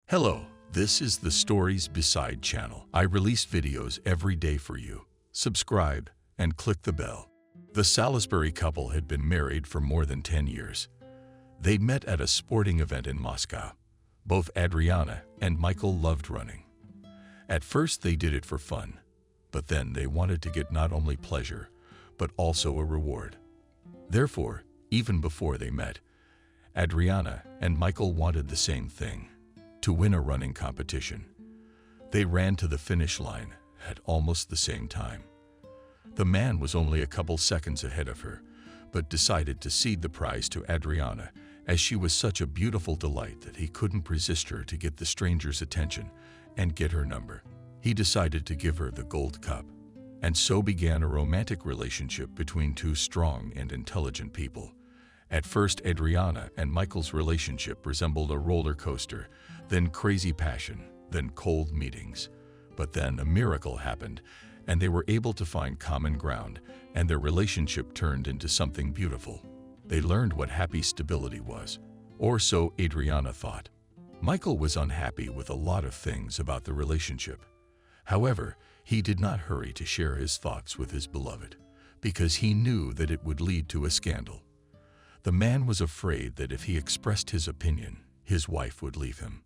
Hello, this is the Stories Beside channel. I release videos every day for you. Subscribe and click the bell. The Salisbury couple had been married for more than 10 years. They met at a sporting event in Moscow. Both Adriana and Michael loved running. At first they did it for fun, but then they wanted to get not only pleasure, but also a reward. Therefore, even before they met, Adriana and Michael wanted the same thing: to win a running competition. They ran to the finish line at almost the same time. The man was only a couple seconds ahead of her, but decided to cede the prize to Adriana, as she was such a beautiful delight that he couldn't resist her to get the stranger's attention and get her number. He decided to give her the gold cup, and so began a romantic relationship between two strong and intelligent people. At first, Adriana and Michael's relationship resembled a roller coaster, then crazy passion, then cold meetings. But then a miracle happened, and they were able to find common ground, and their relationship turned into something beautiful. They learned what happy stability was, or so Adriana thought. Michael was unhappy with a lot of things about the relationship. However, he did not hurry to share his thoughts with his beloved, because he knew that it would lead to a scandal. The man was afraid that if he expressed his opinion, his wife would leave him.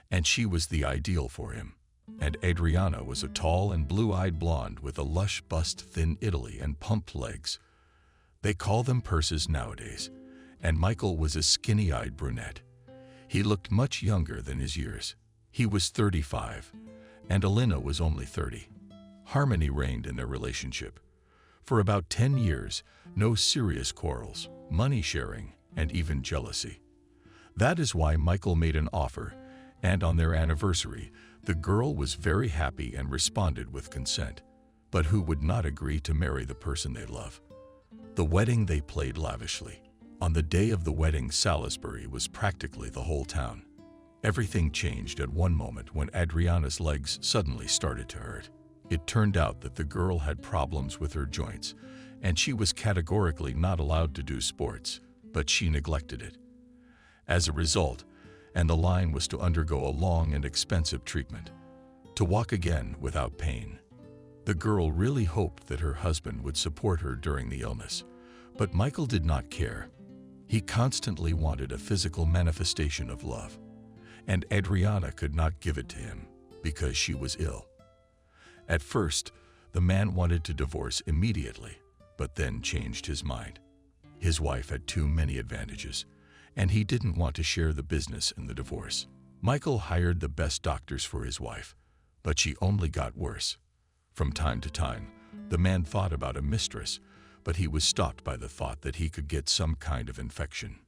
And she was the ideal for him. And Adriana was a tall and blue-eyed blonde with a lush bust, thin Italy, and pumped legs. They call them purses nowadays. And Michael was a skinny-eyed brunette. He looked much younger than his years. He was 35, and Alina was only 30. Harmony reigned in their relationship. For about 10 years, no serious quarrels, money sharing, and even jealousy. That is why Michael made an offer, and on their anniversary, the girl was very happy and responded with consent. But who would not agree to marry the person they love? The wedding they played lavishly. On the day of the wedding, Salisbury was practically the whole town. Everything changed at one moment when Adriana's legs suddenly started to hurt. It turned out that the girl had problems with her joints, and she was categorically not allowed to do sports, but she neglected it. As a result, and the line was to undergo a long and expensive treatment, to walk again without pain. The girl really hoped that her husband would support her during the illness, but Michael did not care. He constantly wanted a physical manifestation of love, and Adriana could not give it to him because she was ill. At first, the man wanted to divorce immediately, but then changed his mind. His wife had too many advantages, and he didn't want to share the business in the divorce. Michael hired the best doctors for his wife, but she only got worse. From time to time, the man thought about a mistress, but he was stopped by the thought that he could get some kind of infection.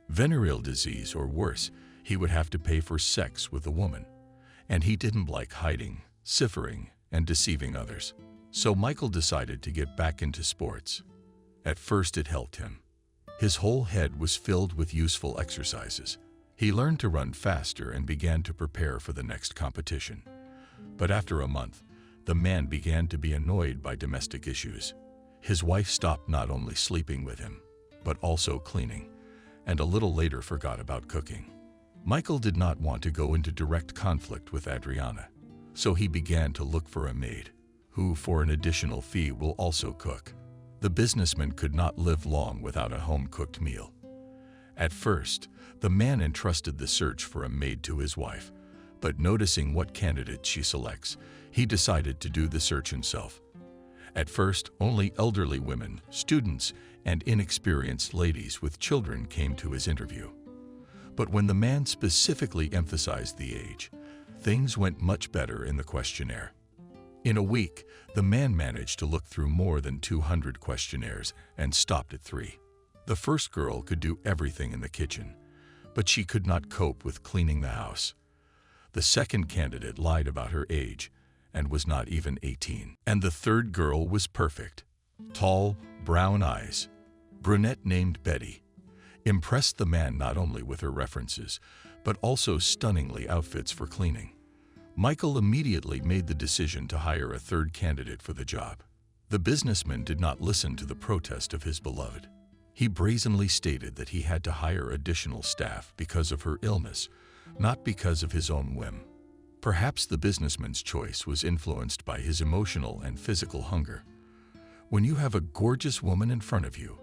Venereal disease, or worse, he would have to pay for sex with a woman, and he didn't like hiding, ciphering, and deceiving others. So Michael decided to get back into sports. At first it helped him. His whole head was filled with useful exercises. He learned to run faster and began to prepare for the next competition. But after a month, the man began to be annoyed by domestic issues. His wife stopped not only sleeping with him, but also cleaning, and a little later forgot about cooking. Michael did not want to go into direct conflict with Adriana, so he began to look for a maid, who for an additional fee will also cook. The businessman could not live long without a home-cooked meal. At first, the man entrusted the search for a maid to his wife, but noticing what candidate she selects, he decided to do the search himself. At first, only elderly women, students, and inexperienced ladies with children came to his interview. But when the man specifically emphasized the age, things went much better in the questionnaire. In a week, the man managed to look through more than 200 questionnaires and stopped at 3. The first girl could do everything in the kitchen, but she could not cope with cleaning the house. The second candidate lied about her age and was not even 18. And the third girl was perfect. Tall, brown eyes, brunette named Betty. Impressed the man not only with her references, but also stunningly outfits for cleaning. Michael immediately made the decision to hire a third candidate for the job. The businessman did not listen to the protest of his beloved. He brazenly stated that he had to hire additional staff because of her illness, not because of his own whim. Perhaps the businessman's choice was influenced by his emotional and physical hunger. When you have a gorgeous woman in front of you,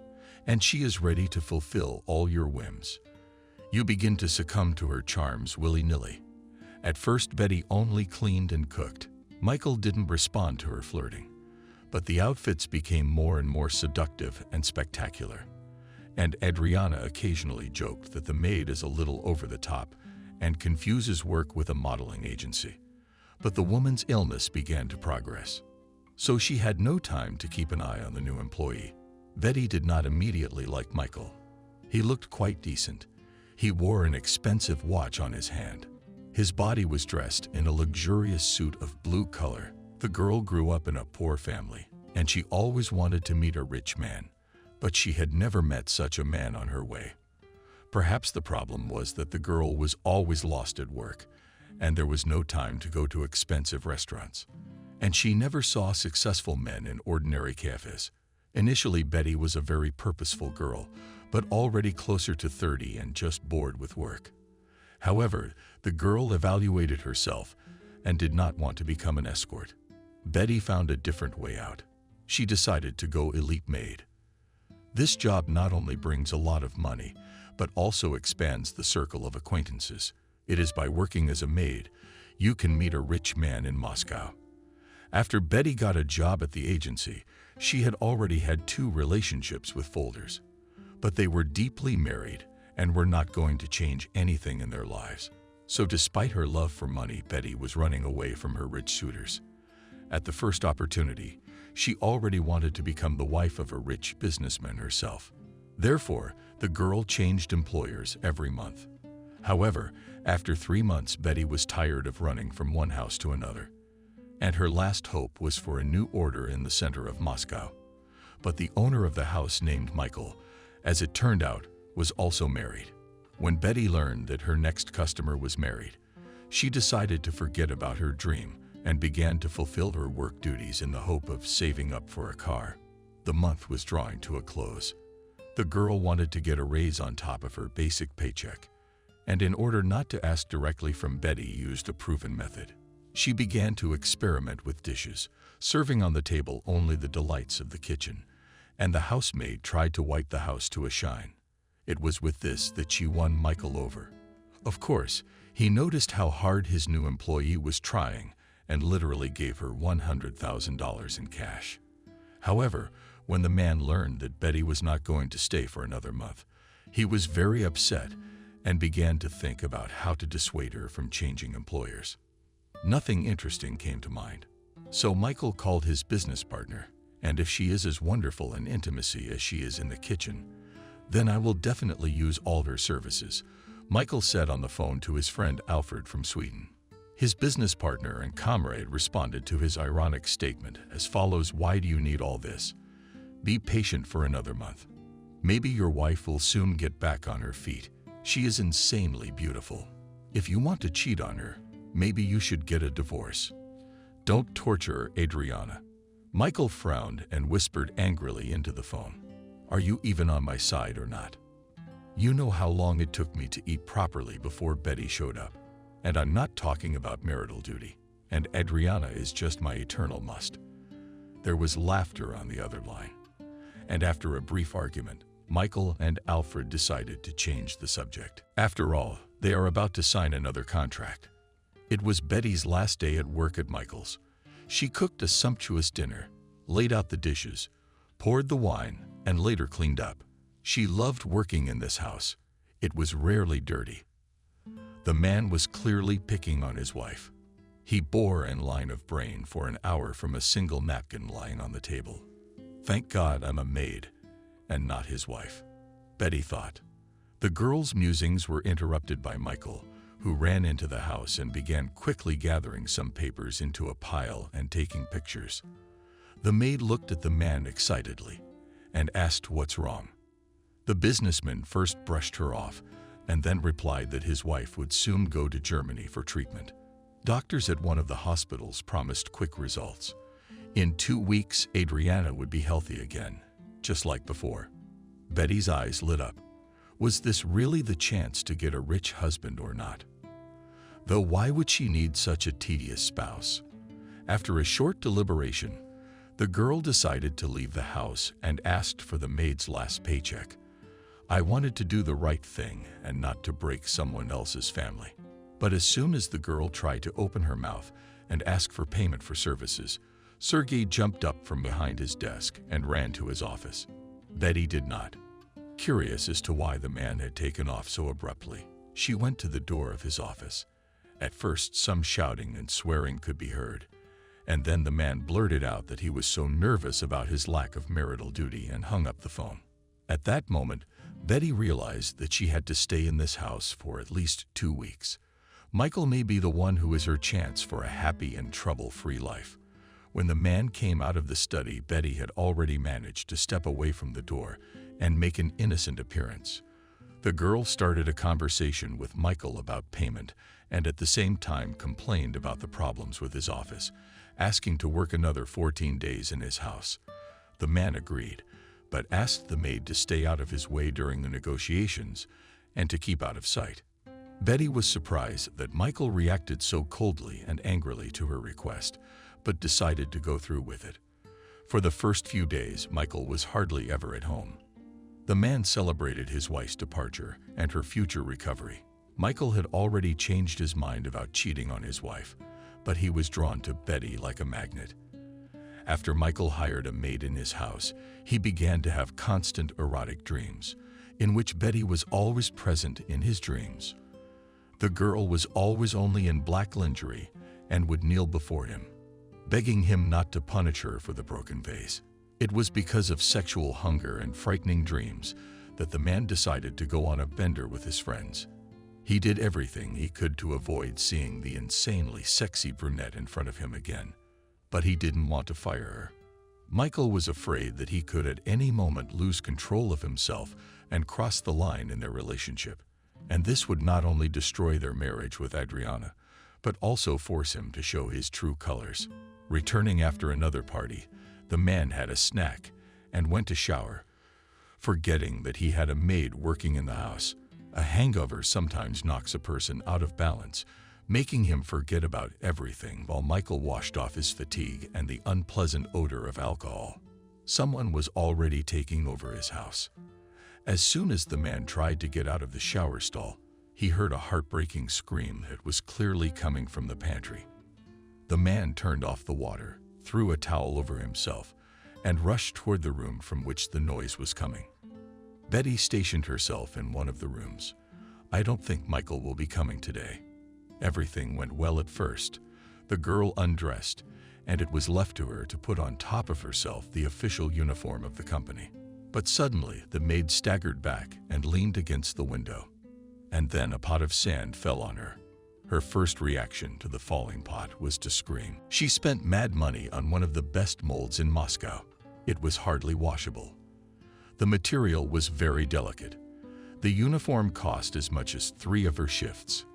and she is ready to fulfill all your whims, you begin to succumb to her charms willy-nilly. At first, Betty only cleaned and cooked. Michael didn't respond to her flirting, but the outfits became more and more seductive and spectacular. And Adriana occasionally joked that the maid is a little over the top and confuses work with a modeling agency. But the woman's illness began to progress, so she had no time to keep an eye on the new employee. Betty did not immediately like Michael. He looked quite decent. He wore an expensive watch on his hand. His body was dressed in a luxurious suit of blue color. The girl grew up in a poor family, and she always wanted to meet a rich man, but she had never met such a man on her way. Perhaps the problem was that the girl was always lost at work, and there was no time to go to expensive restaurants. And she never saw successful men in ordinary cafes. Initially, Betty was a very purposeful girl, but already closer to 30 and just bored with work. However, the girl evaluated herself and did not want to become an escort. Betty found a different way out. She decided to go elite maid. This job not only brings a lot of money, but also expands the circle of acquaintances. It is by working as a maid, you can meet a rich man in Moscow. After Betty got a job at the agency, she had already had 2 relationships with folders. But they were deeply married and were not going to change anything in their lives. So despite her love for money, Betty was running away from her rich suitors. At the first opportunity, she already wanted to become the wife of a rich businessman herself. Therefore, the girl changed employers every month. However, after 3 months, Betty was tired of running from one house to another, and her last hope was for a new order in the center of Moscow. But the owner of the house, named Michael, as it turned out, was also married. When Betty learned that her next customer was married, she decided to forget about her dream and began to fulfill her work duties in the hope of saving up for a car. The month was drawing to a close. The girl wanted to get a raise on top of her basic paycheck, and in order not to ask directly from Betty, used a proven method. She began to experiment with dishes, serving on the table only the delights of the kitchen, and the housemaid tried to wipe the house to a shine. It was with this that she won Michael over. Of course, he noticed how hard his new employee was trying and literally gave her $100,000 in cash. However, when the man learned that Betty was not going to stay for another month, he was very upset and began to think about how to dissuade her from changing employers. Nothing interesting came to mind. So Michael called his business partner, and if she is as wonderful in intimacy as she is in the kitchen, then I will definitely use all her services, Michael said on the phone to his friend Alfred from Sweden. His business partner and comrade responded to his ironic statement as follows: "Why do you need all this? Be patient for another month. Maybe your wife will soon get back on her feet. She is insanely beautiful. If you want to cheat on her, maybe you should get a divorce. Don't torture Adriana." Michael frowned and whispered angrily into the phone, "Are you even on my side or not? You know how long it took me to eat properly before Betty showed up. And I'm not talking about marital duty. And Adriana is just my eternal must." There was laughter on the other line. And after a brief argument, Michael and Alfred decided to change the subject. After all, they are about to sign another contract. It was Betty's last day at work at Michael's. She cooked a sumptuous dinner, laid out the dishes, poured the wine, and later cleaned up. She loved working in this house. It was rarely dirty. The man was clearly picking on his wife. He bore a line of brain for an hour from a single napkin lying on the table. Thank God I'm a maid and not his wife, Betty thought. The girl's musings were interrupted by Michael, who ran into the house and began quickly gathering some papers into a pile and taking pictures. The maid looked at the man excitedly and asked what's wrong. The businessman first brushed her off and then replied that his wife would soon go to Germany for treatment. Doctors at one of the hospitals promised quick results. In 2 weeks, Adriana would be healthy again, just like before. Betty's eyes lit up. Was this really the chance to get a rich husband or not? Though why would she need such a tedious spouse? After a short deliberation, the girl decided to leave the house and asked for the maid's last paycheck. I wanted to do the right thing and not to break someone else's family. But as soon as the girl tried to open her mouth and ask for payment for services, Sergei jumped up from behind his desk and ran to his office. Betty did not. Curious as to why the man had taken off so abruptly, she went to the door of his office. At first, some shouting and swearing could be heard, and then the man blurted out that he was so nervous about his lack of marital duty and hung up the phone. At that moment, Betty realized that she had to stay in this house for at least 2 weeks. Michael may be the one who is her chance for a happy and trouble-free life. When the man came out of the study, Betty had already managed to step away from the door and make an innocent appearance. The girl started a conversation with Michael about payment and at the same time complained about the problems with his office, asking to work another 14 days in his house. The man agreed, but asked the maid to stay out of his way during the negotiations and to keep out of sight. Betty was surprised that Michael reacted so coldly and angrily to her request, but decided to go through with it. For the first few days, Michael was hardly ever at home. The man celebrated his wife's departure and her future recovery. Michael had already changed his mind about cheating on his wife, but he was drawn to Betty like a magnet. After Michael hired a maid in his house, he began to have constant erotic dreams, in which Betty was always present in his dreams. The girl was always only in black lingerie and would kneel before him, begging him not to punish her for the broken vase. It was because of sexual hunger and frightening dreams that the man decided to go on a bender with his friends. He did everything he could to avoid seeing the insanely sexy brunette in front of him again, but he didn't want to fire her. Michael was afraid that he could at any moment lose control of himself and cross the line in their relationship, and this would not only destroy their marriage with Adriana, but also force him to show his true colors. Returning after another party, the man had a snack and went to shower, forgetting that he had a maid working in the house. A hangover sometimes knocks a person out of balance, making him forget about everything while Michael washed off his fatigue and the unpleasant odor of alcohol. Someone was already taking over his house. As soon as the man tried to get out of the shower stall, he heard a heartbreaking scream that was clearly coming from the pantry. The man turned off the water, threw a towel over himself, and rushed toward the room from which the noise was coming. Betty stationed herself in one of the rooms. I don't think Michael will be coming today. Everything went well at first. The girl undressed, and it was left to her to put on top of herself the official uniform of the company. But suddenly, the maid staggered back and leaned against the window. And then a pot of sand fell on her. Her first reaction to the falling pot was to scream. She spent mad money on one of the best molds in Moscow. It was hardly washable. The material was very delicate. The uniform cost as much as 3 of her shifts.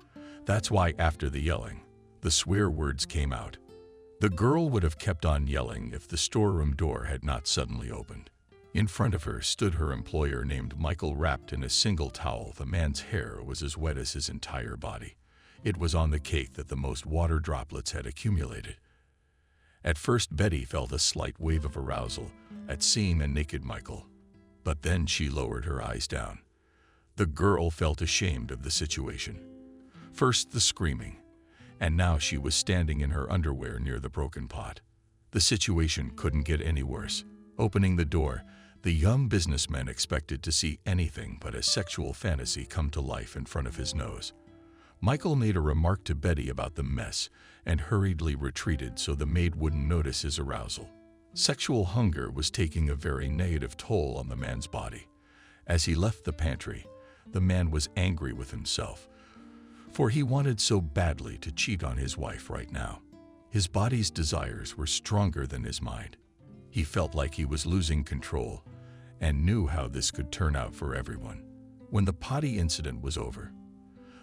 That's why after the yelling, the swear words came out. The girl would have kept on yelling if the storeroom door had not suddenly opened. In front of her stood her employer named Michael, wrapped in a single towel. The man's hair was as wet as his entire body. It was on the cake that the most water droplets had accumulated. At first, Betty felt a slight wave of arousal at seeing a naked Michael, but then she lowered her eyes down. The girl felt ashamed of the situation. First the screaming, and now she was standing in her underwear near the broken pot. The situation couldn't get any worse. Opening the door, the young businessman expected to see anything but a sexual fantasy come to life in front of his nose. Michael made a remark to Betty about the mess and hurriedly retreated so the maid wouldn't notice his arousal. Sexual hunger was taking a very negative toll on the man's body. As he left the pantry, the man was angry with himself, for he wanted so badly to cheat on his wife right now. His body's desires were stronger than his mind. He felt like he was losing control and knew how this could turn out for everyone. When the potty incident was over,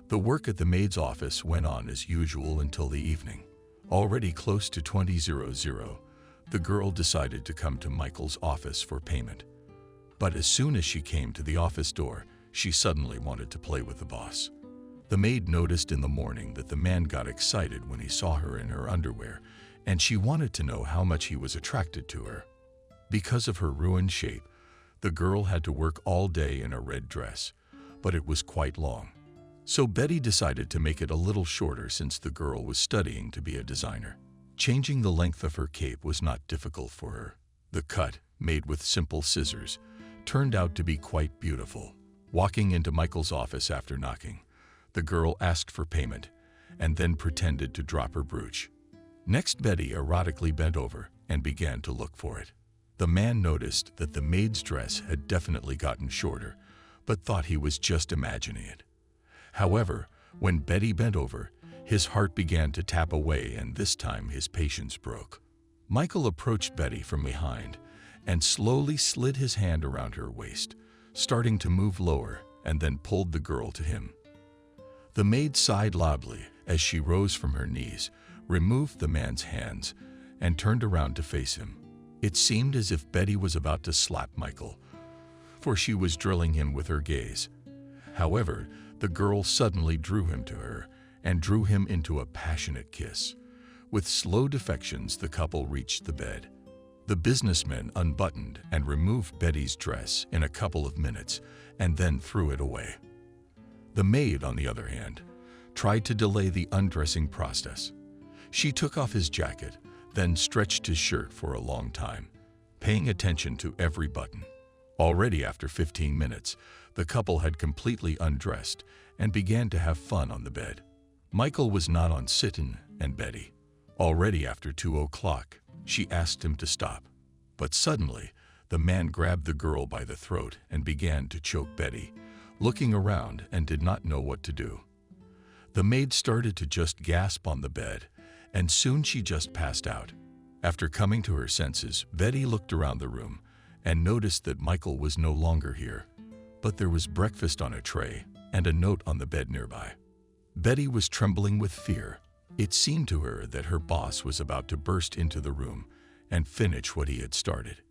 the work at the maid's office went on as usual until the evening. Already close to 20:00, the girl decided to come to Michael's office for payment. But as soon as she came to the office door, she suddenly wanted to play with the boss. The maid noticed in the morning that the man got excited when he saw her in her underwear, and she wanted to know how much he was attracted to her. Because of her ruined shape, the girl had to work all day in a red dress, but it was quite long. So Betty decided to make it a little shorter since the girl was studying to be a designer. Changing the length of her cape was not difficult for her. The cut, made with simple scissors, turned out to be quite beautiful. Walking into Michael's office after knocking, the girl asked for payment and then pretended to drop her brooch. Next, Betty erotically bent over and began to look for it. The man noticed that the maid's dress had definitely gotten shorter, but thought he was just imagining it. However, when Betty bent over, his heart began to tap away, and this time his patience broke. Michael approached Betty from behind and slowly slid his hand around her waist, starting to move lower, and then pulled the girl to him. The maid sighed loudly as she rose from her knees, removed the man's hands, and turned around to face him. It seemed as if Betty was about to slap Michael, for she was drilling him with her gaze. However, the girl suddenly drew him to her and drew him into a passionate kiss. With slow defections, the couple reached the bed. The businessman unbuttoned and removed Betty's dress in a couple of minutes and then threw it away. The maid, on the other hand, tried to delay the undressing process. She took off his jacket, then stretched his shirt for a long time, paying attention to every button. Already after 15 minutes, the couple had completely undressed and began to have fun on the bed. Michael was not on sit-in, and Betty, already after 2 o'clock, she asked him to stop. But suddenly, the man grabbed the girl by the throat and began to choke Betty, looking around and did not know what to do. The maid started to just gasp on the bed, and soon she just passed out. After coming to her senses, Betty looked around the room and noticed that Michael was no longer here, but there was breakfast on a tray and a note on the bed nearby. Betty was trembling with fear. It seemed to her that her boss was about to burst into the room and finish what he had started.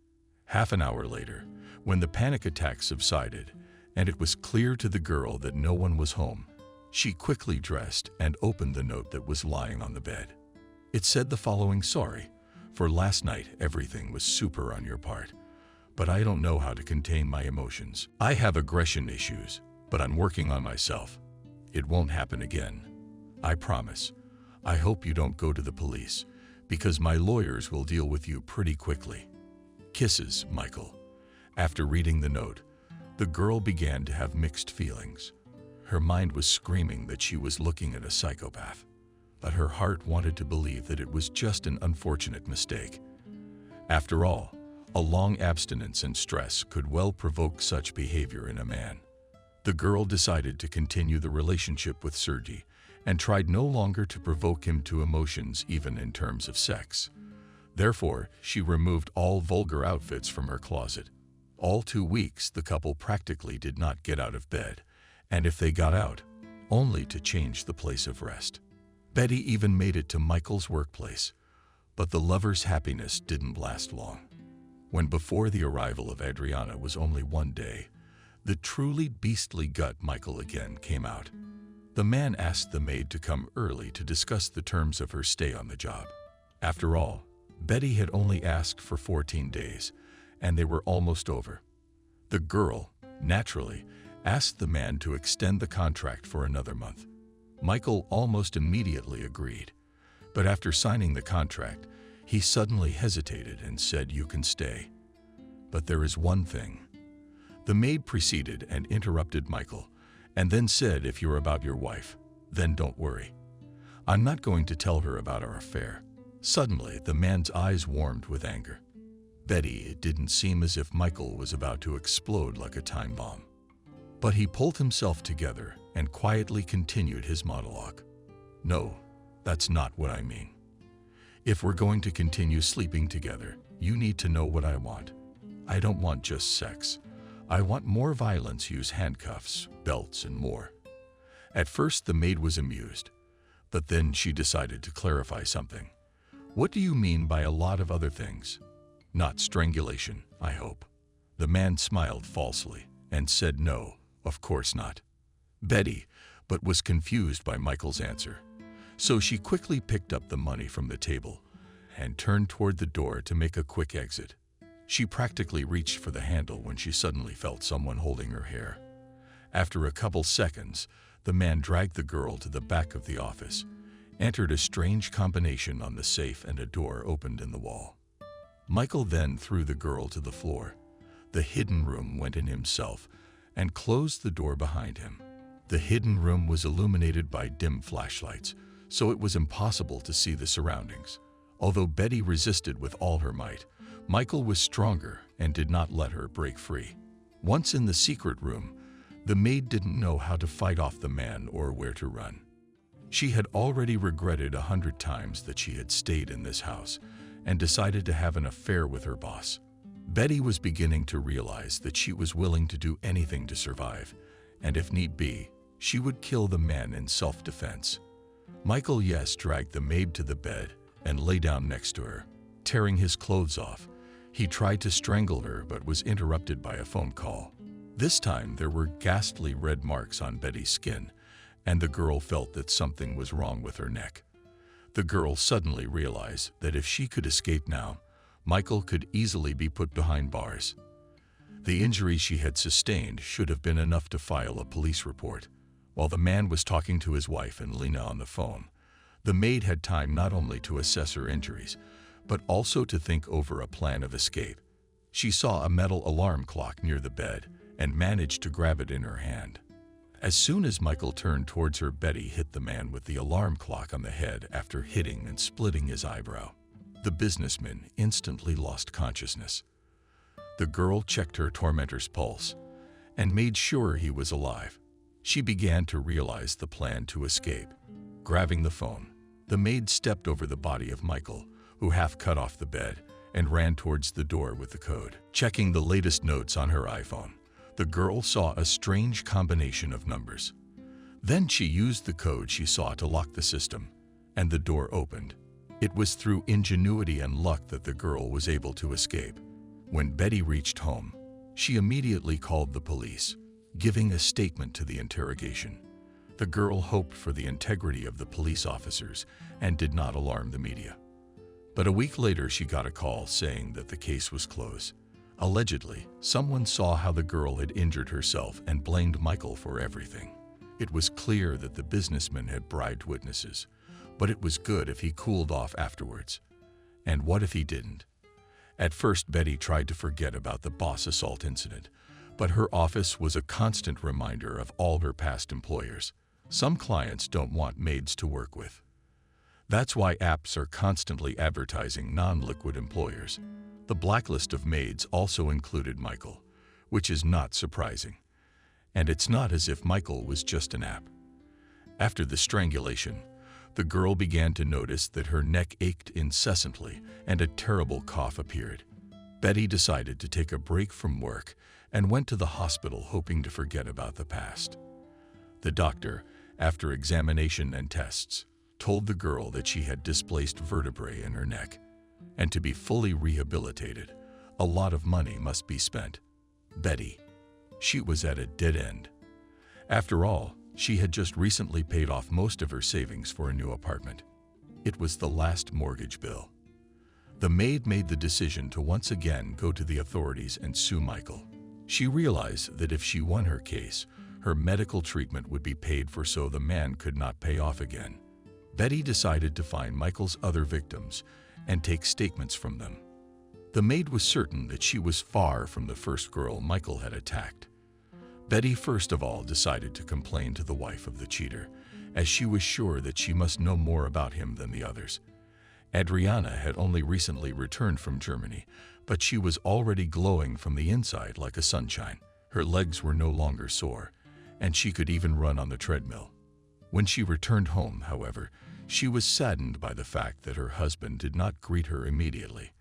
Half an hour later, when the panic attack subsided and it was clear to the girl that no one was home, she quickly dressed and opened the note that was lying on the bed. It said the following: "Sorry, for last night everything was super on your part, but I don't know how to contain my emotions. I have aggression issues, but I'm working on myself. It won't happen again. I promise. I hope you don't go to the police, because my lawyers will deal with you pretty quickly. Kisses, Michael." After reading the note, the girl began to have mixed feelings. Her mind was screaming that she was looking at a psychopath, but her heart wanted to believe that it was just an unfortunate mistake. After all, a long abstinence and stress could well provoke such behavior in a man. The girl decided to continue the relationship with Sergei and tried no longer to provoke him to emotions even in terms of sex. Therefore, she removed all vulgar outfits from her closet. All 2 weeks, the couple practically did not get out of bed, and if they got out, only to change the place of rest. Betty even made it to Michael's workplace, but the lovers' happiness didn't last long. When before the arrival of Adriana was only 1 day, the truly beastly gut Michael again came out. The man asked the maid to come early to discuss the terms of her stay on the job. After all, Betty had only asked for 14 days, and they were almost over. The girl, naturally, asked the man to extend the contract for another month. Michael almost immediately agreed, but after signing the contract, he suddenly hesitated and said, "You can stay. But there is one thing." The maid proceeded and interrupted Michael, and then said, "If you're about your wife, then don't worry. I'm not going to tell her about our affair." Suddenly, the man's eyes warmed with anger. Betty, it didn't seem as if Michael was about to explode like a time bomb. But he pulled himself together and quietly continued his monologue. "No, that's not what I mean. If we're going to continue sleeping together, you need to know what I want. I don't want just sex. I want more violence, use handcuffs, belts, and more." At first, the maid was amused, but then she decided to clarify something. "What do you mean by a lot of other things? Not strangulation, I hope." The man smiled falsely and said, "No, of course not." Betty, but was confused by Michael's answer. So she quickly picked up the money from the table and turned toward the door to make a quick exit. She practically reached for the handle when she suddenly felt someone holding her hair. After a couple seconds, the man dragged the girl to the back of the office, entered a strange combination on the safe, and a door opened in the wall. Michael then threw the girl to the floor. The hidden room went in himself and closed the door behind him. The hidden room was illuminated by dim flashlights, so it was impossible to see the surroundings. Although Betty resisted with all her might, Michael was stronger and did not let her break free. Once in the secret room, the maid didn't know how to fight off the man or where to run. She had already regretted 100 times that she had stayed in this house and decided to have an affair with her boss. Betty was beginning to realize that she was willing to do anything to survive, and if need be, she would kill the man in self-defense. Michael dragged the maid to the bed and lay down next to her. Tearing his clothes off, he tried to strangle her but was interrupted by a phone call. This time there were ghastly red marks on Betty's skin, and the girl felt that something was wrong with her neck. The girl suddenly realized that if she could escape now, Michael could easily be put behind bars. The injuries she had sustained should have been enough to file a police report. While the man was talking to his wife and Lena on the phone, the maid had time not only to assess her injuries, but also to think over a plan of escape. She saw a metal alarm clock near the bed and managed to grab it in her hand. As soon as Michael turned towards her, Betty hit the man with the alarm clock on the head after hitting and splitting his eyebrow. The businessman instantly lost consciousness. The girl checked her tormentor's pulse and made sure he was alive. She began to realize the plan to escape. Grabbing the phone, the maid stepped over the body of Michael, who half cut off the bed, and ran towards the door with the code. Checking the latest notes on her iPhone, the girl saw a strange combination of numbers. Then she used the code she saw to lock the system, and the door opened. It was through ingenuity and luck that the girl was able to escape. When Betty reached home, she immediately called the police, giving a statement to the interrogation. The girl hoped for the integrity of the police officers and did not alarm the media. But a week later, she got a call saying that the case was closed. Allegedly, someone saw how the girl had injured herself and blamed Michael for everything. It was clear that the businessman had bribed witnesses, but it was good if he cooled off afterwards. And what if he didn't? At first, Betty tried to forget about the boss assault incident, but her office was a constant reminder of all her past employers. Some clients don't want maids to work with. That's why apps are constantly advertising non-liquid employers. The blacklist of maids also included Michael, which is not surprising. And it's not as if Michael was just an app. After the strangulation, the girl began to notice that her neck ached incessantly and a terrible cough appeared. Betty decided to take a break from work and went to the hospital hoping to forget about the past. The doctor, after examination and tests, told the girl that she had displaced vertebrae in her neck, and to be fully rehabilitated, a lot of money must be spent. Betty, she was at a dead end. After all, she had just recently paid off most of her savings for a new apartment. It was the last mortgage bill. The maid made the decision to once again go to the authorities and sue Michael. She realized that if she won her case, her medical treatment would be paid for, so the man could not pay off again. Betty decided to find Michael's other victims and take statements from them. The maid was certain that she was far from the first girl Michael had attacked. Betty first of all decided to complain to the wife of the cheater, as she was sure that she must know more about him than the others. Adriana had only recently returned from Germany, but she was already glowing from the inside like a sunshine. Her legs were no longer sore, and she could even run on the treadmill. When she returned home, however, she was saddened by the fact that her husband did not greet her immediately.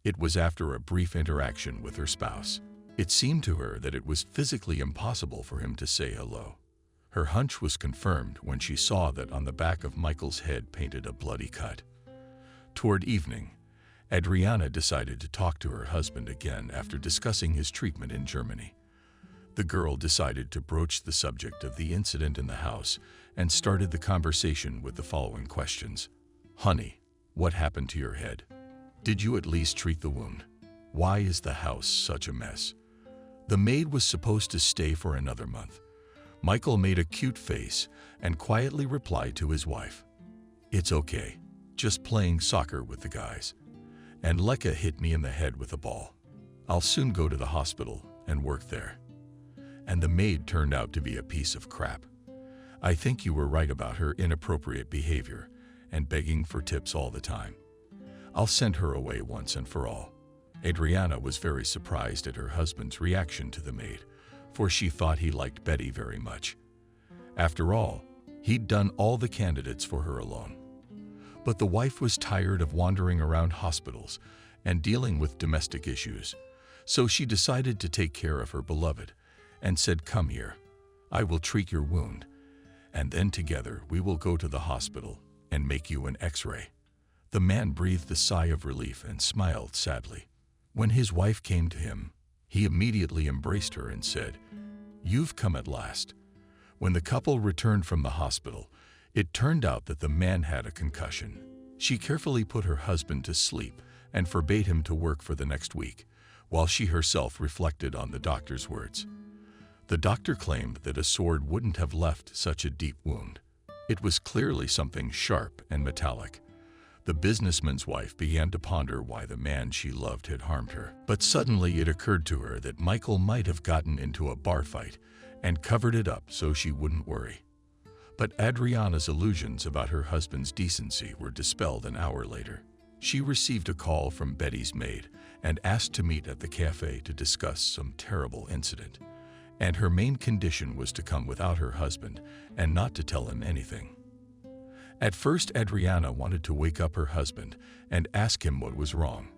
It was after a brief interaction with her spouse. It seemed to her that it was physically impossible for him to say hello. Her hunch was confirmed when she saw that on the back of Michael's head painted a bloody cut. Toward evening, Adriana decided to talk to her husband again after discussing his treatment in Germany. The girl decided to broach the subject of the incident in the house and started the conversation with the following questions. Honey, what happened to your head? Did you at least treat the wound? Why is the house such a mess? The maid was supposed to stay for another month. Michael made a cute face and quietly replied to his wife, "It's okay, just playing soccer with the guys. And Lekka hit me in the head with a ball. I'll soon go to the hospital and work there." And the maid turned out to be a piece of crap. I think you were right about her inappropriate behavior and begging for tips all the time. I'll send her away once and for all. Adriana was very surprised at her husband's reaction to the maid, for she thought he liked Betty very much. After all, he'd done all the candidates for her alone. But the wife was tired of wandering around hospitals and dealing with domestic issues, so she decided to take care of her beloved and said, "Come here, I will treat your wound, and then together we will go to the hospital and make you an X-ray." The man breathed a sigh of relief and smiled sadly. When his wife came to him, he immediately embraced her and said, "You've come at last." When the couple returned from the hospital, it turned out that the man had a concussion. She carefully put her husband to sleep and forbade him to work for the next week, while she herself reflected on the doctor's words. The doctor claimed that a sword wouldn't have left such a deep wound. It was clearly something sharp and metallic. The businessman's wife began to ponder why the man she loved had harmed her. But suddenly it occurred to her that Michael might have gotten into a bar fight and covered it up so she wouldn't worry. But Adriana's illusions about her husband's decency were dispelled an hour later. She received a call from Betty's maid and asked to meet at the cafe to discuss some terrible incident. And her main condition was to come without her husband and not to tell him anything. At first, Adriana wanted to wake up her husband and ask him what was wrong.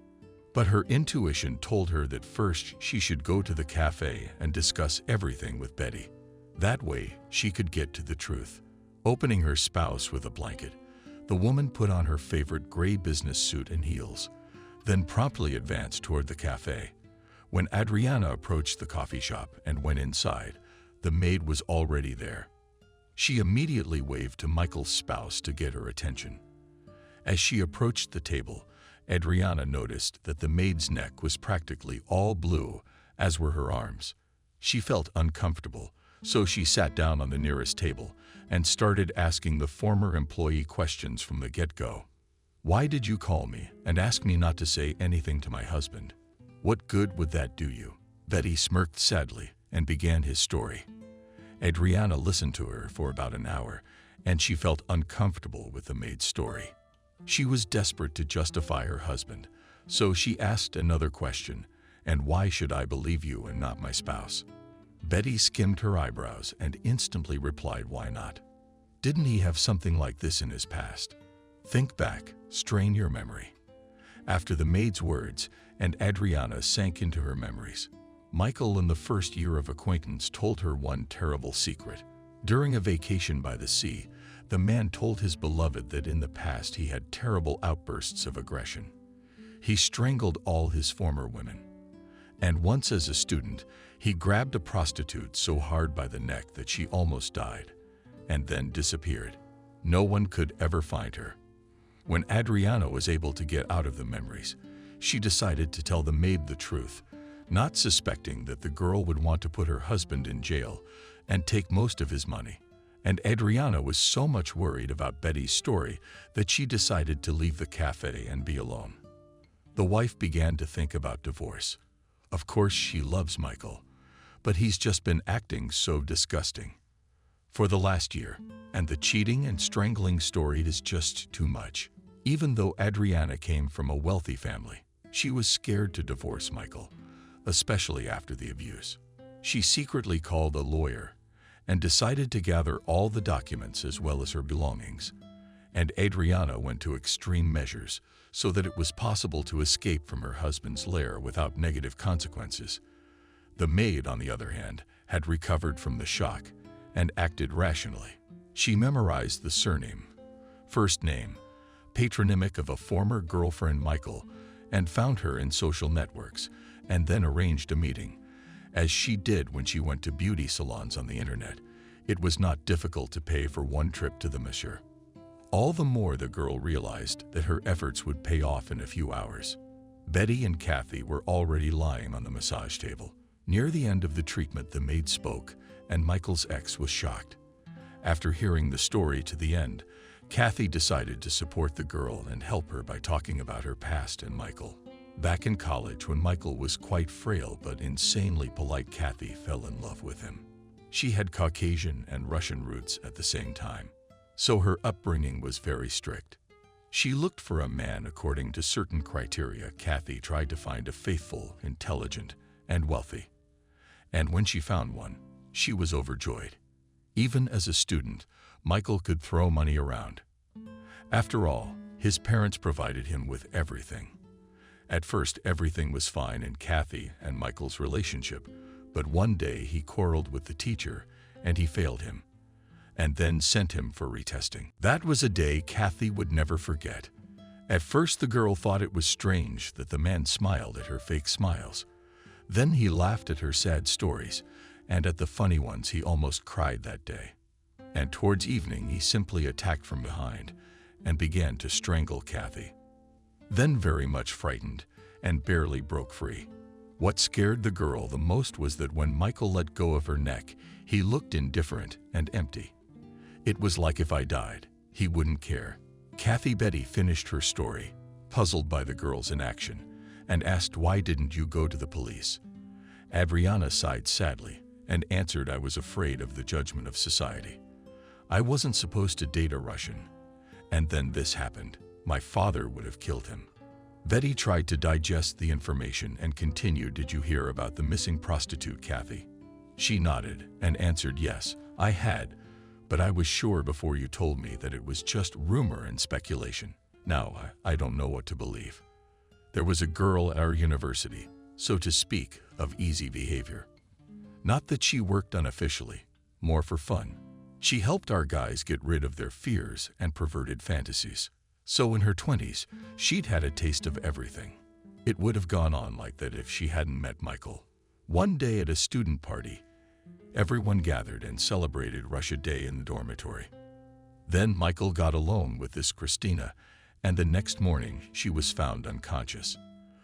But her intuition told her that first she should go to the cafe and discuss everything with Betty. That way, she could get to the truth. Opening her spouse with a blanket, the woman put on her favorite gray business suit and heels, then promptly advanced toward the cafe. When Adriana approached the coffee shop and went inside, the maid was already there. She immediately waved to Michael's spouse to get her attention. As she approached the table, Adriana noticed that the maid's neck was practically all blue, as were her arms. She felt uncomfortable, so she sat down on the nearest table and started asking the former employee questions from the get-go. "Why did you call me and ask me not to say anything to my husband? What good would that do you?" Betty smirked sadly and began his story. Adriana listened to her for about an hour, and she felt uncomfortable with the maid's story. She was desperate to justify her husband, so she asked another question, "And why should I believe you and not my spouse?" Betty skimmed her eyebrows and instantly replied, "Why not? Didn't he have something like this in his past? Think back, strain your memory." After the maid's words, and Adriana sank into her memories, Michael, in the first year of acquaintance, told her one terrible secret. During a vacation by the sea, the man told his beloved that in the past he had terrible outbursts of aggression. He strangled all his former women. And once as a student, he grabbed a prostitute so hard by the neck that she almost died, and then disappeared. No one could ever find her. When Adriana was able to get out of the memories, she decided to tell the maid the truth, not suspecting that the girl would want to put her husband in jail and take most of his money. And Adriana was so much worried about Betty's story that she decided to leave the cafe and be alone. The wife began to think about divorce. Of course, she loves Michael, but he's just been acting so disgusting for the last year, and the cheating and strangling story is just too much. Even though Adriana came from a wealthy family, she was scared to divorce Michael, especially after the abuse. She secretly called a lawyer and decided to gather all the documents as well as her belongings. And Adriana went to extreme measures so that it was possible to escape from her husband's lair without negative consequences. The maid, on the other hand, had recovered from the shock and acted rationally. She memorized the surname, first name, patronymic of a former girlfriend, Michael, and found her in social networks, and then arranged a meeting. as she did when she went to beauty salons on the internet. It was not difficult to pay for one trip to the masseur. All the more the girl realized that her efforts would pay off in a few hours. Betty and Kathy were already lying on the massage table. Near the end of the treatment, the maid spoke, and Michael's ex was shocked. After hearing the story to the end, Kathy decided to support the girl and help her by talking about her past and Michael. Back in college, when Michael was quite frail but insanely polite, Kathy fell in love with him. She had Caucasian and Russian roots at the same time, so her upbringing was very strict. She looked for a man according to certain criteria. Kathy tried to find a faithful, intelligent, and wealthy. And when she found one, she was overjoyed. Even as a student, Michael could throw money around. After all, his parents provided him with everything. At first, everything was fine in Kathy and Michael's relationship, but one day he quarreled with the teacher and he failed him, and then sent him for retesting. That was a day Kathy would never forget. At first, the girl thought it was strange that the man smiled at her fake smiles. Then he laughed at her sad stories, and at the funny ones he almost cried that day. And towards evening, he simply attacked from behind and began to strangle Kathy. Then, very much frightened and barely broke free. What scared the girl the most was that when Michael let go of her neck, he looked indifferent and empty. It was like if I died, he wouldn't care. Betty finished her story, puzzled by the girl's inaction, and asked, "Why didn't you go to the police?" Adriana sighed sadly and answered, "I was afraid of the judgment of society. I wasn't supposed to date a Russian. And then this happened. My father would have killed him." Betty tried to digest the information and continued, "Did you hear about the missing prostitute, Kathy?" She nodded and answered, "Yes, I had, but I was sure before you told me that it was just rumor and speculation. Now I don't know what to believe. There was a girl at our university, so to speak, of easy behavior. Not that she worked unofficially, more for fun. She helped our guys get rid of their fears and perverted fantasies. So in her 20s, she'd had a taste of everything. It would have gone on like that if she hadn't met Michael. One day at a student party, everyone gathered and celebrated Russia Day in the dormitory. Then Michael got alone with this Christina, and the next morning she was found unconscious.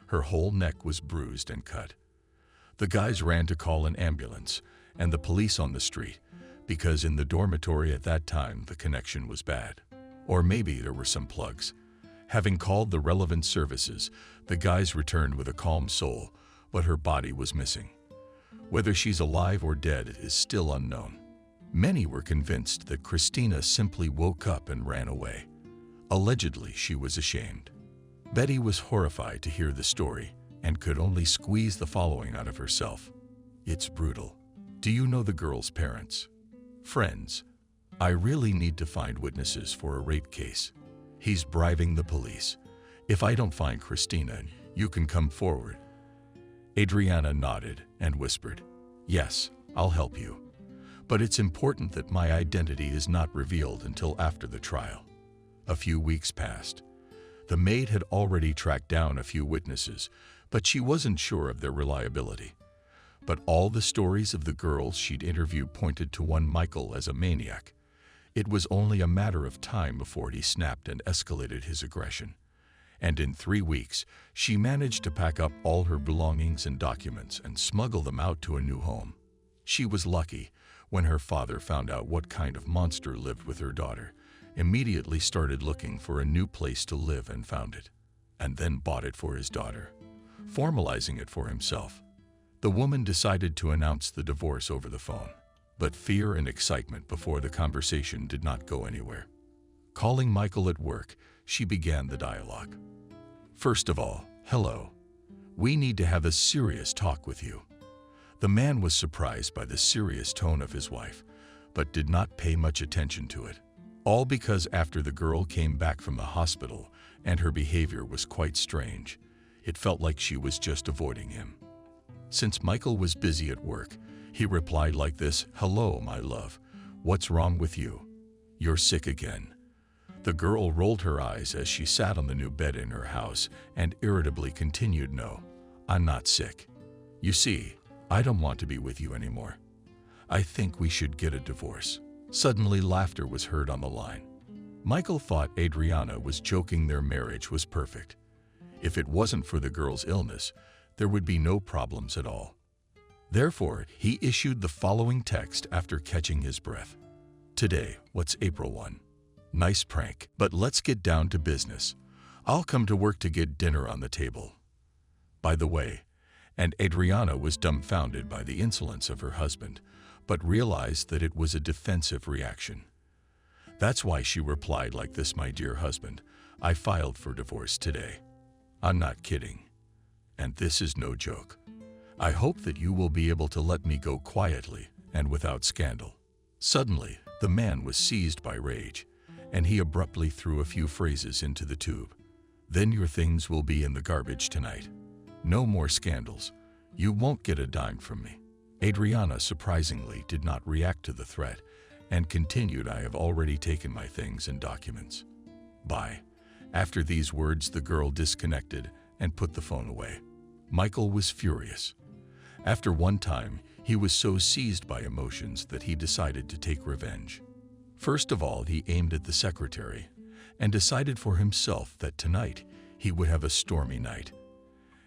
Her whole neck was bruised and cut. The guys ran to call an ambulance and the police on the street, because in the dormitory at that time the connection was bad. Or maybe there were some plugs. Having called the relevant services, the guys returned with a calm soul, but her body was missing. Whether she's alive or dead is still unknown. Many were convinced that Christina simply woke up and ran away. Allegedly, she was ashamed. Betty was horrified to hear the story and could only squeeze the following out of herself. "It's brutal. Do you know the girl's parents? Friends? I really need to find witnesses for a rape case. He's bribing the police. If I don't find Christina, you can come forward." Adriana nodded and whispered, "Yes, I'll help you. But it's important that my identity is not revealed until after the trial." A few weeks passed. The maid had already tracked down a few witnesses, but she wasn't sure of their reliability. But all the stories of the girls she'd interviewed pointed to one Michael as a maniac. It was only a matter of time before he snapped and escalated his aggression. And in 3 weeks, she managed to pack up all her belongings and documents and smuggle them out to a new home. She was lucky. When her father found out what kind of monster lived with her daughter, immediately started looking for a new place to live and found it, and then bought it for his daughter, formalizing it for himself. The woman decided to announce the divorce over the phone, but fear and excitement before the conversation did not go anywhere. Calling Michael at work, she began the dialogue. "First of all, hello. We need to have a serious talk with you." The man was surprised by the serious tone of his wife, but did not pay much attention to it. All because after the girl came back from the hospital and her behavior was quite strange, it felt like she was just avoiding him. Since Michael was busy at work, he replied like this, "Hello, my love. What's wrong with you? You're sick again." The girl rolled her eyes as she sat on the new bed in her house and irritably continued, "No, I'm not sick. You see, I don't want to be with you anymore. I think we should get a divorce." Suddenly, laughter was heard on the line. Michael thought Adriana was joking. Their marriage was perfect. If it wasn't for the girl's illness, there would be no problems at all. Therefore, he issued the following text after catching his breath. "Today, what's April 1? Nice prank, but let's get down to business. I'll come to work to get dinner on the table. By the way," and Adriana was dumbfounded by the insolence of her husband, but realized that it was a defensive reaction. That's why she replied like this: "My dear husband, I filed for divorce today. I'm not kidding. And this is no joke. I hope that you will be able to let me go quietly and without scandal." Suddenly, the man was seized by rage, and he abruptly threw a few phrases into the tube. "Then your things will be in the garbage tonight. No more scandals. You won't get a dime from me." Adriana surprisingly did not react to the threat and continued, "I have already taken my things and documents. Bye." After these words, the girl disconnected and put the phone away. Michael was furious. After one time, he was so seized by emotions that he decided to take revenge. First of all, he aimed at the secretary and decided for himself that tonight he would have a stormy night.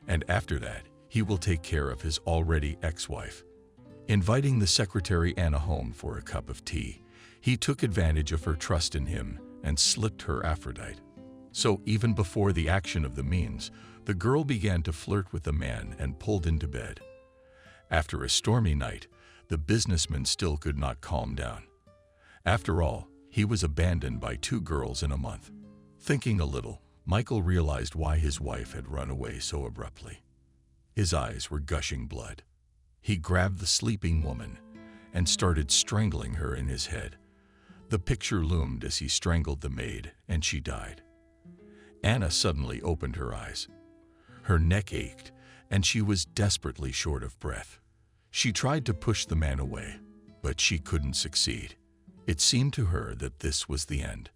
And after that, he will take care of his already ex-wife. Inviting the secretary Anna home for a cup of tea, he took advantage of her trust in him and slipped her Aphrodite. So even before the action of the means, the girl began to flirt with the man and pulled into bed. After a stormy night, the businessman still could not calm down. After all, he was abandoned by 2 girls in a month. Thinking a little, Michael realized why his wife had run away so abruptly. His eyes were gushing blood. He grabbed the sleeping woman and started strangling her in his head. The picture loomed as he strangled the maid, and she died. Anna suddenly opened her eyes. Her neck ached, and she was desperately short of breath. She tried to push the man away, but she couldn't succeed. It seemed to her that this was the end.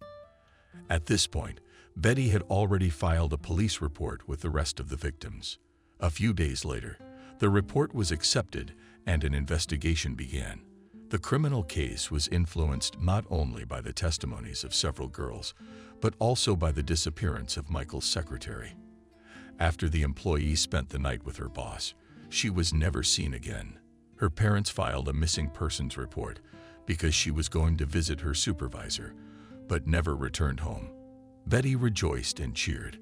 At this point, Betty had already filed a police report with the rest of the victims. A few days later, the report was accepted and an investigation began. The criminal case was influenced not only by the testimonies of several girls, but also by the disappearance of Michael's secretary. After the employee spent the night with her boss, she was never seen again. Her parents filed a missing persons report because she was going to visit her supervisor, but never returned home. Betty rejoiced and cheered.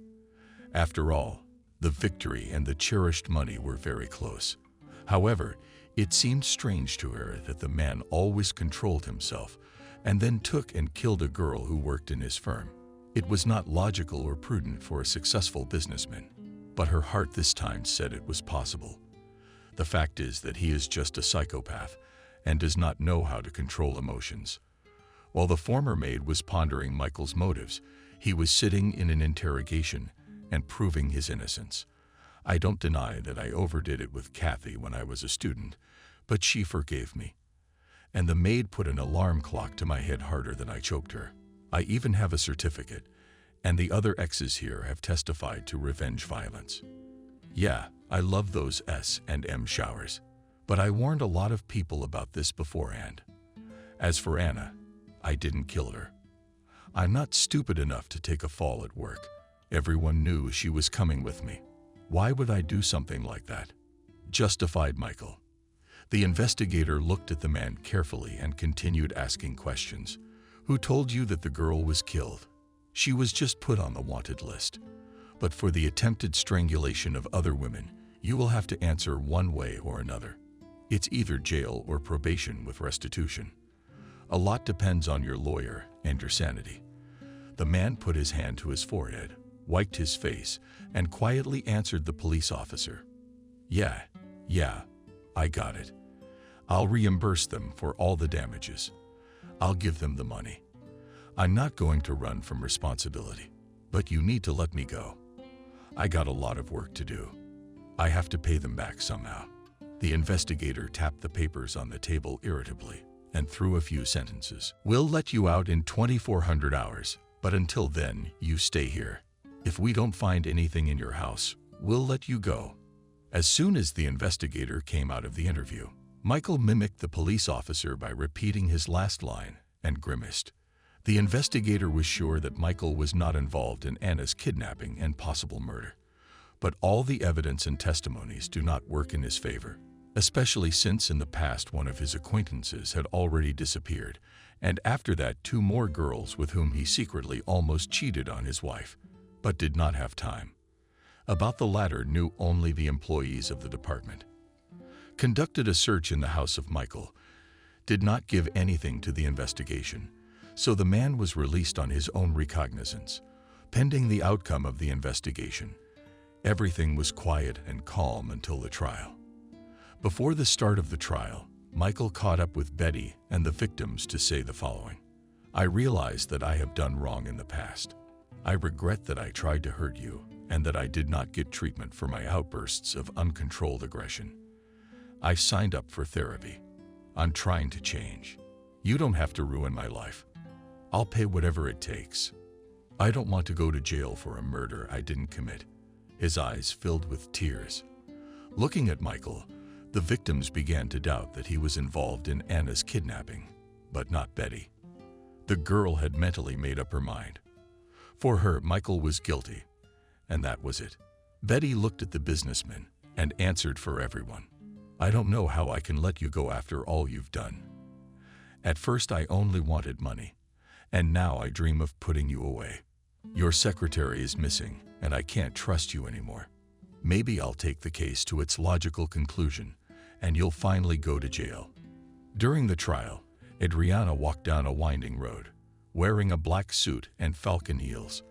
After all, the victory and the cherished money were very close. However, it seemed strange to her that the man always controlled himself and then took and killed a girl who worked in his firm. It was not logical or prudent for a successful businessman, but her heart this time said it was possible. The fact is that he is just a psychopath and does not know how to control emotions. While the former maid was pondering Michael's motives, he was sitting in an interrogation and proving his innocence. "I don't deny that I overdid it with Kathy when I was a student, but she forgave me. And the maid put an alarm clock to my head harder than I choked her. I even have a certificate, and the other exes here have testified to revenge violence. Yeah, I love those S&M showers, but I warned a lot of people about this beforehand. As for Anna, I didn't kill her. I'm not stupid enough to take a fall at work. Everyone knew she was coming with me. Why would I do something like that?" Justified Michael. The investigator looked at the man carefully and continued asking questions. "Who told you that the girl was killed?" "She was just put on the wanted list. But for the attempted strangulation of other women, you will have to answer one way or another. It's either jail or probation with restitution. A lot depends on your lawyer and your sanity." The man put his hand to his forehead, wiped his face, and quietly answered the police officer. Yeah, I got it. I'll reimburse them for all the damages. I'll give them the money. I'm not going to run from responsibility, but you need to let me go. I got a lot of work to do. I have to pay them back somehow." The investigator tapped the papers on the table irritably and threw a few sentences. "We'll let you out in 2400 hours, but until then, you stay here. If we don't find anything in your house, we'll let you go." As soon as the investigator came out of the interview, Michael mimicked the police officer by repeating his last line and grimaced. The investigator was sure that Michael was not involved in Anna's kidnapping and possible murder. But all the evidence and testimonies do not work in his favor, especially since in the past one of his acquaintances had already disappeared, and after that 2 more girls with whom he secretly almost cheated on his wife, but did not have time. About the latter knew only the employees of the department. Conducted a search in the house of Michael, did not give anything to the investigation, so the man was released on his own recognizance. Pending the outcome of the investigation, everything was quiet and calm until the trial. Before the start of the trial, Michael caught up with Betty and the victims to say the following. I realize that I have done wrong in the past. I regret that I tried to hurt you and that I did not get treatment for my outbursts of uncontrolled aggression. I signed up for therapy. I'm trying to change. You don't have to ruin my life. I'll pay whatever it takes. I don't want to go to jail for a murder I didn't commit. His eyes filled with tears. Looking at Michael, the victims began to doubt that he was involved in Anna's kidnapping, but not Betty. The girl had mentally made up her mind. For her, Michael was guilty, and that was it. Betty looked at the businessman and answered for everyone. I don't know how I can let you go after all you've done. At first I only wanted money, and now I dream of putting you away. Your secretary is missing, and I can't trust you anymore. Maybe I'll take the case to its logical conclusion, and you'll finally go to jail. During the trial, Adriana walked down a winding road, wearing a black suit and falcon heels.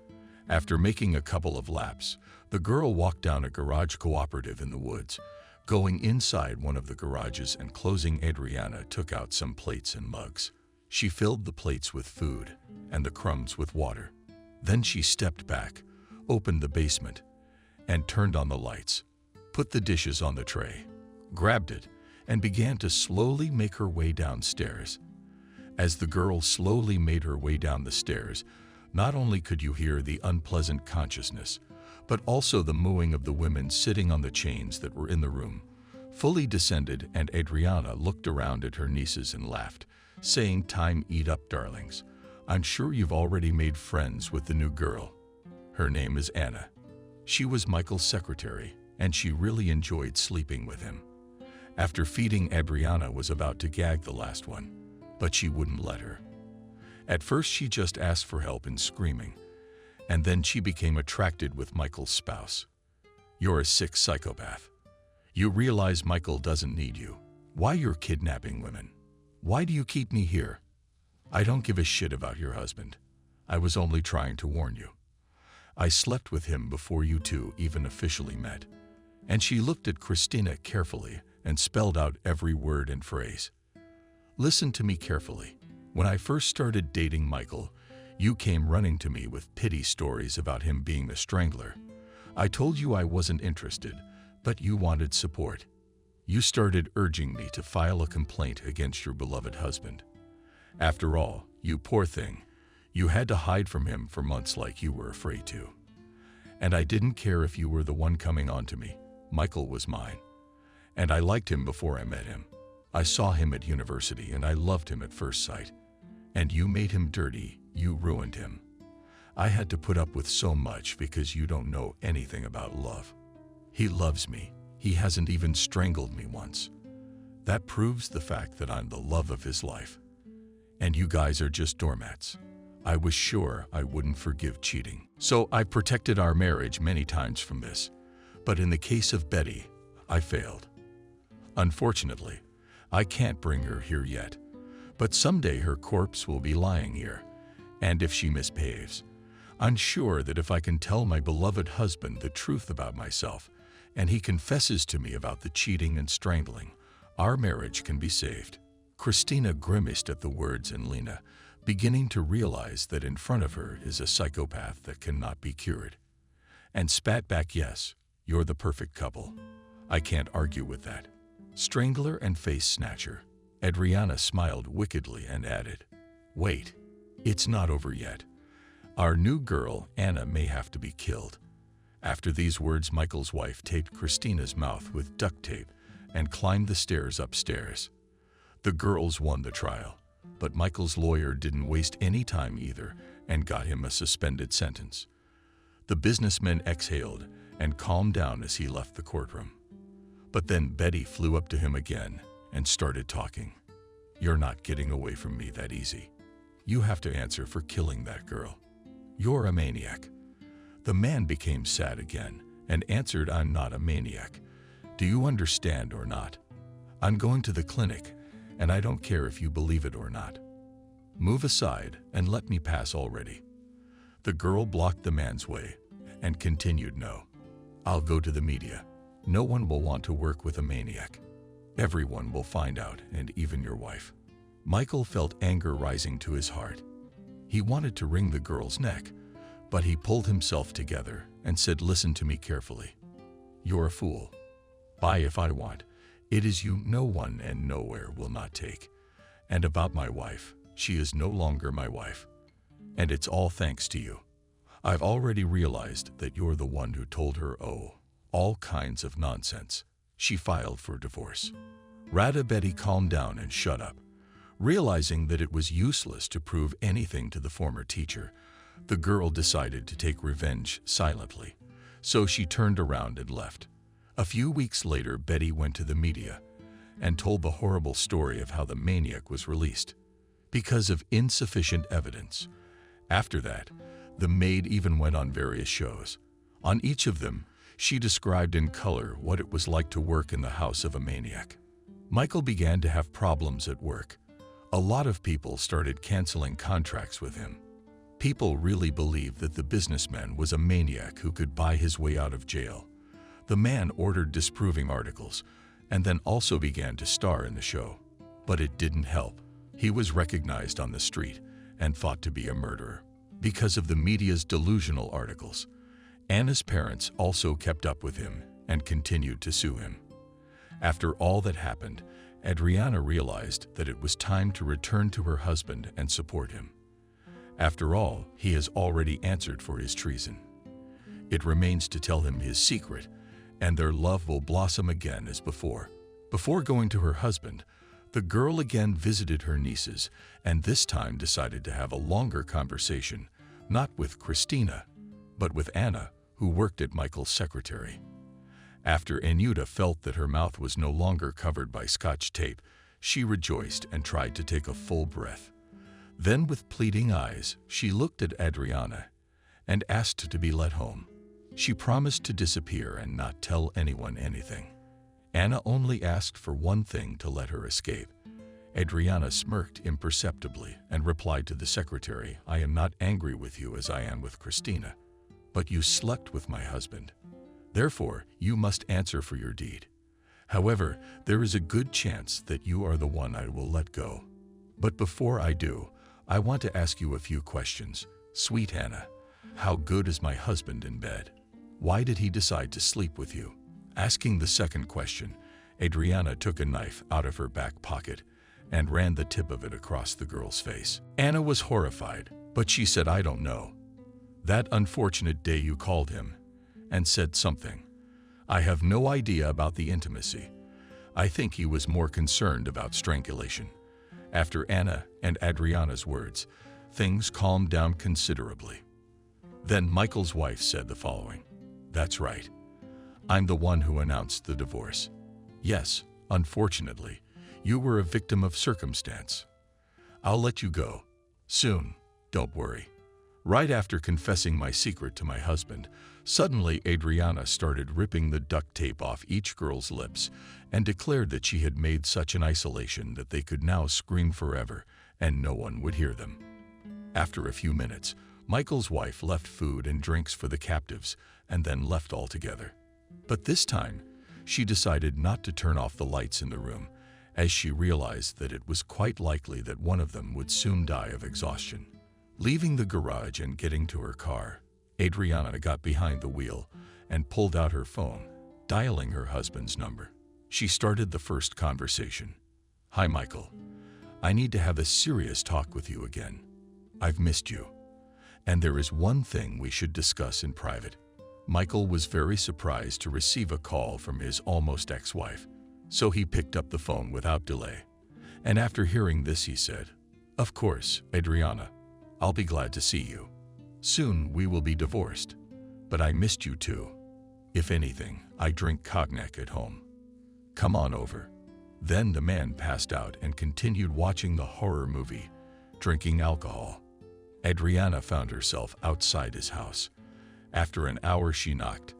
After making a couple of laps, the girl walked down a garage cooperative in the woods. Going inside one of the garages and closing, Adriana took out some plates and mugs. She filled the plates with food and the crumbs with water. Then she stepped back, opened the basement, and turned on the lights, put the dishes on the tray, grabbed it, and began to slowly make her way downstairs. As the girl slowly made her way down the stairs, not only could you hear the unpleasant consciousness, but also the mooing of the women sitting on the chains that were in the room. Fully descended, and Adriana looked around at her nieces and laughed, saying, "Time eat up, darlings. I'm sure you've already made friends with the new girl. Her name is Anna. She was Michael's secretary, and she really enjoyed sleeping with him." After feeding, Adriana was about to gag the last one, but she wouldn't let her. At first she just asked for help in screaming, and then she became attracted with Michael's spouse. You're a sick psychopath. You realize Michael doesn't need you. Why you're kidnapping women? Why do you keep me here? I don't give a shit about your husband. I was only trying to warn you. I slept with him before you two even officially met. And she looked at Christina carefully and spelled out every word and phrase. Listen to me carefully. When I first started dating Michael, you came running to me with pity stories about him being the strangler. I told you I wasn't interested, but you wanted support. You started urging me to file a complaint against your beloved husband. After all, you poor thing, you had to hide from him for months like you were afraid to. And I didn't care if you were the one coming on to me. Michael was mine. And I liked him before I met him. I saw him at university and I loved him at first sight. And you made him dirty. You ruined him. I had to put up with so much because you don't know anything about love. He loves me. He hasn't even strangled me once. That proves the fact that I'm the love of his life. And you guys are just doormats. I was sure I wouldn't forgive cheating. So I protected our marriage many times from this. But in the case of Betty, I failed. Unfortunately, I can't bring her here yet. But someday her corpse will be lying here. And if she misbehaves, I'm sure that if I can tell my beloved husband the truth about myself, and he confesses to me about the cheating and strangling, our marriage can be saved. Christina grimaced at the words, and Lena, beginning to realize that in front of her is a psychopath that cannot be cured, and spat back, "Yes, you're the perfect couple. I can't argue with that." Strangler and face snatcher. Adriana smiled wickedly and added, "Wait, it's not over yet. Our new girl, Anna, may have to be killed. After these words, Michael's wife taped Christina's mouth with duct tape and climbed the stairs upstairs. The girls won the trial, but Michael's lawyer didn't waste any time either and got him a suspended sentence. The businessman exhaled and calmed down as he left the courtroom. But then Betty flew up to him again and started talking. "You're not getting away from me that easy. You have to answer for killing that girl. You're a maniac." The man became sad again and answered, "I'm not a maniac. Do you understand or not? I'm going to the clinic, and I don't care if you believe it or not. Move aside and let me pass already." The girl blocked the man's way and continued, "No, I'll go to the media. No one will want to work with a maniac. Everyone will find out, and even your wife." Michael felt anger rising to his heart. He wanted to wring the girl's neck, but he pulled himself together and said, "Listen to me carefully. You're a fool. Buy if I want. It is you no one and nowhere will not take. And about my wife, she is no longer my wife. And it's all thanks to you. I've already realized that you're the one who told her, all kinds of nonsense." She filed for divorce. Betty calmed down and shut up. Realizing that it was useless to prove anything to the former teacher, the girl decided to take revenge silently, so she turned around and left. A few weeks later, Betty went to the media and told the horrible story of how the maniac was released because of insufficient evidence. After that, the Maid even went on various shows. On each of them, she described in color what it was like to work in the house of a maniac. Michael began to have problems at work. A lot of people started canceling contracts with him. People really believed that the businessman was a maniac who could buy his way out of jail. The man ordered disproving articles and then also began to star in the show. But it didn't help. He was recognized on the street and thought to be a murderer because of the media's delusional articles. Anna's parents also kept up with him and continued to sue him. After all that happened, Adriana realized that it was time to return to her husband and support him. After all, he has already answered for his treason. It remains to tell him his secret, and their love will blossom again as before. Before going to her husband, the girl again visited her nieces and this time decided to have a longer conversation, not with Christina, but with Anna, who worked at Michael's secretary. After Anuta felt that her mouth was no longer covered by Scotch tape, she rejoiced and tried to take a full breath. Then, with pleading eyes, she looked at Adriana and asked to be let home. She promised to disappear and not tell anyone anything. Anna only asked for one thing: to let her escape. Adriana smirked imperceptibly and replied to the secretary, "I am not angry with you as I am with Christina, but you slept with my husband. Therefore, you must answer for your deed. However, there is a good chance that you are the one I will let go. But before I do, I want to ask you a few questions. Sweet Anna, how good is my husband in bed? Why did he decide to sleep with you?" Asking the second question, Adriana took a knife out of her back pocket and ran the tip of it across the girl's face. Anna was horrified, but she said, "I don't know. That unfortunate day you called him and said something. I have no idea about the intimacy. I think he was more concerned about strangulation." After Anna and Adriana's words, things calmed down considerably. Then Michael's wife said the following: "That's right. I'm the one who announced the divorce. Yes, unfortunately, you were a victim of circumstance. I'll let you go soon, don't worry." Right after confessing my secret to my husband, suddenly Adriana started ripping the duct tape off each girl's lips and declared that she had made such an isolation that they could now scream forever and no one would hear them. After a few minutes, Michael's wife left food and drinks for the captives and then left altogether. But this time, she decided not to turn off the lights in the room, as she realized that it was quite likely that one of them would soon die of exhaustion. Leaving the garage and getting to her car, Adriana got behind the wheel and pulled out her phone, dialing her husband's number. She started the first conversation. "Hi, Michael. I need to have a serious talk with you again. I've missed you. And there is one thing we should discuss in private. Michael was very surprised to receive a call from his almost ex-wife, so he picked up the phone without delay. And after hearing this, he said, "Of course, Adriana, I'll be glad to see you. Soon we will be divorced, but I missed you too. If anything, I drink cognac at home. Come on over." Then the man passed out and continued watching the horror movie, drinking alcohol. Adriana found herself outside his house. After an hour she knocked,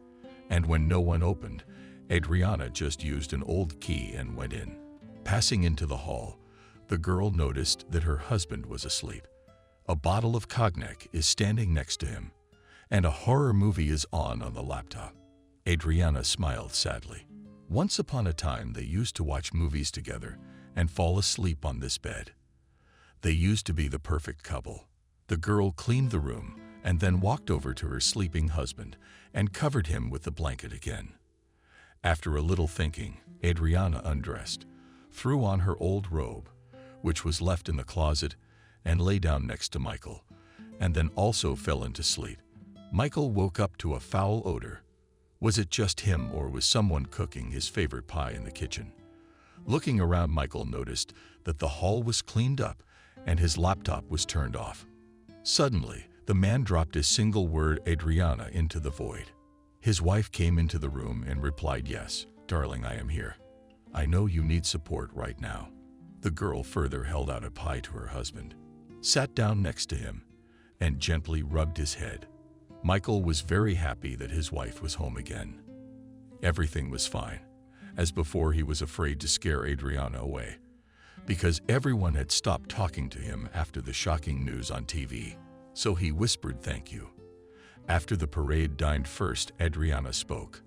and when no one opened, Adriana just used an old key and went in. Passing into the hall, the girl noticed that her husband was asleep. A bottle of cognac is standing next to him, and a horror movie is on the laptop. Adriana smiled sadly. Once upon a time, they used to watch movies together and fall asleep on this bed. They used to be the perfect couple. The girl cleaned the room and then walked over to her sleeping husband and covered him with the blanket again. After a little thinking, Adriana undressed, threw on her old robe, which was left in the closet, and lay down next to Michael, and then also fell into sleep. Michael woke up to a foul odor. Was it just him, or was someone cooking his favorite pie in the kitchen? Looking around, Michael noticed that the hall was cleaned up and his laptop was turned off. Suddenly, the man dropped a single word, "Adriana," into the void. His wife came into the room and replied, "Yes, darling, I am here. I know you need support right now." The girl further held out a pie to her husband, sat down next to him, and gently rubbed his head. Michael was very happy that his wife was home again. Everything was fine. As before, he was afraid to scare Adriana away, because everyone had stopped talking to him after the shocking news on TV. So he whispered thank you. After the parade dined first, Adriana spoke.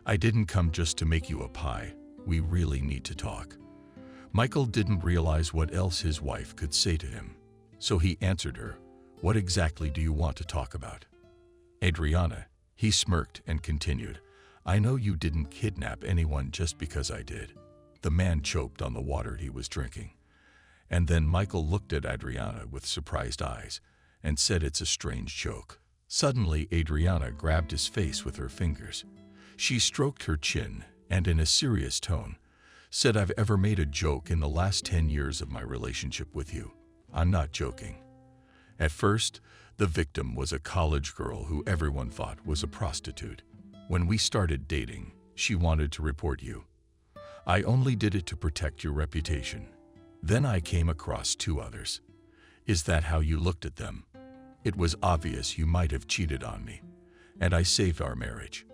"I didn't come just to make you a pie. We really need to talk." Michael didn't realize what else his wife could say to him, so he answered her, "What exactly do you want to talk about?" "Adriana," he smirked and continued, "I know you didn't kidnap anyone just because I did." The man choked on the water he was drinking. And then Michael looked at Adriana with surprised eyes and said, "It's a strange joke." Suddenly, Adriana grabbed his face with her fingers. She stroked her chin and in a serious tone said, "I've ever made a joke in the last 10 years of my relationship with you. I'm not joking." At first, the victim was a college girl who everyone thought was a prostitute. When we started dating, she wanted to report you. I only did it to protect your reputation. Then I came across 2 others. Is that how you looked at them? It was obvious you might have cheated on me, and I saved our marriage.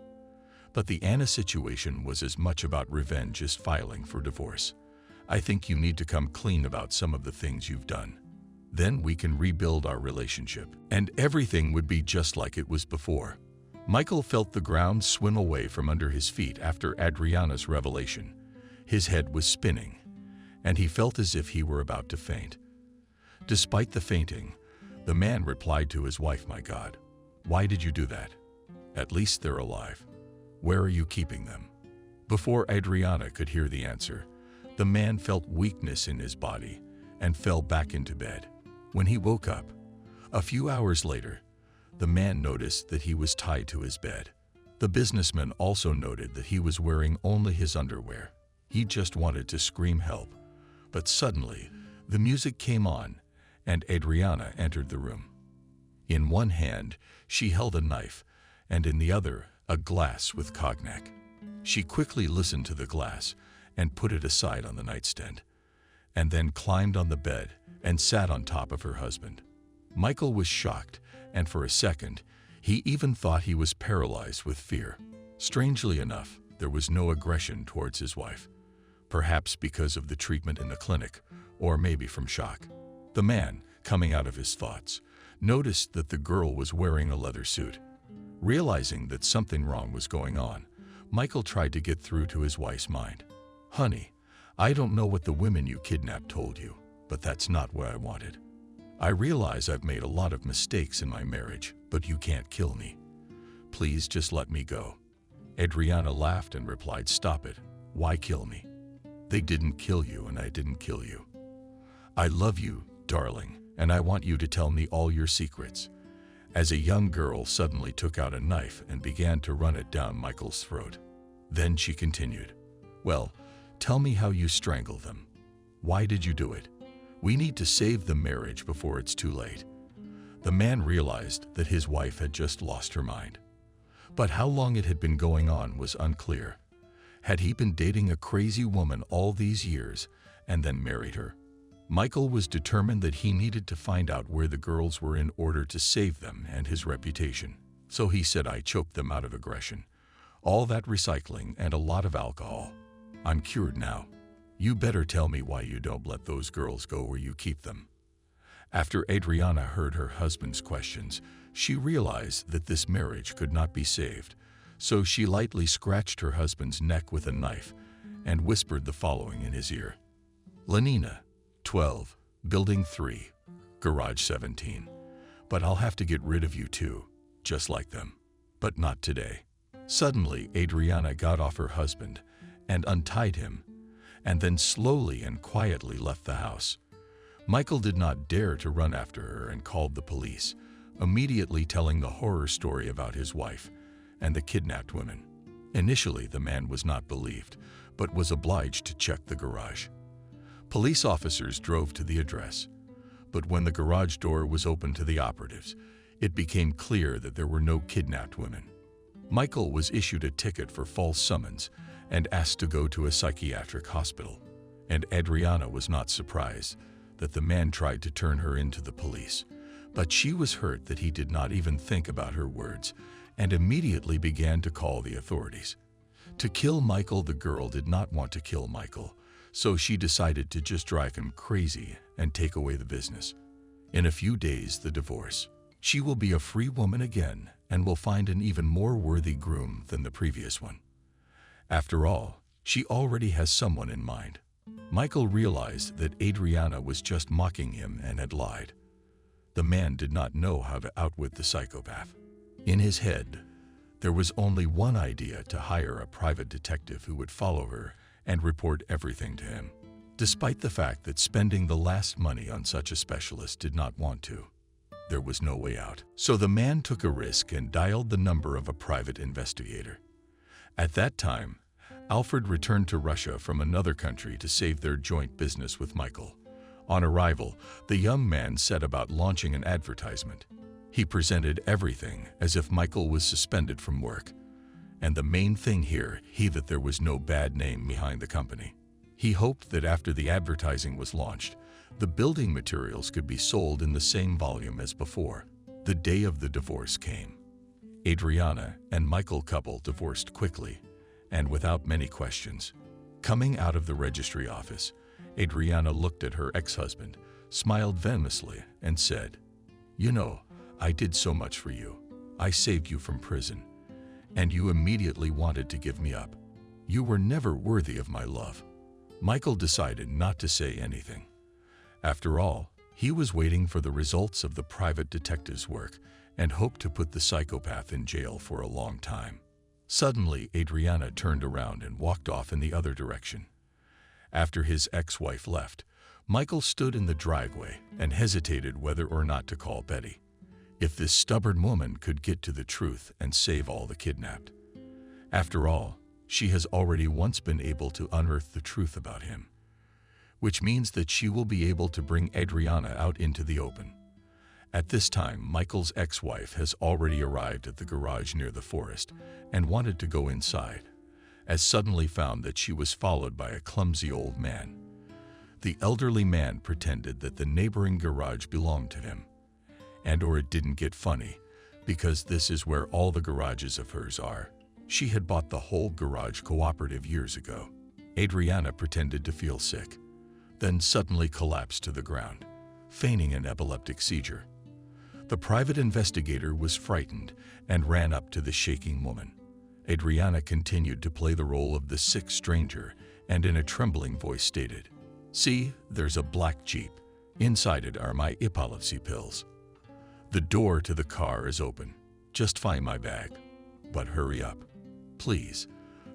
But the Anna situation was as much about revenge as filing for divorce. I think you need to come clean about some of the things you've done. Then we can rebuild our relationship, and everything would be just like it was before. Michael felt the ground swim away from under his feet after Adriana's revelation. His head was spinning, and he felt as if he were about to faint. Despite the fainting, the man replied to his wife, "My God, why did you do that? At least they're alive. Where are you keeping them?" Before Adriana could hear the answer, the man felt weakness in his body and fell back into bed. When he woke up, a few hours later, the man noticed that he was tied to his bed. The businessman also noted that he was wearing only his underwear. He just wanted to scream help, but suddenly the music came on and Adriana entered the room. In one hand, she held a knife, and in the other, a glass with cognac. She quickly listened to the glass and put it aside on the nightstand, and then climbed on the bed and sat on top of her husband. Michael was shocked, and for a second, he even thought he was paralyzed with fear. Strangely enough, there was no aggression towards his wife, perhaps because of the treatment in the clinic, or maybe from shock. The man, coming out of his thoughts, noticed that the girl was wearing a leather suit. Realizing that something wrong was going on, Michael tried to get through to his wife's mind. "Honey, I don't know what the women you kidnapped told you, but that's not what I wanted. I realize I've made a lot of mistakes in my marriage, but you can't kill me. Please just let me go." Adriana laughed and replied, "Stop it. Why kill me? They didn't kill you and I didn't kill you. I love you, darling, and I want you to tell me all your secrets. as a young girl suddenly took out a knife and began to run it down Michael's throat. Then she continued, "Well, tell me how you strangled them. Why did you do it? We need to save the marriage before it's too late." The man realized that his wife had just lost her mind. But how long it had been going on was unclear. Had he been dating a crazy woman all these years and then married her? Michael was determined that he needed to find out where the girls were in order to save them and his reputation. So he said, "I choked them out of aggression. All that recycling and a lot of alcohol. I'm cured now. You better tell me why you don't let those girls go where you keep them." After Adriana heard her husband's questions, she realized that this marriage could not be saved. So she lightly scratched her husband's neck with a knife and whispered the following in his ear. "Lenina, 12, Building 3, Garage 17. But I'll have to get rid of you too, just like them. But not today." Suddenly, Adriana got off her husband and untied him, and then slowly and quietly left the house. Michael did not dare to run after her and called the police, immediately telling the horror story about his wife and the kidnapped women. Initially, the man was not believed, but was obliged to check the garage. Police officers drove to the address, but when the garage door was opened to the operatives, it became clear that there were no kidnapped women. Michael was issued a ticket for false summons and asked to go to a psychiatric hospital, and Adriana was not surprised that the man tried to turn her into the police, but she was hurt that he did not even think about her words and immediately began to call the authorities. To kill Michael, the girl did not want to kill Michael, so she decided to just drive him crazy and take away the business. In a few days, the divorce. She will be a free woman again and will find an even more worthy groom than the previous one. After all, she already has someone in mind. Michael realized that Adriana was just mocking him and had lied. The man did not know how to outwit the psychopath. In his head, there was only one idea: to hire a private detective who would follow her and report everything to him, despite the fact that spending the last money on such a specialist did not want to. There was no way out. So the man took a risk and dialed the number of a private investigator. At that time, Alfred returned to Russia from another country to save their joint business with Michael. On arrival, the young man set about launching an advertisement. He presented everything as if Michael was suspended from work. And the main thing here, that there was no bad name behind the company. He hoped that after the advertising was launched, the building materials could be sold in the same volume as before. The day of the divorce came. Adriana and Michael couple divorced quickly and without many questions. Coming out of the registry office, Adriana looked at her ex-husband, smiled venomously, and said, "You know, I did so much for you. I saved you from prison, and you immediately wanted to give me up. You were never worthy of my love." Michael decided not to say anything. After all, he was waiting for the results of the private detective's work and hoped to put the psychopath in jail for a long time. Suddenly, Adriana turned around and walked off in the other direction. After his ex-wife left, Michael stood in the driveway and hesitated whether or not to call Betty. If this stubborn woman could get to the truth and save all the kidnapped. After all, she has already once been able to unearth the truth about him, which means that she will be able to bring Adriana out into the open. At this time, Michael's ex-wife has already arrived at the garage near the forest and wanted to go inside, as suddenly found that she was followed by a clumsy old man. The elderly man pretended that the neighboring garage belonged to him. Or it didn't get funny, because this is where all the garages of hers are. She had bought the whole garage cooperative years ago. Adriana pretended to feel sick, then suddenly collapsed to the ground, feigning an epileptic seizure. The private investigator was frightened and ran up to the shaking woman. Adriana continued to play the role of the sick stranger and in a trembling voice stated, "See, there's a black Jeep. Inside it are my epilepsy pills. The door to the car is open. Just find my bag. But hurry up, please."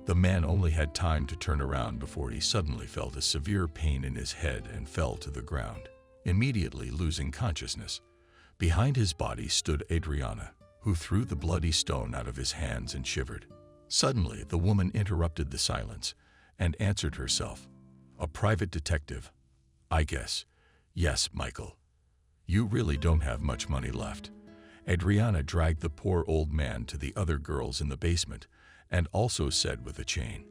The man only had time to turn around before he suddenly felt a severe pain in his head and fell to the ground, immediately losing consciousness. Behind his body stood Adriana, who threw the bloody stone out of his hands and shivered. Suddenly, the woman interrupted the silence and answered herself. "A private detective, I guess. Yes, Michael. You really don't have much money left." Adriana dragged the poor old man to the other girls in the basement and also said with a chain.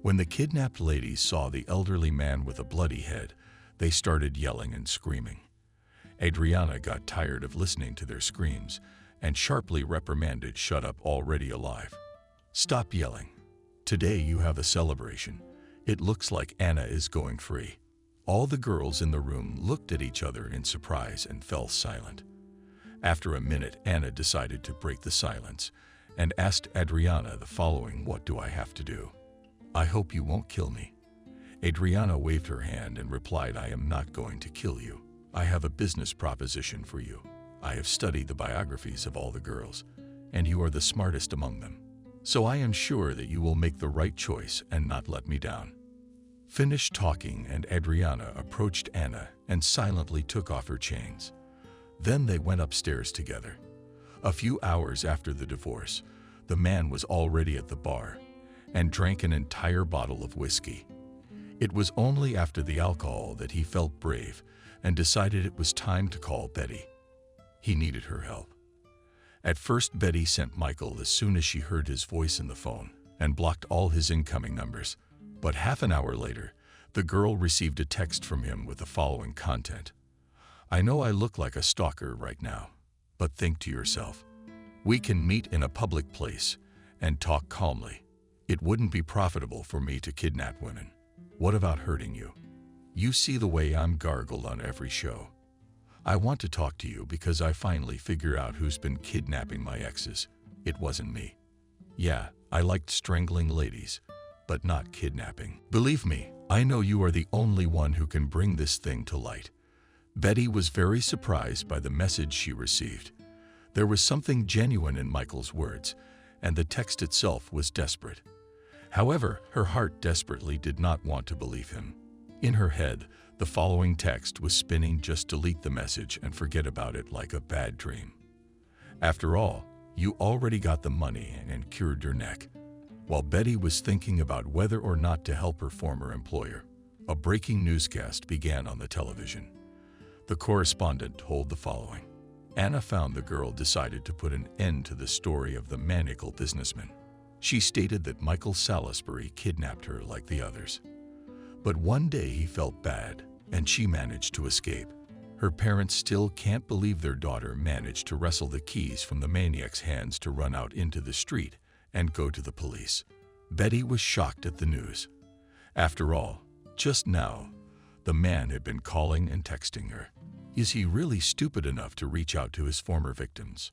When the kidnapped ladies saw the elderly man with a bloody head, they started yelling and screaming. Adriana got tired of listening to their screams and sharply reprimanded "Shut up, already alive. Stop yelling. Today you have a celebration. It looks like Anna is going free." All the girls in the room looked at each other in surprise and fell silent. After a minute, Anna decided to break the silence and asked Adriana the following: "What do I have to do?" "I hope you won't kill me." Adriana waved her hand and replied, "I am not going to kill you. I have a business proposition for you. I have studied the biographies of all the girls, and you are the smartest among them. So I am sure that you will make the right choice and not let me down." Finished talking, and Adriana approached Anna and silently took off her chains. Then they went upstairs together. A few hours after the divorce, the man was already at the bar and drank an entire bottle of whiskey. It was only after the alcohol that he felt brave and decided it was time to call Betty. He needed her help. At first, Betty sent Michael as soon as she heard his voice in the phone and blocked all his incoming numbers. But half an hour later, the girl received a text from him with the following content. "I know I look like a stalker right now, but think to yourself. We can meet in a public place and talk calmly. It wouldn't be profitable for me to kidnap women. What about hurting you? You see the way I'm gargled on every show. I want to talk to you because I finally figure out who's been kidnapping my exes. It wasn't me. Yeah, I liked strangling ladies, but not kidnapping. Believe me, I know you are the only one who can bring this thing to light." Betty was very surprised by the message she received. There was something genuine in Michael's words, and the text itself was desperate. However, her heart desperately did not want to believe him. In her head, the following text was spinning: "Just delete the message and forget about it like a bad dream. After all, you already got the money and cured your neck." While Betty was thinking about whether or not to help her former employer, a breaking newscast began on the television. The correspondent told the following: Anna found the girl decided to put an end to the story of the maniacal businessman. She stated that Michael Salisbury kidnapped her like the others. But one day he felt bad, and she managed to escape. Her parents still can't believe their daughter managed to wrestle the keys from the maniac's hands to run out into the street and go to the police. Betty was shocked at the news. After all, just now, the man had been calling and texting her. Is he really stupid enough to reach out to his former victims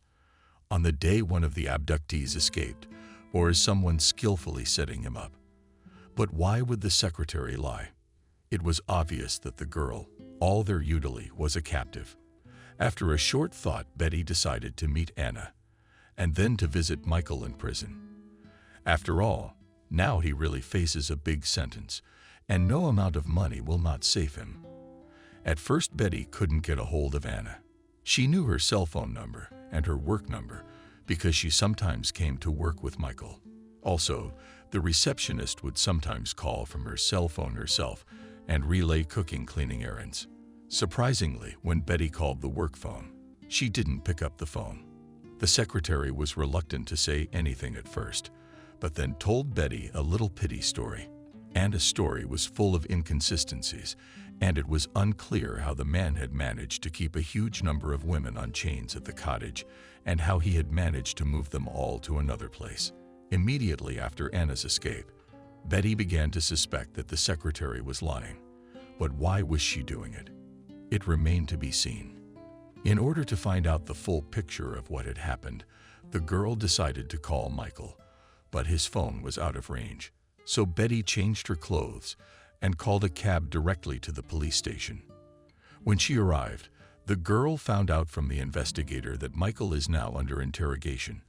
on the day one of the abductees escaped, or is someone skillfully setting him up? But why would the secretary lie? It was obvious that the girl, all their Udally, was a captive. After a short thought, Betty decided to meet Anna and then to visit Michael in prison. After all, now he really faces a big sentence, and no amount of money will not save him. At first, Betty couldn't get a hold of Anna. She knew her cell phone number and her work number because she sometimes came to work with Michael. Also, the receptionist would sometimes call from her cell phone herself and relay cooking-cleaning errands. Surprisingly, when Betty called the work phone, she didn't pick up the phone. The secretary was reluctant to say anything at first, but then told Betty a little pity story. Anna's story was full of inconsistencies, and it was unclear how the man had managed to keep a huge number of women on chains at the cottage and how he had managed to move them all to another place. Immediately after Anna's escape, Betty began to suspect that the secretary was lying. But why was she doing it? It remained to be seen. In order to find out the full picture of what had happened, the girl decided to call Michael, but his phone was out of range. So Betty changed her clothes and called a cab directly to the police station. When she arrived, the girl found out from the investigator that Michael is now under interrogation,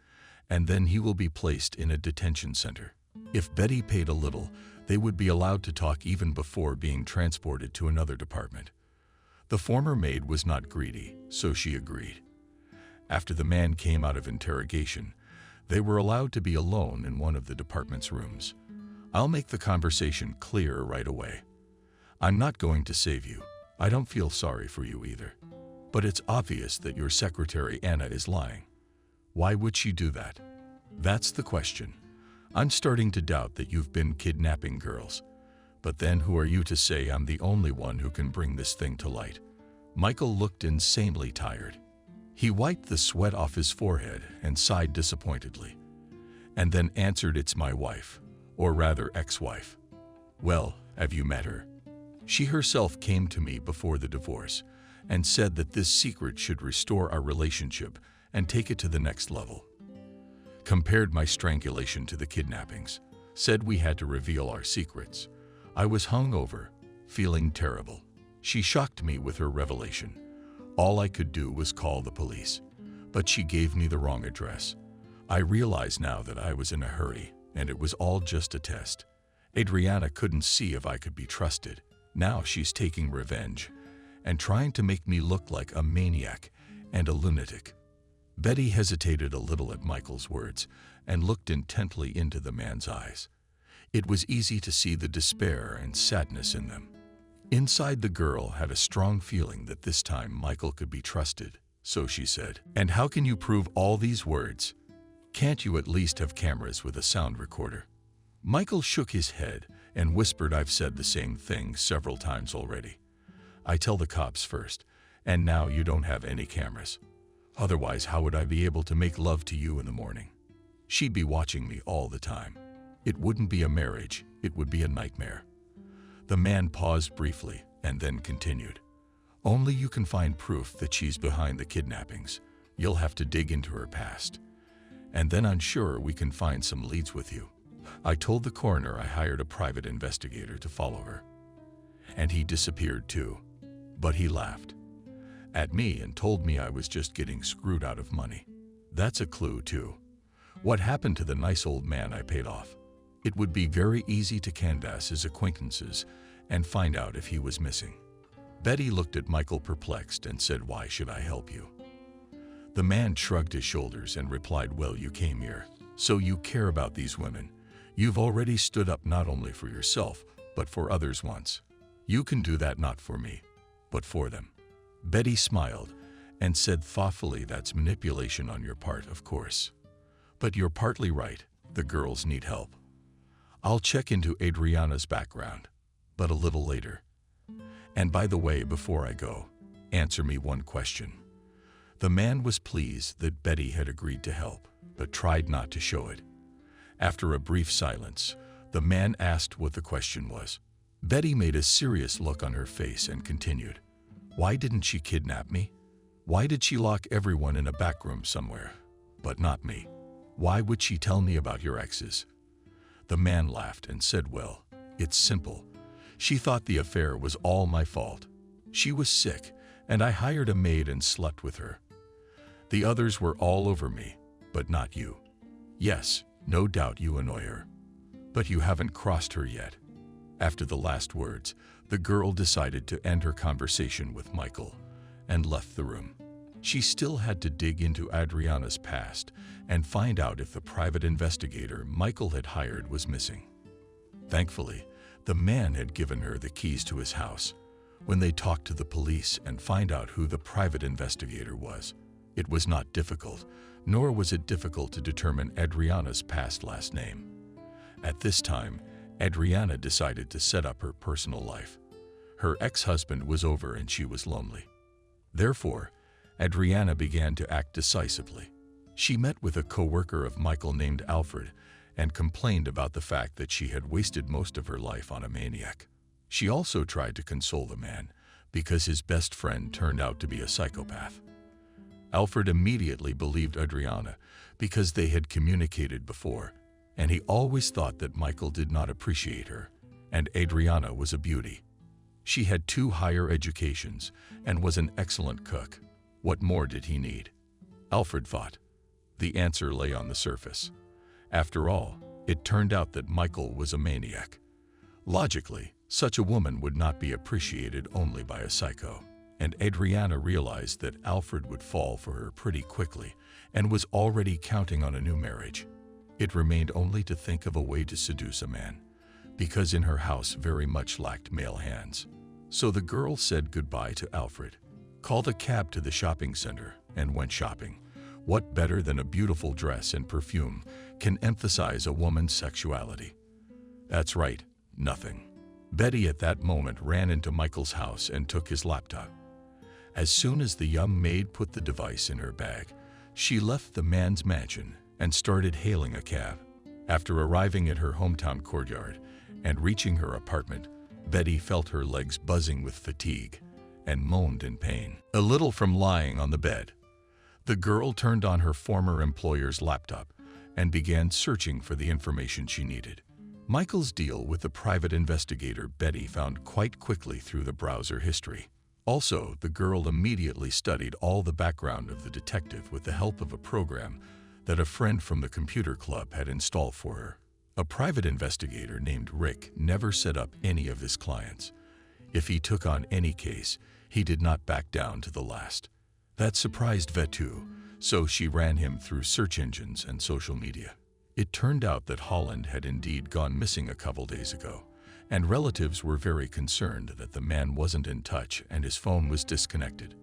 and then he will be placed in a detention center. If Betty paid a little, they would be allowed to talk even before being transported to another department. The former maid was not greedy, so she agreed. After the man came out of interrogation, they were allowed to be alone in one of the department's rooms. I'll make the conversation clear right away. I'm not going to save you. I don't feel sorry for you either. But it's obvious that your secretary Anna is lying. Why would she do that? That's the question. I'm starting to doubt that you've been kidnapping girls. But then who are you to say I'm the only one who can bring this thing to light? Michael looked insanely tired. He wiped the sweat off his forehead and sighed disappointedly, and then answered, "It's my wife, or rather ex-wife." "Well, have you met her?" "She herself came to me before the divorce and said that this secret should restore our relationship and take it to the next level. Compared my strangulation to the kidnappings, said we had to reveal our secrets. I was hungover, feeling terrible. She shocked me with her revelation. All I could do was call the police, but she gave me the wrong address. I realize now that I was in a hurry, and it was all just a test. Adriana couldn't see if I could be trusted. Now she's taking revenge and trying to make me look like a maniac and a lunatic." Betty hesitated a little at Michael's words and looked intently into the man's eyes. It was easy to see the despair and sadness in them. Inside, the girl had a strong feeling that this time Michael could be trusted, so she said, "And how can you prove all these words? Can't you at least have cameras with a sound recorder?" Michael shook his head and whispered, "I've said the same thing several times already. I tell the cops first, and now you don't have any cameras. Otherwise, how would I be able to make love to you in the morning? She'd be watching me all the time. It wouldn't be a marriage, it would be a nightmare." The man paused briefly and then continued, "Only you can find proof that she's behind the kidnappings. You'll have to dig into her past. And then I'm sure we can find some leads with you. I told the coroner I hired a private investigator to follow her. And he disappeared too. But he laughed at me and told me I was just getting screwed out of money. That's a clue too. What happened to the nice old man I paid off? It would be very easy to canvass his acquaintances and find out if he was missing." Betty looked at Michael perplexed and said, "Why should I help you?" The man shrugged his shoulders and replied, "Well, you came here, so you care about these women. You've already stood up not only for yourself, but for others once. You can do that not for me, but for them." Betty smiled and said thoughtfully, "That's manipulation on your part, of course. But you're partly right, the girls need help. I'll check into Adriana's background, but a little later. And by the way, before I go, answer me one question." The man was pleased that Betty had agreed to help, but tried not to show it. After a brief silence, the man asked what the question was. Betty made a serious look on her face and continued, "Why didn't she kidnap me? Why did she lock everyone in a back room somewhere, but not me? Why would she tell me about your exes?" The man laughed and said, "Well, it's simple. She thought the affair was all my fault. She was sick, and I hired a maid and slept with her. The others were all over me, but not you. Yes, no doubt you annoy her, but you haven't crossed her yet." After the last words, the girl decided to end her conversation with Michael and left the room. She still had to dig into Adriana's past and find out if the private investigator Michael had hired was missing. Thankfully, the man had given her the keys to his house. When they talked to the police and find out who the private investigator was, it was not difficult, nor was it difficult to determine Adriana's past last name. At this time, Adriana decided to set up her personal life. Her ex-husband was over and she was lonely. Therefore, Adriana began to act decisively. She met with a co-worker of Michael named Alfred and complained about the fact that she had wasted most of her life on a maniac. She also tried to console the man because his best friend turned out to be a psychopath. Alfred immediately believed Adriana because they had communicated before, and he always thought that Michael did not appreciate her, and Adriana was a beauty. She had 2 higher educations and was an excellent cook. What more did he need? Alfred thought. The answer lay on the surface. After all, it turned out that Michael was a maniac. Logically, such a woman would not be appreciated only by a psycho. and Adriana realized that Alfred would fall for her pretty quickly and was already counting on a new marriage. It remained only to think of a way to seduce a man, because in her house very much lacked male hands. So the girl said goodbye to Alfred, called a cab to the shopping center, and went shopping. What better than a beautiful dress and perfume can emphasize a woman's sexuality? That's right, nothing. Betty at that moment ran into Michael's house and took his laptop. As soon as the young maid put the device in her bag, she left the man's mansion and started hailing a cab. After arriving at her hometown courtyard and reaching her apartment, Betty felt her legs buzzing with fatigue and moaned in pain, a little from lying on the bed. The girl turned on her former employer's laptop and began searching for the information she needed. Michael's deal with the private investigator Betty found quite quickly through the browser history. Also, the girl immediately studied all the background of the detective with the help of a program that a friend from the computer club had installed for her. A private investigator named Rick never set up any of his clients. If he took on any case, he did not back down to the last. That surprised Vetu, so she ran him through search engines and social media. It turned out that Holland had indeed gone missing a couple days ago, and relatives were very concerned that the man wasn't in touch and his phone was disconnected.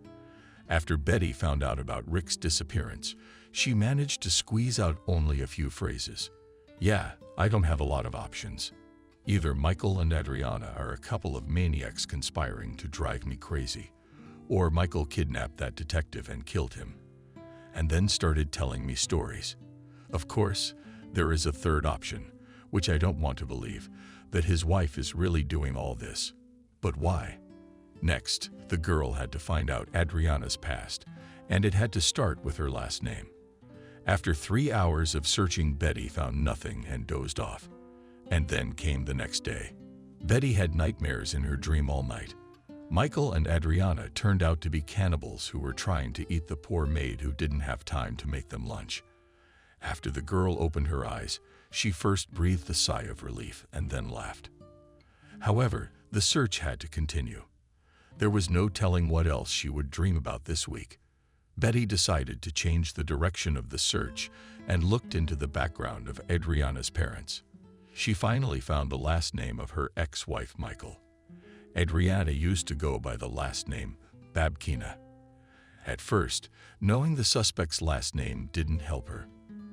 After Betty found out about Rick's disappearance, she managed to squeeze out only a few phrases. "Yeah, I don't have a lot of options. Either Michael and Adriana are a couple of maniacs conspiring to drive me crazy, or Michael kidnapped that detective and killed him, and then started telling me stories. Of course, there is a third option, which I don't want to believe, that his wife is really doing all this. But why?" Next, the girl had to find out Adriana's past, and it had to start with her last name. After 3 hours of searching, Betty found nothing and dozed off. And then came the next day. Betty had nightmares in her dream all night. Michael and Adriana turned out to be cannibals who were trying to eat the poor maid who didn't have time to make them lunch. After the girl opened her eyes, she first breathed a sigh of relief and then laughed. However, the search had to continue. There was no telling what else she would dream about this week. Betty decided to change the direction of the search and looked into the background of Adriana's parents. She finally found the last name of her ex-wife, Michael. Adriana used to go by the last name Babkina. At first, knowing the suspect's last name didn't help her.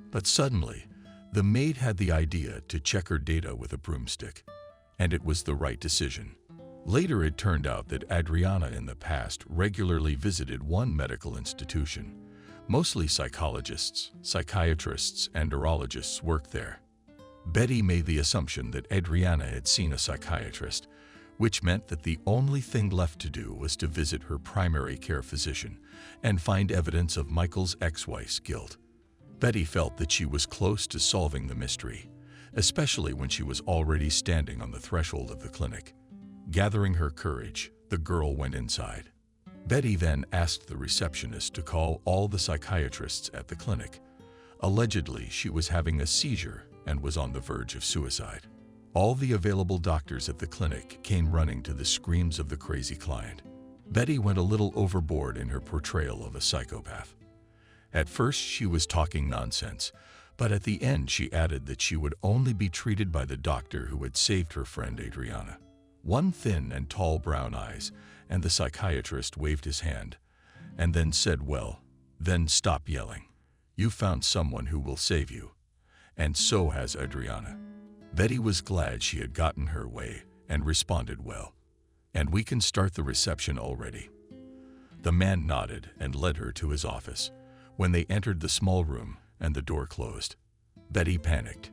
But suddenly, the maid had the idea to check her data with a broomstick, and it was the right decision. Later, it turned out that Adriana in the past regularly visited one medical institution. Mostly psychologists, psychiatrists, and neurologists worked there. Betty made the assumption that Adriana had seen a psychiatrist, which meant that the only thing left to do was to visit her primary care physician and find evidence of Michael's ex-wife's guilt. Betty felt that she was close to solving the mystery, especially when she was already standing on the threshold of the clinic. Gathering her courage, the girl went inside. Betty then asked the receptionist to call all the psychiatrists at the clinic. Allegedly, she was having a seizure and was on the verge of suicide. All the available doctors at the clinic came running to the screams of the crazy client. Betty went a little overboard in her portrayal of a psychopath. At first, she was talking nonsense, but at the end she added that she would only be treated by the doctor who had saved her friend Adriana. One thin and tall brown eyes, and the psychiatrist waved his hand, and then said, "Well, then stop yelling. You found someone who will save you, and so has Adriana." Betty was glad she had gotten her way and responded well. "And we can start the reception already." The man nodded and led her to his office. When they entered the small room and the door closed, Betty panicked.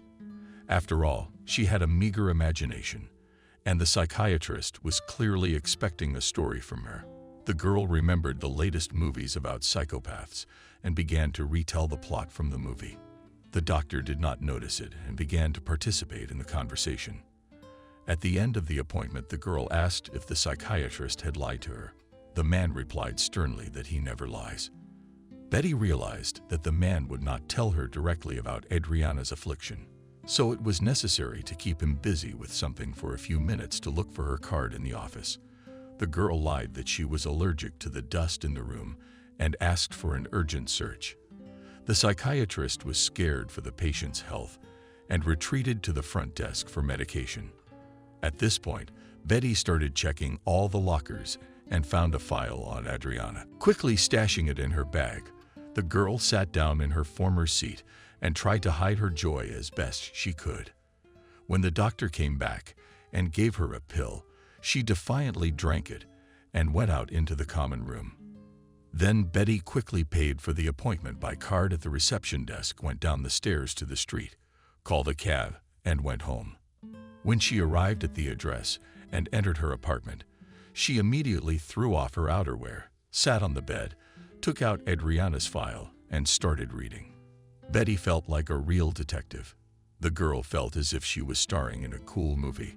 After all, she had a meager imagination, and the psychiatrist was clearly expecting a story from her. The girl remembered the latest movies about psychopaths and began to retell the plot from the movie. The doctor did not notice it and began to participate in the conversation. At the end of the appointment, the girl asked if the psychiatrist had lied to her. The man replied sternly that he never lies. Betty realized that the man would not tell her directly about Adriana's affliction, so it was necessary to keep him busy with something for a few minutes to look for her card in the office. The girl lied that she was allergic to the dust in the room and asked for an urgent search. The psychiatrist was scared for the patient's health and retreated to the front desk for medication. At this point, Betty started checking all the lockers and found a file on Adriana. Quickly stashing it in her bag, the girl sat down in her former seat and tried to hide her joy as best she could. When the doctor came back and gave her a pill, she defiantly drank it and went out into the common room. Then Betty quickly paid for the appointment by card at the reception desk, went down the stairs to the street, called a cab, and went home. When she arrived at the address and entered her apartment, she immediately threw off her outerwear, sat on the bed, took out Adriana's file, and started reading. Betty felt like a real detective. The girl felt as if she was starring in a cool movie.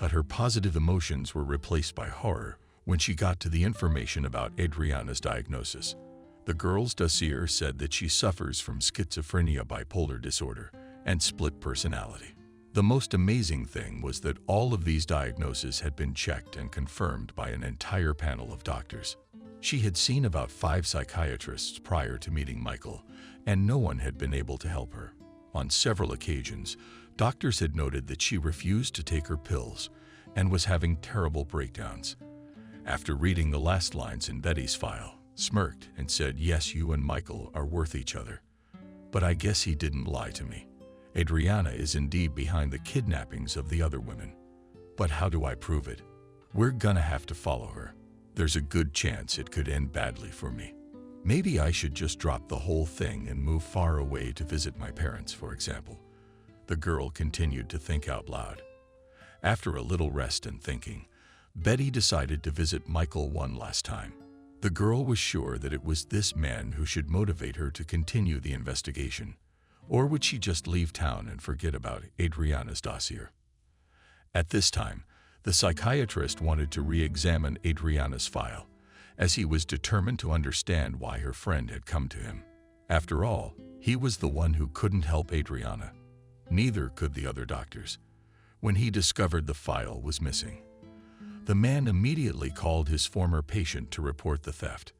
But her positive emotions were replaced by horror when she got to the information about Adriana's diagnosis. The girl's dossier said that she suffers from schizophrenia, bipolar disorder, and split personality. The most amazing thing was that all of these diagnoses had been checked and confirmed by an entire panel of doctors. She had seen about 5 psychiatrists prior to meeting Michael, and no one had been able to help her. On several occasions, doctors had noted that she refused to take her pills and was having terrible breakdowns. After reading the last lines in Betty's file, smirked and said, "Yes, you and Michael are worth each other. But I guess he didn't lie to me. Adriana is indeed behind the kidnappings of the other women. But how do I prove it? We're gonna have to follow her. There's a good chance it could end badly for me. Maybe I should just drop the whole thing and move far away to visit my parents, for example." The girl continued to think out loud. After a little rest and thinking, Betty decided to visit Michael one last time. The girl was sure that it was this man who should motivate her to continue the investigation. Or would she just leave town and forget about Adriana's dossier? At this time, the psychiatrist wanted to re-examine Adriana's file, as he was determined to understand why her friend had come to him. After all, he was the one who couldn't help Adriana. Neither could the other doctors. When he discovered the file was missing, the man immediately called his former patient to report the theft.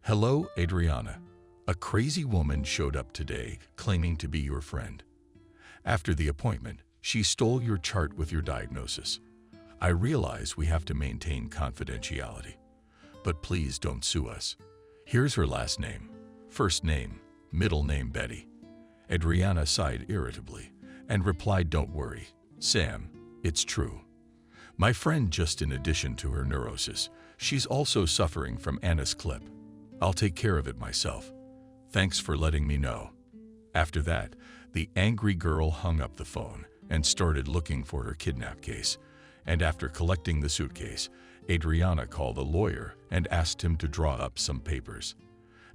"Hello, Adriana. A crazy woman showed up today claiming to be your friend. After the appointment, she stole your chart with your diagnosis. I realize we have to maintain confidentiality, but please don't sue us. Here's her last name, first name, middle name Betty." Adriana sighed irritably and replied, "Don't worry, Sam, it's true. My friend, just in addition to her neurosis, she's also suffering from Anna's clip. I'll take care of it myself. Thanks for letting me know." After that, the angry girl hung up the phone and started looking for her kidnap case, and after collecting the suitcase, Adriana called a lawyer and asked him to draw up some papers.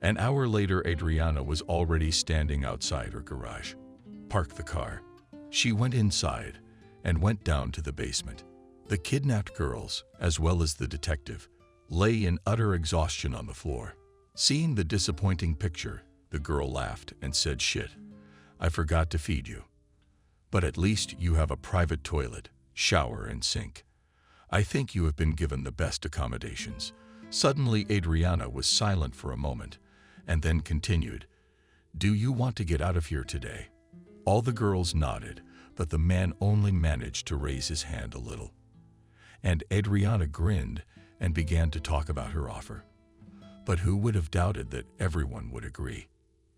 An hour later, Adriana was already standing outside her garage. Park the car. She went inside and went down to the basement. The kidnapped girls, as well as the detective, lay in utter exhaustion on the floor. Seeing the disappointing picture, the girl laughed and said, "Shit, I forgot to feed you. But at least you have a private toilet, shower, and sink. I think you have been given the best accommodations." Suddenly, Adriana was silent for a moment and then continued, "Do you want to get out of here today?" All the girls nodded, but the man only managed to raise his hand a little. And Adriana grinned and began to talk about her offer. But who would have doubted that everyone would agree?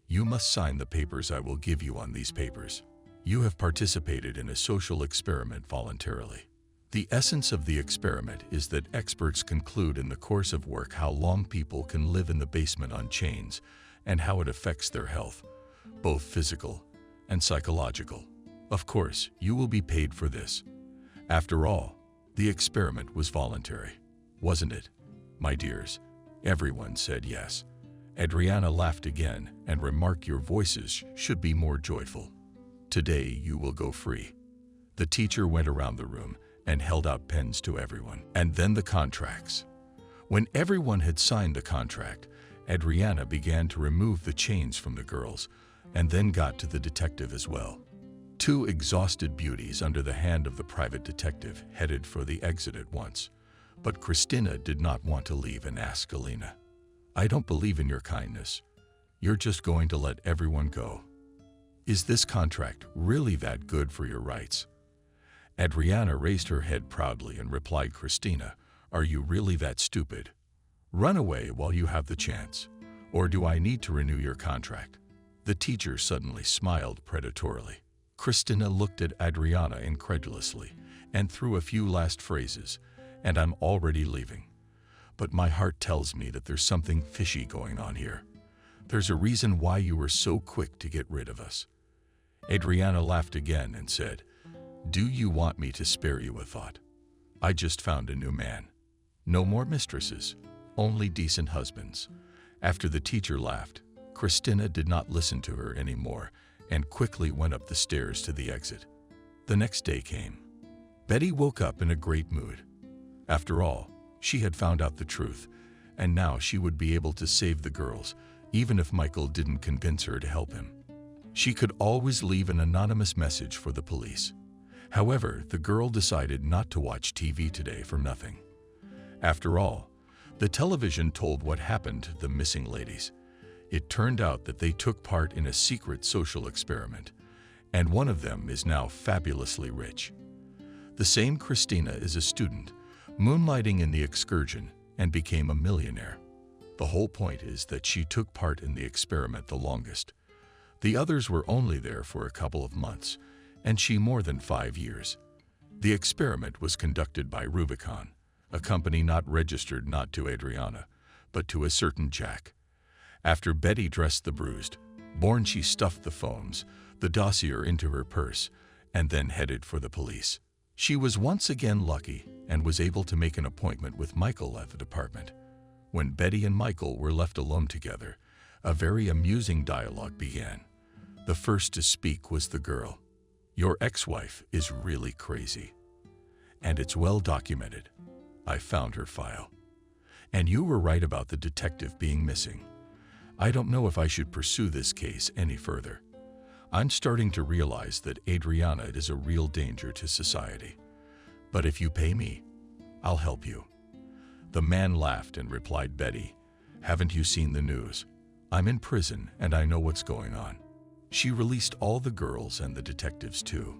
"You must sign the papers I will give you on these papers. You have participated in a social experiment voluntarily. The essence of the experiment is that experts conclude in the course of work how long people can live in the basement on chains and how it affects their health, both physical and psychological. Of course, you will be paid for this. After all, the experiment was voluntary, wasn't it, my dears?" Everyone said yes. Adriana laughed again and remarked, "Your voices should be more joyful. Today you will go free." The teacher went around the room and held out pens to everyone. And then the contracts. When everyone had signed the contract, Adriana began to remove the chains from the girls and then got to the detective as well. 2 exhausted beauties under the hand of the private detective headed for the exit at once. But Christina did not want to leave and asked Alina, "I don't believe in your kindness. You're just going to let everyone go. Is this contract really that good for your rights?" Adriana raised her head proudly and replied, "Christina, are you really that stupid? Run away while you have the chance. Or do I need to renew your contract?" The teacher suddenly smiled predatorily. Christina looked at Adriana incredulously and threw a few last phrases, "And I'm already leaving. But my heart tells me that there's something fishy going on here. There's a reason why you were so quick to get rid of us." Adriana laughed again and said, "Do you want me to spare you a thought? I just found a new man. No more mistresses, only decent husbands." After the teacher laughed, Christina did not listen to her anymore and quickly went up the stairs to the exit. The next day came. Betty woke up in a great mood. After all, she had found out the truth, and now she would be able to save the girls, even if Michael didn't convince her to help him. She could always leave an anonymous message for the police. However, the girl decided not to watch TV today for nothing. After all, the television told what happened to the missing ladies. It turned out that they took part in a secret social experiment, and one of them is now fabulously rich. The same Christina is a student, moonlighting in the excursion, and became a millionaire. The whole point is that she took part in the experiment the longest. The others were only there for a couple of months, and she more than 5 years. The experiment was conducted by Rubicon, a company not registered not to Adriana, but to a certain Jack. After Betty dressed the bruised, born, she stuffed the phones, the dossier into her purse, and then headed for the police. She was once again lucky and was able to make an appointment with Michael at the department. When Betty and Michael were left alone together, a very amusing dialogue began. The first to speak was the girl. "Your ex-wife is really crazy. And it's well documented. I found her file. And you were right about the detective being missing. I don't know if I should pursue this case any further. I'm starting to realize that Adriana is a real danger to society. But if you pay me, I'll help you." The man laughed and replied, "Betty, haven't you seen the news? I'm in prison and I know what's going on." She released all the girls and the detectives too.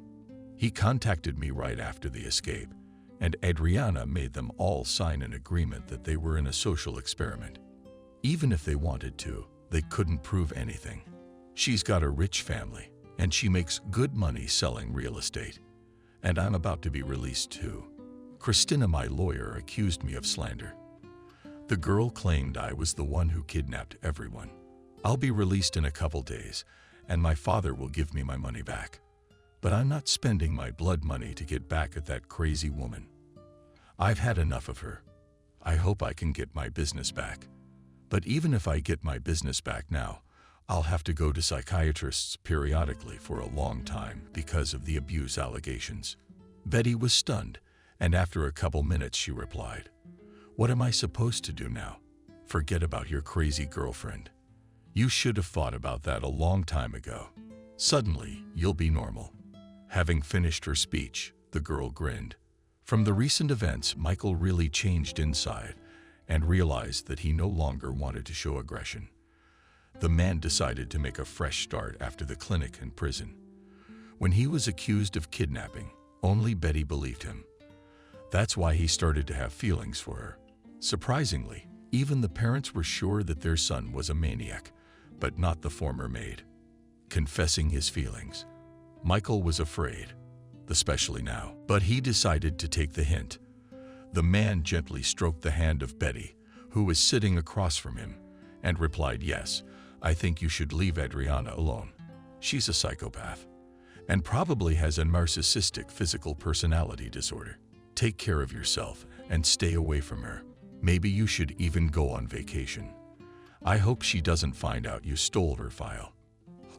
He contacted me right after the escape, and Adriana made them all sign an agreement that they were in a social experiment. Even if they wanted to, they couldn't prove anything. She's got a rich family, and she makes good money selling real estate. And I'm about to be released too. Christina, my lawyer, accused me of slander. The girl claimed I was the one who kidnapped everyone. I'll be released in a couple days, and my father will give me my money back. But I'm not spending my blood money to get back at that crazy woman. I've had enough of her. I hope I can get my business back. But even if I get my business back now, I'll have to go to psychiatrists periodically for a long time because of the abuse allegations." Betty was stunned, and after a couple minutes she replied, "What am I supposed to do now? Forget about your crazy girlfriend. You should have thought about that a long time ago. Suddenly, you'll be normal." Having finished her speech, the girl grinned. From the recent events, Michael really changed inside and realized that he no longer wanted to show aggression. The man decided to make a fresh start after the clinic and prison. When he was accused of kidnapping, only Betty believed him. That's why he started to have feelings for her. Surprisingly, even the parents were sure that their son was a maniac, but not the former maid. Confessing his feelings, Michael was afraid, especially now, but he decided to take the hint. The man gently stroked the hand of Betty, who was sitting across from him, and replied, "Yes, I think you should leave Adriana alone. She's a psychopath, and probably has a narcissistic physical personality disorder. Take care of yourself and stay away from her. Maybe you should even go on vacation. I hope she doesn't find out you stole her file.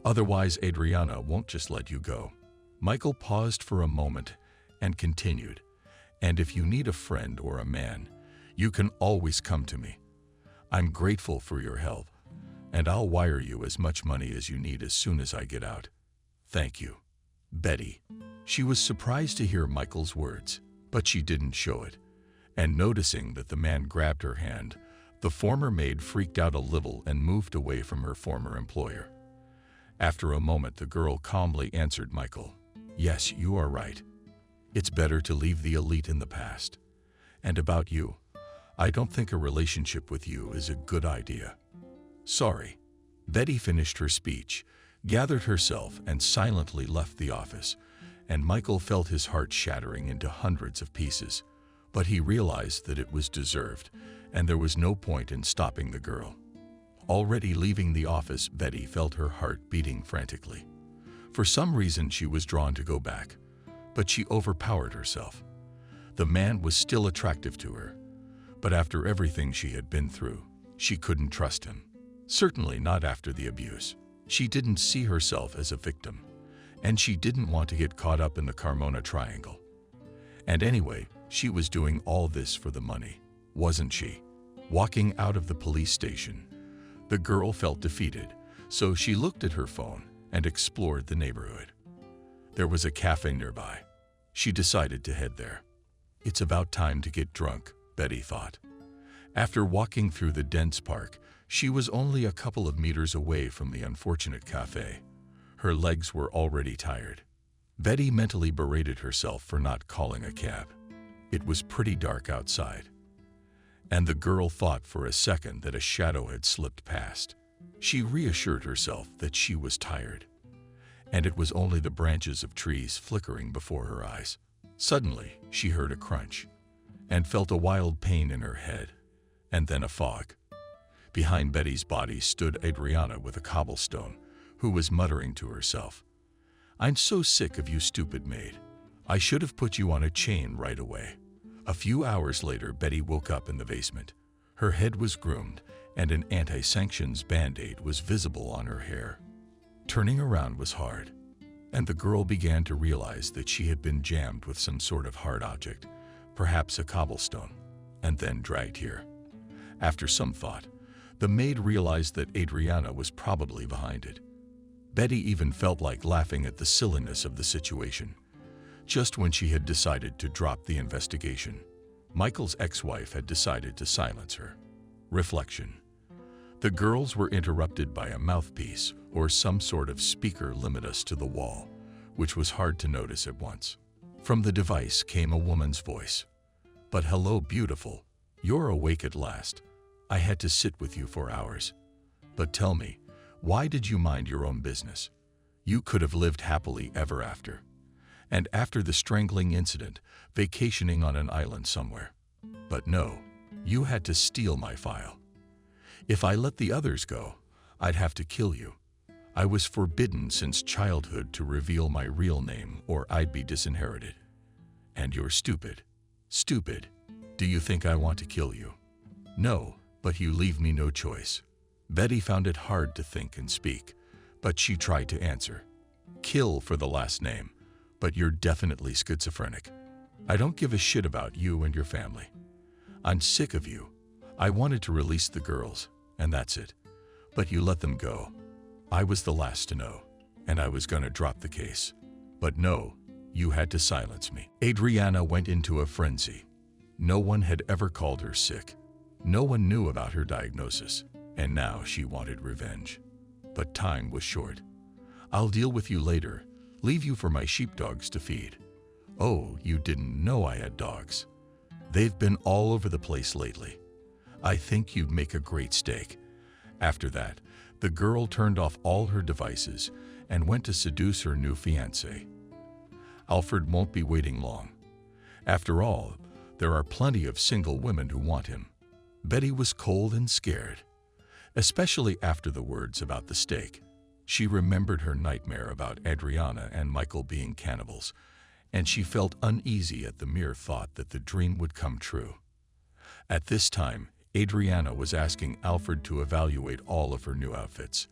Otherwise, Adriana won't just let you go." Michael paused for a moment and continued, "And if you need a friend or a man, you can always come to me. I'm grateful for your help, and I'll wire you as much money as you need as soon as I get out. Thank you." Betty. She was surprised to hear Michael's words, but she didn't show it, and noticing that the man grabbed her hand, the former maid freaked out a little and moved away from her former employer. After a moment, the girl calmly answered Michael, "Yes, you are right. It's better to leave the elite in the past. And about you, I don't think a relationship with you is a good idea. Sorry." Betty finished her speech, gathered herself, and silently left the office, and Michael felt his heart shattering into hundreds of pieces. But he realized that it was deserved, and there was no point in stopping the girl. Already leaving the office, Betty felt her heart beating frantically. For some reason, she was drawn to go back, but she overpowered herself. The man was still attractive to her, but after everything she had been through, she couldn't trust him. Certainly not after the abuse. She didn't see herself as a victim, and she didn't want to get caught up in the Carmona triangle. And anyway, she was doing all this for the money, wasn't she? Walking out of the police station, the girl felt defeated, so she looked at her phone and explored the neighborhood. There was a cafe nearby. She decided to head there. It's about time to get drunk, Betty thought. After walking through the dense park, she was only a couple of meters away from the unfortunate cafe. Her legs were already tired. Betty mentally berated herself for not calling a cab. It was pretty dark outside, and the girl thought for a second that a shadow had slipped past. She reassured herself that she was tired, and it was only the branches of trees flickering before her eyes. Suddenly, she heard a crunch and felt a wild pain in her head, and then a fog. Behind Betty's body stood Adriana with a cobblestone, who was muttering to herself, "I'm so sick of you, stupid maid. I should have put you on a chain right away." A few hours later, Betty woke up in the basement. Her head was groomed, and an anti-sanctions band-aid was visible on her hair. Turning around was hard, and the girl began to realize that she had been jammed with some sort of hard object, perhaps a cobblestone, and then dragged here. After some thought, the maid realized that Adriana was probably behind it. Betty even felt like laughing at the silliness of the situation. Just when she had decided to drop the investigation, Michael's ex-wife had decided to silence her. Reflection. The girls were interrupted by a mouthpiece or some sort of speaker limited to the wall, which was hard to notice at once. From the device came a woman's voice. "But hello, beautiful. You're awake at last. I had to sit with you for hours. But tell me, why did you mind your own business? You could have lived happily ever after. And after the strangling incident, vacationing on an island somewhere. But no, you had to steal my file. If I let the others go, I'd have to kill you. I was forbidden since childhood to reveal my real name or I'd be disinherited. And you're stupid. Stupid. Do you think I want to kill you? No, but you leave me no choice." Betty found it hard to think and speak, but she tried to answer. "Kill for the last name, but you're definitely schizophrenic. I don't give a shit about you and your family. I'm sick of you. I wanted to release the girls, and that's it. But you let them go. I was the last to know, and I was gonna drop the case. But no, you had to silence me." Adriana went into a frenzy. No one had ever called her sick. No one knew about her diagnosis, and now she wanted revenge. But time was short. "I'll deal with you later. Leave you for my sheepdogs to feed." "Oh, you didn't know I had dogs. They've been all over the place lately. I think you'd make a great steak." After that, the girl turned off all her devices and went to seduce her new fiancé. Alfred won't be waiting long. After all, there are plenty of single women who want him. Betty was cold and scared, especially after the words about the steak. She remembered her nightmare about Adriana and Michael being cannibals, and she felt uneasy at the mere thought that the dream would come true. At this time, Adriana was asking Alfred to evaluate all of her new outfits.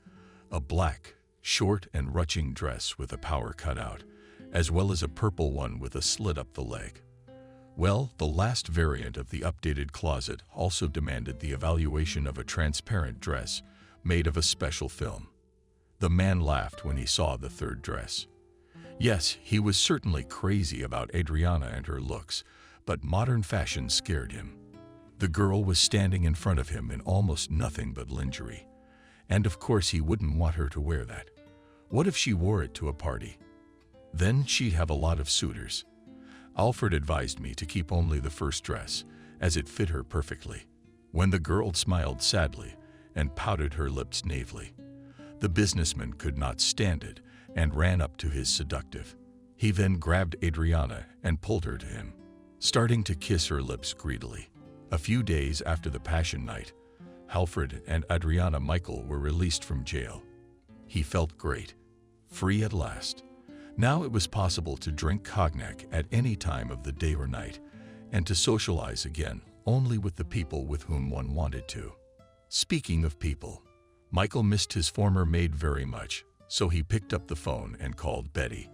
A black, short and ruching dress with a power cutout, as well as a purple one with a slit up the leg. Well, the last variant of the updated closet also demanded the evaluation of a transparent dress made of a special film. The man laughed when he saw the third dress. Yes, he was certainly crazy about Adriana and her looks, but modern fashion scared him. The girl was standing in front of him in almost nothing but lingerie, and of course he wouldn't want her to wear that. What if she wore it to a party? Then she'd have a lot of suitors. Alfred advised me to keep only the first dress, as it fit her perfectly. When the girl smiled sadly and pouted her lips naively, the businessman could not stand it and ran up to his seductive. He then grabbed Adriana and pulled her to him, starting to kiss her lips greedily. A few days after the Passion Night, Alfred and Adriana Michael were released from jail. He felt great, free at last. Now it was possible to drink cognac at any time of the day or night, and to socialize again only with the people with whom one wanted to. Speaking of people, Michael missed his former maid very much, so he picked up the phone and called Betty,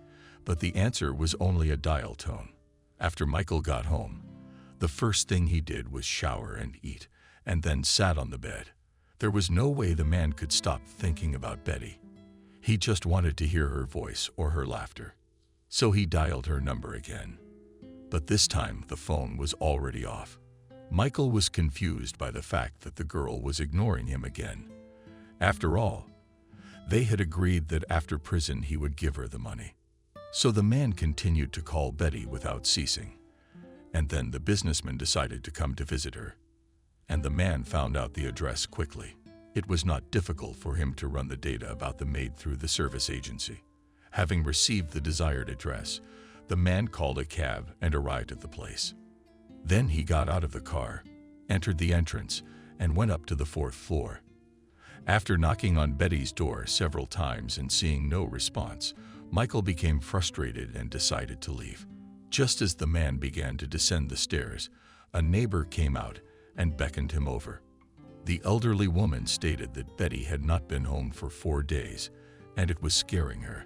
but the answer was only a dial tone. After Michael got home, the first thing he did was shower and eat, and then sat on the bed. There was no way the man could stop thinking about Betty. He just wanted to hear her voice or her laughter. So he dialed her number again. But this time the phone was already off. Michael was confused by the fact that the girl was ignoring him again. After all, they had agreed that after prison he would give her the money. So the man continued to call Betty without ceasing. And then the businessman decided to come to visit her. And the man found out the address quickly. It was not difficult for him to run the data about the maid through the service agency. Having received the desired address, the man called a cab and arrived at the place. Then he got out of the car, entered the entrance, and went up to the 4th floor. After knocking on Betty's door several times and seeing no response, Michael became frustrated and decided to leave. Just as the man began to descend the stairs, a neighbor came out and beckoned him over. The elderly woman stated that Betty had not been home for 4 days, and it was scaring her.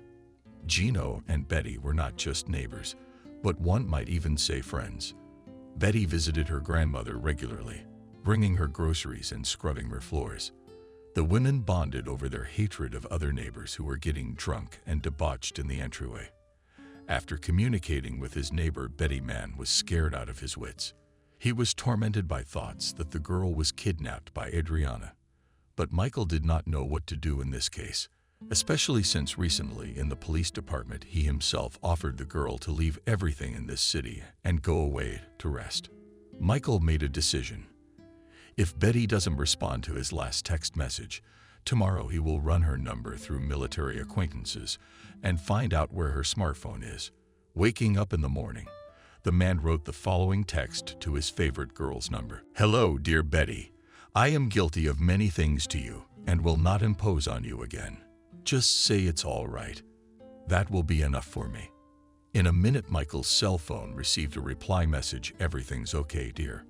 Gino and Betty were not just neighbors, but one might even say friends. Betty visited her grandmother regularly, bringing her groceries and scrubbing her floors. The women bonded over their hatred of other neighbors who were getting drunk and debauched in the entryway. After communicating with his neighbor, Betty man was scared out of his wits. He was tormented by thoughts that the girl was kidnapped by Adriana. But Michael did not know what to do in this case, especially since recently in the police department he himself offered the girl to leave everything in this city and go away to rest. Michael made a decision. If Betty doesn't respond to his last text message, tomorrow he will run her number through military acquaintances and find out where her smartphone is. Waking up in the morning, the man wrote the following text to his favorite girl's number. "Hello, dear Betty. I am guilty of many things to you and will not impose on you again. Just say it's all right. That will be enough for me." In a minute, Michael's cell phone received a reply message, "Everything's okay, dear."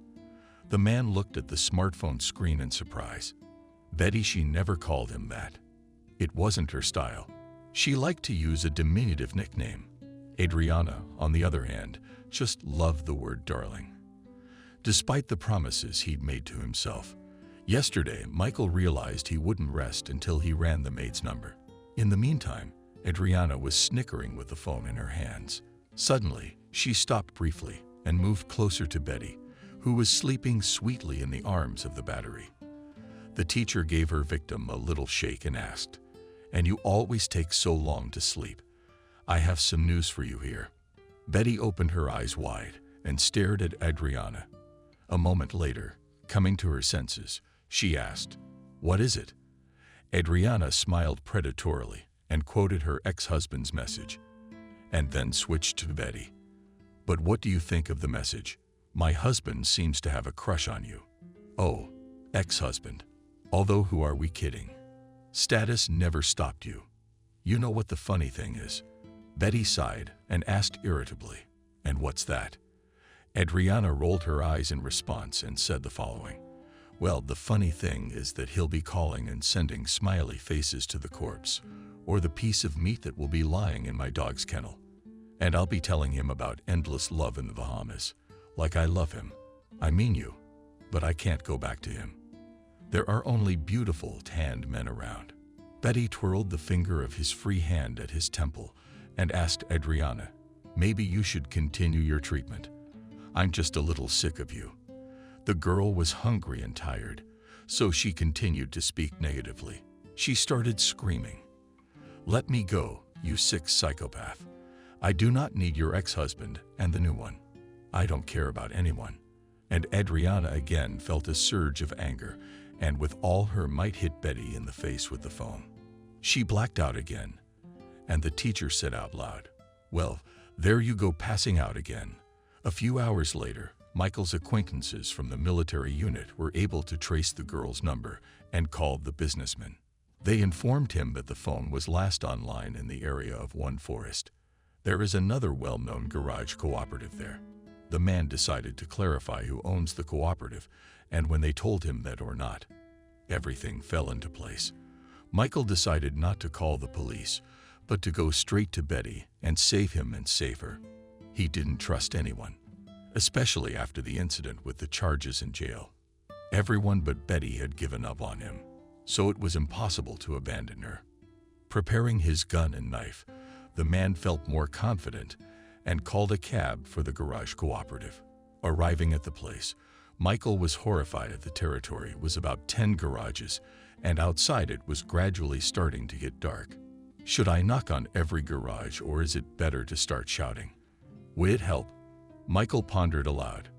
The man looked at the smartphone screen in surprise. Betty, she never called him that. It wasn't her style. She liked to use a diminutive nickname. Adriana, on the other hand, just loved the word darling. Despite the promises he'd made to himself, yesterday Michael realized he wouldn't rest until he ran the maid's number. In the meantime, Adriana was snickering with the phone in her hands. Suddenly, she stopped briefly and moved closer to Betty, who was sleeping sweetly in the arms of the battery. The teacher gave her victim a little shake and asked, "And you always take so long to sleep. I have some news for you here." Betty opened her eyes wide and stared at Adriana. A moment later, coming to her senses, she asked, "What is it?" Adriana smiled predatorily and quoted her ex-husband's message, and then switched to Betty. "But what do you think of the message? My husband seems to have a crush on you." "Oh, ex-husband. Although who are we kidding? Status never stopped you. You know what the funny thing is?" Betty sighed and asked irritably, "And what's that?" Adriana rolled her eyes in response and said the following, "Well, the funny thing is that he'll be calling and sending smiley faces to the corpse, or the piece of meat that will be lying in my dog's kennel. And I'll be telling him about endless love in the Bahamas, like I love him. I mean you, but I can't go back to him. There are only beautiful, tanned men around." Betty twirled the finger of his free hand at his temple and asked Adriana, "Maybe you should continue your treatment. I'm just a little sick of you." The girl was hungry and tired, so she continued to speak negatively. She started screaming, "Let me go, you sick psychopath. I do not need your ex-husband and the new one. I don't care about anyone." And Adriana again felt a surge of anger and with all her might hit Betty in the face with the phone. She blacked out again, and the teacher said out loud, "Well, there you go passing out again." A few hours later, Michael's acquaintances from the military unit were able to trace the girl's number and called the businessman. They informed him that the phone was last online in the area of One Forest. There is another well-known garage cooperative there. The man decided to clarify who owns the cooperative, and when they told him that or not, everything fell into place. Michael decided not to call the police, but to go straight to Betty and save him and save her. He didn't trust anyone, especially after the incident with the charges in jail. Everyone but Betty had given up on him, so it was impossible to abandon her. Preparing his gun and knife, the man felt more confident and called a cab for the garage cooperative. Arriving at the place, Michael was horrified at the territory was about 10 garages, and outside it was gradually starting to get dark. Should I knock on every garage, or is it better to start shouting? Would it help? Michael pondered aloud.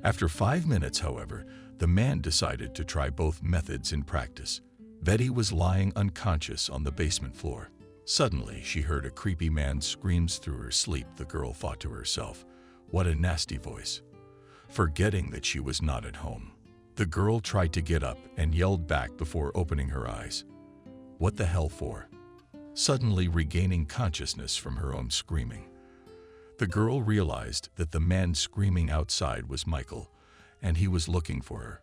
After 5 minutes, however, the man decided to try both methods in practice. Betty was lying unconscious on the basement floor. Suddenly, she heard a creepy man's screams through her sleep. The girl thought to herself, "What a nasty voice." Forgetting that she was not at home, the girl tried to get up and yelled back before opening her eyes. What the hell for? Suddenly regaining consciousness from her own screaming, the girl realized that the man screaming outside was Michael, and he was looking for her.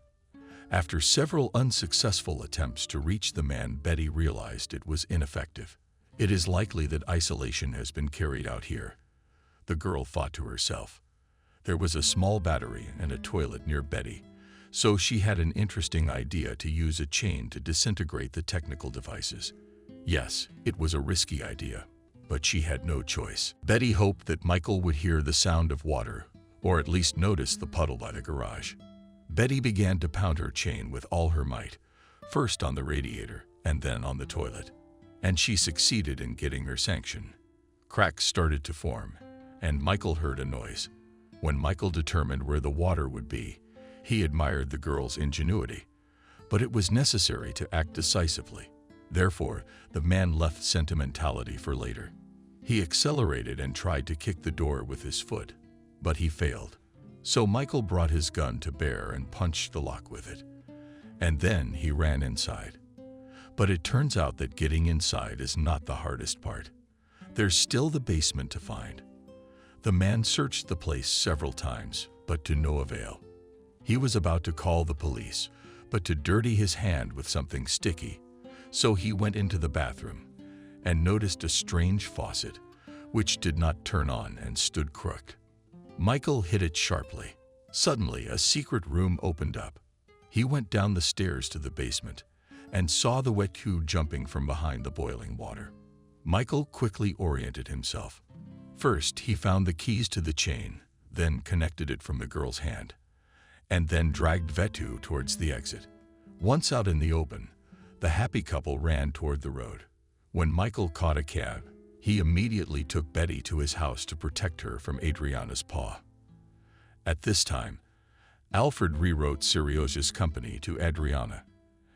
After several unsuccessful attempts to reach the man, Betty realized it was ineffective. It is likely that isolation has been carried out here, the girl thought to herself. There was a small battery and a toilet near Betty, so she had an interesting idea to use a chain to disintegrate the technical devices. Yes, it was a risky idea, but she had no choice. Betty hoped that Michael would hear the sound of water, or at least notice the puddle by the garage. Betty began to pound her chain with all her might, first on the radiator and then on the toilet, and she succeeded in getting her sanction. Cracks started to form, and Michael heard a noise. When Michael determined where the water would be, he admired the girl's ingenuity, but it was necessary to act decisively. Therefore, the man left sentimentality for later. He accelerated and tried to kick the door with his foot, but he failed. So Michael brought his gun to bear and punched the lock with it. And then he ran inside. But it turns out that getting inside is not the hardest part. There's still the basement to find. The man searched the place several times, but to no avail. He was about to call the police, but to dirty his hand with something sticky, so he went into the bathroom and noticed a strange faucet, which did not turn on and stood crooked. Michael hit it sharply. Suddenly, a secret room opened up. He went down the stairs to the basement and saw the wet cube jumping from behind the boiling water. Michael quickly oriented himself. First, he found the keys to the chain, then connected it from the girl's hand, and then dragged Vetu towards the exit. Once out in the open, the happy couple ran toward the road. When Michael caught a cab, he immediately took Betty to his house to protect her from Adriana's paw. At this time, Alfred rewrote Serioja's company to Adriana,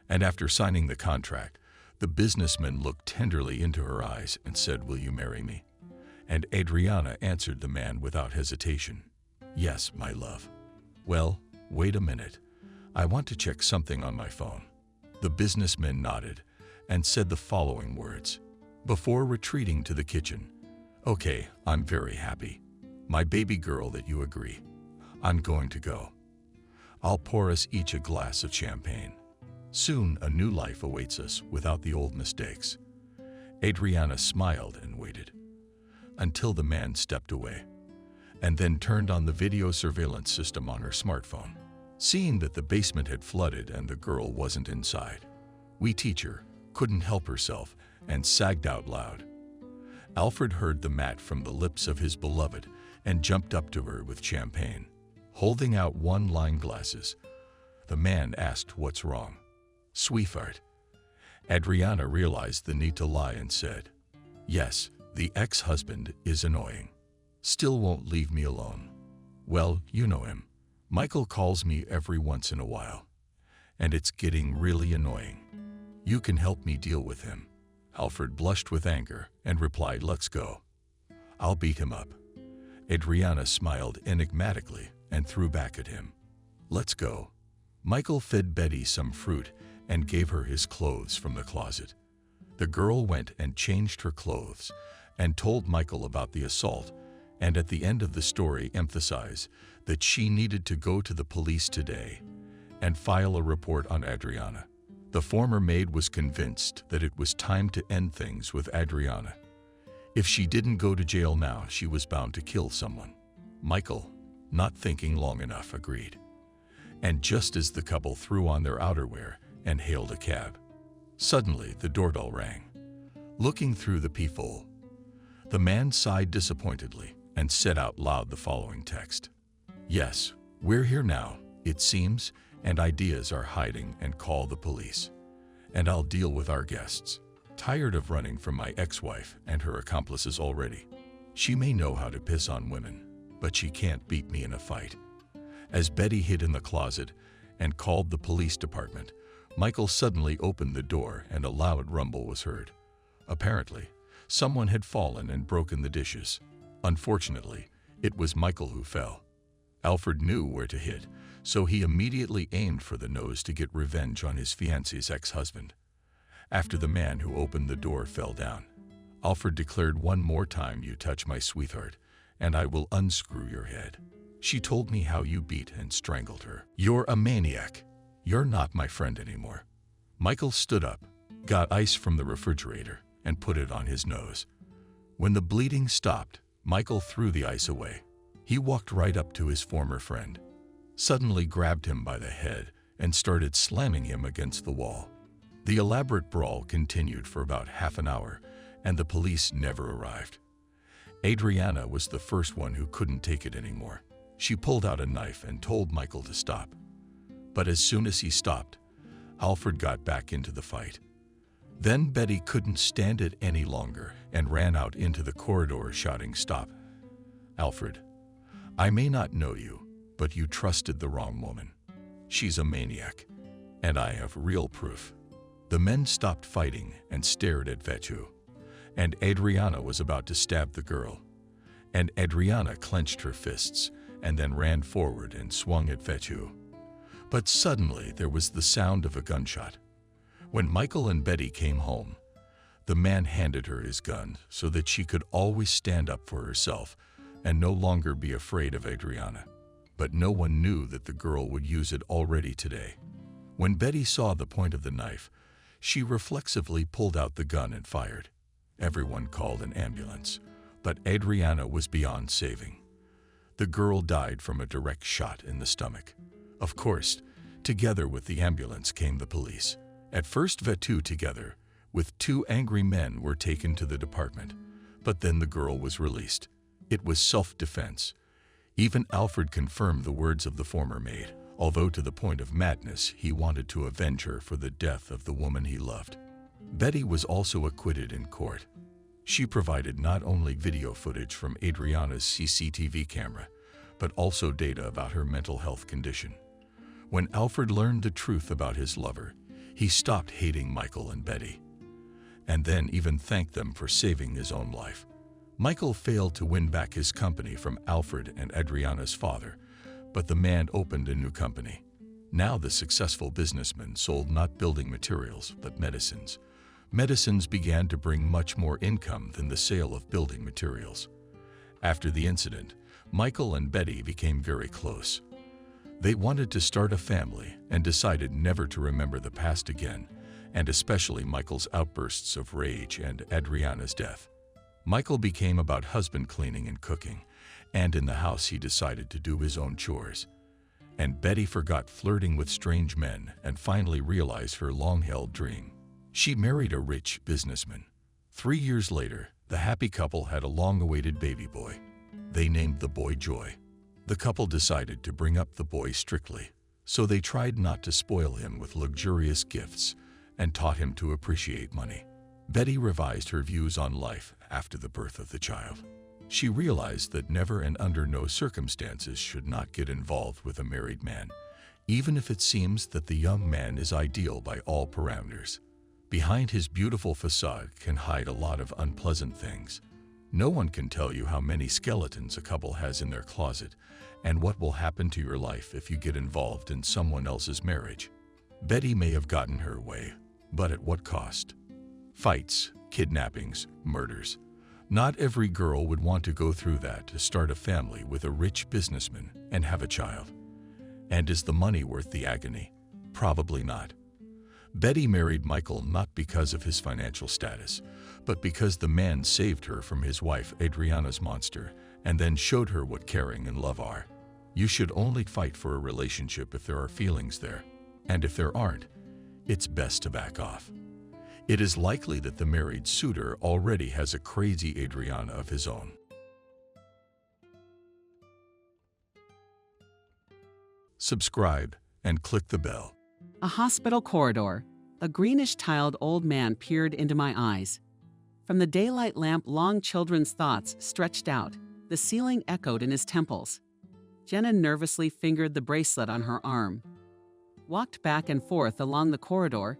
and after signing the contract, the businessman looked tenderly into her eyes and said, "Will you marry me?" And Adriana answered the man without hesitation, "Yes, my love." "Well, wait a minute. I want to check something on my phone." The businessman nodded and said the following words, before retreating to the kitchen. "Okay, I'm very happy. My baby girl that you agree. I'm going to go. I'll pour us each a glass of champagne. Soon a new life awaits us without the old mistakes." Adriana smiled and waited until the man stepped away, and then turned on the video surveillance system on her smartphone. Seeing that the basement had flooded and the girl wasn't inside, we teacher couldn't help herself and sagged out loud. Alfred heard the mat from the lips of his beloved and jumped up to her with champagne. holding out one line glasses. The man asked what's wrong. "Sweetheart." Adriana realized the need to lie and said, "Yes, the ex-husband is annoying. Still won't leave me alone. Well, you know him. Michael calls me every once in a while, and it's getting really annoying. You can help me deal with him." Alfred blushed with anger and replied, "Let's go. I'll beat him up." Adriana smiled enigmatically and threw back at him. "Let's go." Michael fed Betty some fruit and gave her his clothes from the closet. The girl went and changed her clothes and told Michael about the assault, and at the end of the story emphasized that she needed to go to the police today and file a report on Adriana. The former maid was convinced that it was time to end things with Adriana. If she didn't go to jail now, she was bound to kill someone. Michael, not thinking long enough, agreed. And just as the couple threw on their outerwear and hailed a cab, suddenly the doorbell rang. Looking through the peephole, the man sighed disappointedly and said out loud the following text: "Yes, we're here now, it seems, and ideas are hiding and call the police. And I'll deal with our guests. Tired of running from my ex-wife and her accomplices already. She may know how to piss on women, but she can't beat me in a fight." As Betty hid in the closet and called the police department, Michael suddenly opened the door and a loud rumble was heard. Apparently, someone had fallen and broken the dishes. Unfortunately, it was Michael who fell. Alfred knew where to hit, so he immediately aimed for the nose to get revenge on his fiancée's ex-husband. After the man who opened the door fell down, Alfred declared, "One more time you touch my sweetheart, and I will unscrew your head. She told me how you beat and strangled her. You're a maniac. You're not my friend anymore." Michael stood up, got ice from the refrigerator, and put it on his nose. When the bleeding stopped, Michael threw the ice away. He walked right up to his former friend, suddenly grabbed him by the head, and started slamming him against the wall. The elaborate brawl continued for about half an hour, and the police never arrived. Adriana was the first one who couldn't take it anymore. She pulled out a knife and told Michael to stop. But as soon as he stopped, Alfred got back into the fight. Then Betty couldn't stand it any longer and ran out into the corridor shouting, "Stop. Alfred, I may not know you, but you trusted the wrong woman. She's a maniac, and I have real proof." The men stopped fighting and stared at Vetu, and Adriana was about to stab the girl. And Adriana clenched her fists and then ran forward and swung at Vetu. But suddenly there was the sound of a gunshot. When Michael and Betty came home, the man handed her his gun so that she could always stand up for herself and no longer be afraid of Adriana. But no one knew that the girl would use it already today. When Betty saw the point of the knife, she reflexively pulled out the gun and fired. Everyone called an ambulance, but Adriana was beyond saving. The girl died from a direct shot in the stomach. Of course, together with the ambulance came the police. At first, Vetu, together with two angry men, were taken to the department, but then the girl was released. It was self-defense. Even Alfred confirmed the words of the former maid, although to the point of madness he wanted to avenge her for the death of the woman he loved. Betty was also acquitted in court. She provided not only video footage from Adriana's CCTV camera, but also data about her mental health condition. When Alfred learned the truth about his lover, he stopped hating Michael and Betty, and then even thanked them for saving his own life. Michael failed to win back his company from Alfred and Adriana's father, but the man opened a new company. Now the successful businessman sold not building materials, but medicines. Medicines began to bring much more income than the sale of building materials. After the incident, Michael and Betty became very close. They wanted to start a family and decided never to remember the past again, and especially Michael's outbursts of rage and Adriana's death. Michael became about husband cleaning and cooking, and in the house he decided to do his own chores. And Betty forgot flirting with strange men and finally realized her long-held dream. She married a rich businessman. 3 years later, the happy couple had a long-awaited baby boy. They named the boy Joy. The couple decided to bring up the boy strictly, so they tried not to spoil him with luxurious gifts and taught him to appreciate money. Betty revised her views on life after the birth of the child. She realized that never and under no circumstances should not get involved with a married man, even if it seems that the young man is ideal by all parameters. Behind his beautiful facade can hide a lot of unpleasant things. No one can tell you how many skeletons a couple has in their closet and what will happen to your life if you get involved in someone else's marriage. Betty may have gotten her way, but at what cost? Fights, kidnappings, murders. Not every girl would want to go through that to start a family with a rich businessman and have a child. And is the money worth the agony? Probably not. Betty married Michael not because of his financial status, but because the man saved her from his wife Adriana's monster and then showed her what caring and love are. You should only fight for a relationship if there are feelings there, and if there aren't, it's best to back off. It is likely that the married suitor already has a crazy Adriana of his own. Subscribe and click the bell. A hospital corridor. A greenish-tiled old man peered into my eyes. From the daylight lamp, long children's thoughts stretched out. The ceiling echoed in his temples. Jenna nervously fingered the bracelet on her arm, walked back and forth along the corridor,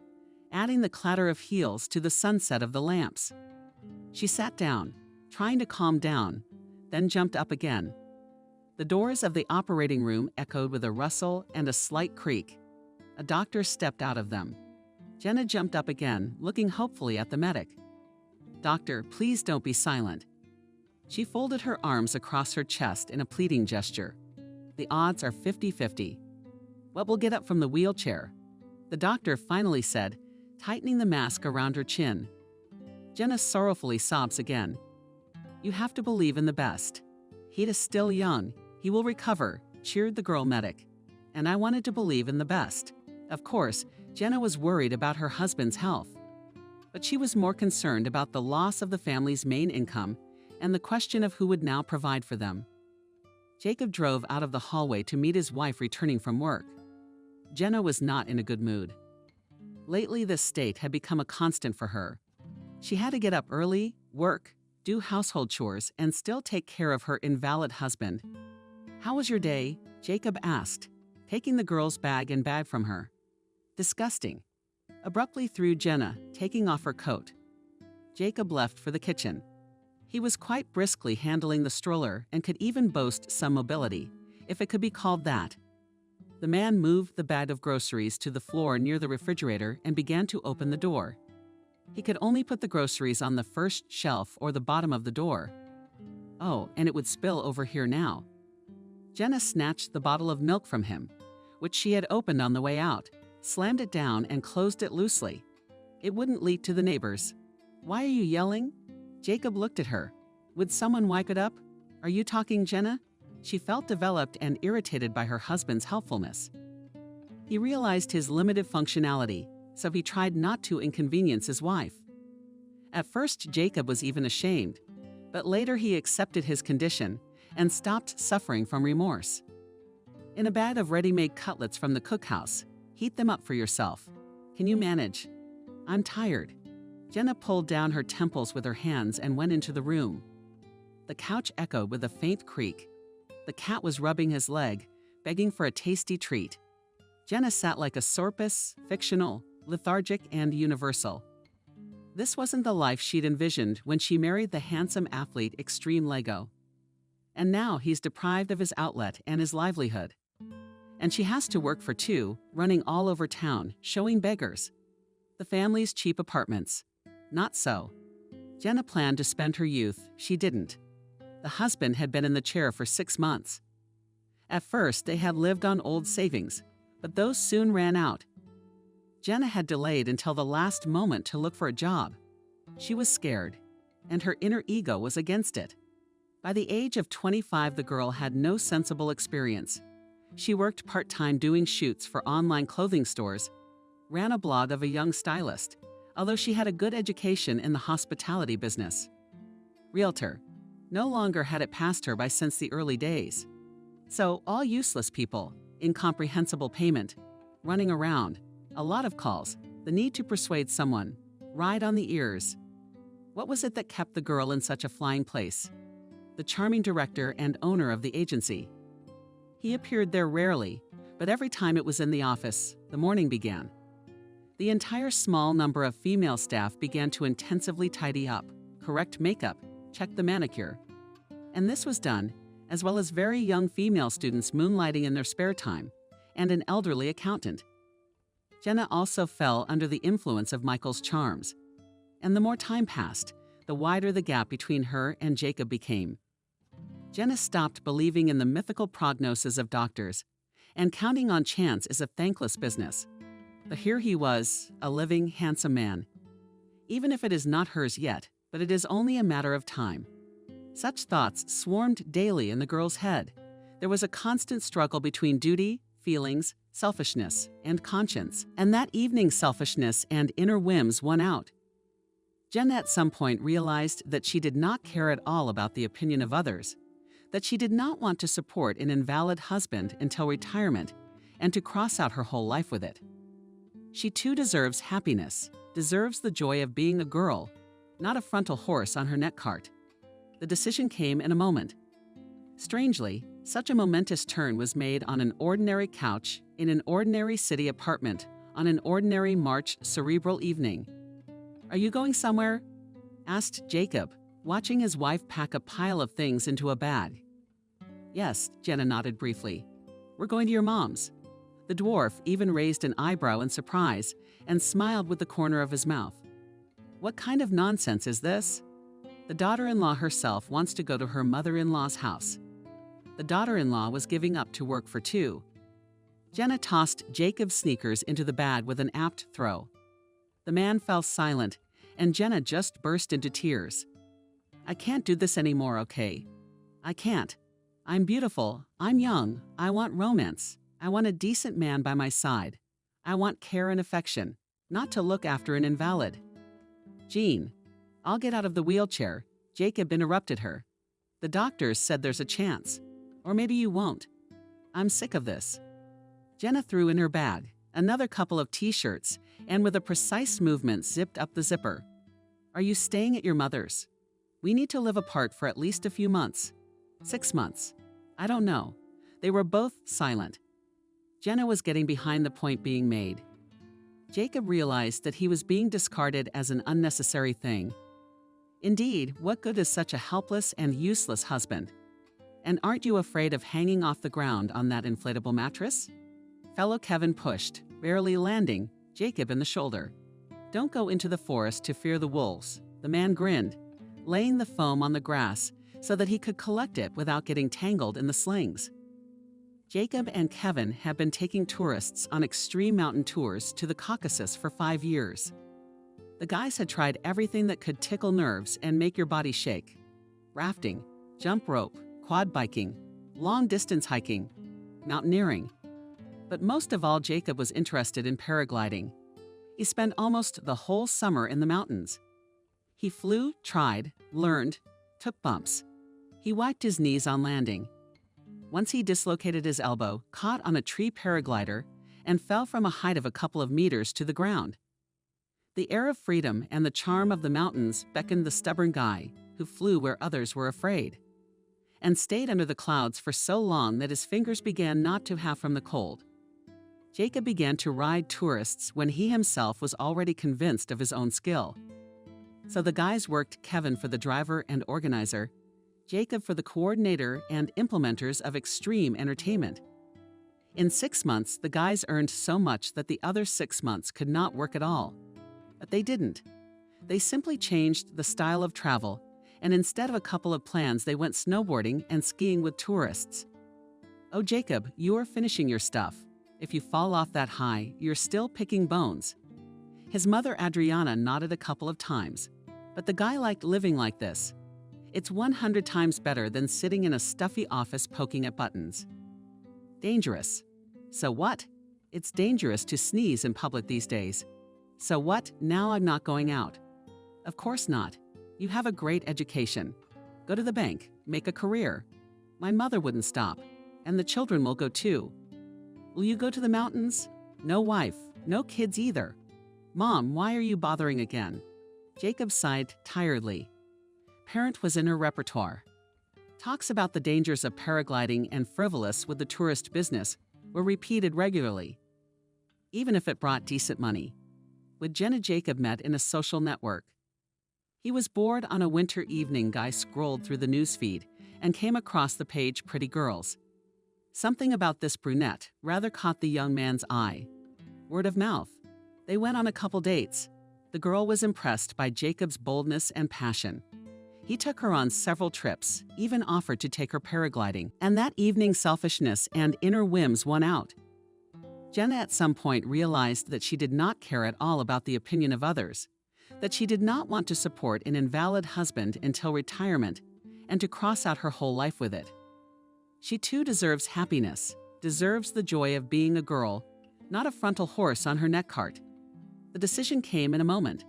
adding the clatter of heels to the sunset of the lamps. She sat down, trying to calm down, then jumped up again. The doors of the operating room echoed with a rustle and a slight creak. A doctor stepped out of them. Jenna jumped up again, looking hopefully at the medic. "Doctor, please don't be silent." She folded her arms across her chest in a pleading gesture. "The odds are 50-50. What will get up from the wheelchair?" The doctor finally said, tightening the mask around her chin. Jenna sorrowfully sobs again. "You have to believe in the best. He is still young. He will recover," cheered the girl medic. And I wanted to believe in the best. Of course, Jenna was worried about her husband's health. But she was more concerned about the loss of the family's main income and the question of who would now provide for them. Jacob drove out of the hallway to meet his wife returning from work. Jenna was not in a good mood. Lately, this state had become a constant for her. She had to get up early, work, do household chores, and still take care of her invalid husband. "How was your day?" Jacob asked, taking the girl's bag and bag from her. "Disgusting," abruptly threw Jenna, taking off her coat. Jacob left for the kitchen. He was quite briskly handling the stroller and could even boast some mobility, if it could be called that. The man moved the bag of groceries to the floor near the refrigerator and began to open the door. He could only put the groceries on the first shelf or the bottom of the door. Oh, and it would spill over here now. Jenna snatched the bottle of milk from him, which she had opened on the way out, slammed it down and closed it loosely. It wouldn't leak to the neighbors. "Why are you yelling?" Jacob looked at her. "Would someone wipe it up? Are you talking, Jenna?" She felt developed and irritated by her husband's helpfulness. He realized his limited functionality, so he tried not to inconvenience his wife. At first, Jacob was even ashamed, but later he accepted his condition and stopped suffering from remorse. "In a bag of ready-made cutlets from the cookhouse. Heat them up for yourself. Can you manage?" "I'm tired." Jenna pulled down her temples with her hands and went into the room. The couch echoed with a faint creak. The cat was rubbing his leg, begging for a tasty treat. Jenna sat like a porpoise, fictional, lethargic, and universal. This wasn't the life she'd envisioned when she married the handsome athlete Extreme Lego. And now he's deprived of his outlet and his livelihood. And she has to work for two, running all over town, showing beggars. The family's cheap apartments. Not so. Jenna planned to spend her youth. She didn't. The husband had been in the chair for 6 months. At first, they had lived on old savings, but those soon ran out. Jenna had delayed until the last moment to look for a job. She was scared, and her inner ego was against it. By the age of 25, the girl had no sensible experience. She worked part-time doing shoots for online clothing stores, ran a blog of a young stylist, although she had a good education in the hospitality business. Realtor. No longer had it passed her by since the early days. So, all useless people, incomprehensible payment, running around, a lot of calls, the need to persuade someone, ride on the ears. What was it that kept the girl in such a flying place? The charming director and owner of the agency. He appeared there rarely, but every time it was in the office, the morning began. The entire small number of female staff began to intensively tidy up, correct makeup, check the manicure. And this was done, as well as very young female students moonlighting in their spare time, and an elderly accountant. Jenna also fell under the influence of Michael's charms. And the more time passed, the wider the gap between her and Jacob became. Jenna stopped believing in the mythical prognosis of doctors, and counting on chance is a thankless business. But here he was, a living, handsome man. Even if it is not hers yet, but it is only a matter of time. Such thoughts swarmed daily in the girl's head. There was a constant struggle between duty, feelings, selfishness, and conscience, and that evening's selfishness and inner whims won out. Jenna at some point realized that she did not care at all about the opinion of others, that she did not want to support an invalid husband until retirement and to cross out her whole life with it. She too deserves happiness, deserves the joy of being a girl, not a frontal horse on her neck cart. The decision came in a moment. Strangely, such a momentous turn was made on an ordinary couch in an ordinary city apartment on an ordinary March cerebral evening. "Are you going somewhere?" asked Jacob, watching his wife pack a pile of things into a bag. "Yes," Jenna nodded briefly. "We're going to your mom's." The dwarf even raised an eyebrow in surprise and smiled with the corner of his mouth. "What kind of nonsense is this? The daughter-in-law herself wants to go to her mother-in-law's house." The daughter-in-law was giving up to work for two. Jenna tossed Jacob's sneakers into the bag with an apt throw. The man fell silent, and Jenna just burst into tears. "I can't do this anymore, okay? I can't. I'm beautiful, I'm young, I want romance. I want a decent man by my side. I want care and affection, not to look after an invalid." "Jean, I'll get out of the wheelchair," Jacob interrupted her. "The doctors said there's a chance. Or maybe you won't. I'm sick of this." Jenna threw in her bag another couple of t-shirts and with a precise movement zipped up the zipper. "Are you staying at your mother's? We need to live apart for at least a few months. 6 months. I don't know." They were both silent. Jenna was getting behind the point being made. Jacob realized that he was being discarded as an unnecessary thing. Indeed, what good is such a helpless and useless husband? And aren't you afraid of hanging off the ground on that inflatable mattress? Fellow Kevin pushed, barely landing, Jacob in the shoulder. "Don't go into the forest to fear the wolves," the man grinned, laying the foam on the grass so that he could collect it without getting tangled in the slings. Jacob and Kevin have been taking tourists on extreme mountain tours to the Caucasus for 5 years. The guys had tried everything that could tickle nerves and make your body shake. Rafting, jump rope, quad biking, long-distance hiking, mountaineering. But most of all, Jacob was interested in paragliding. He spent almost the whole summer in the mountains. He flew, tried, learned, took bumps. He whacked his knees on landing. Once he dislocated his elbow, caught on a tree paraglider, and fell from a height of a couple of meters to the ground. The air of freedom and the charm of the mountains beckoned the stubborn guy, who flew where others were afraid, and stayed under the clouds for so long that his fingers began not to have from the cold. Jacob began to ride tourists when he himself was already convinced of his own skill. So the guys worked Kevin for the driver and organizer, Jacob for the coordinator and implementers of extreme entertainment. In 6 months, the guys earned so much that the other 6 months could not work at all. But they didn't. They simply changed the style of travel, and instead of a couple of plans, they went snowboarding and skiing with tourists. "Oh, Jacob, you are finishing your stuff. If you fall off that high, you're still picking bones." His mother, Adriana, nodded a couple of times. But the guy liked living like this. It's 100 times better than sitting in a stuffy office poking at buttons. Dangerous. So what? It's dangerous to sneeze in public these days. So what? Now I'm not going out. Of course not. You have a great education. Go to the bank, make a career. My mother wouldn't stop. and the children will go too. Will you go to the mountains? No wife, no kids either. Mom, why are you bothering again? Jacob sighed tiredly. Parent was in her repertoire. Talks about the dangers of paragliding and frivolous with the tourist business were repeated regularly, even if it brought decent money. With Jen and Jacob met in a social network. He was bored on a winter evening. Guy scrolled through the newsfeed and came across the page Pretty Girls. Something about this brunette rather caught the young man's eye. Word of mouth. They went on a couple dates. The girl was impressed by Jacob's boldness and passion. He took her on several trips, even offered to take her paragliding, and that evening selfishness and inner whims won out. Jenna at some point realized that she did not care at all about the opinion of others, that she did not want to support an invalid husband until retirement and to cross out her whole life with it. She too deserves happiness, deserves the joy of being a girl, not a frontal horse on her neck cart. The decision came in a moment.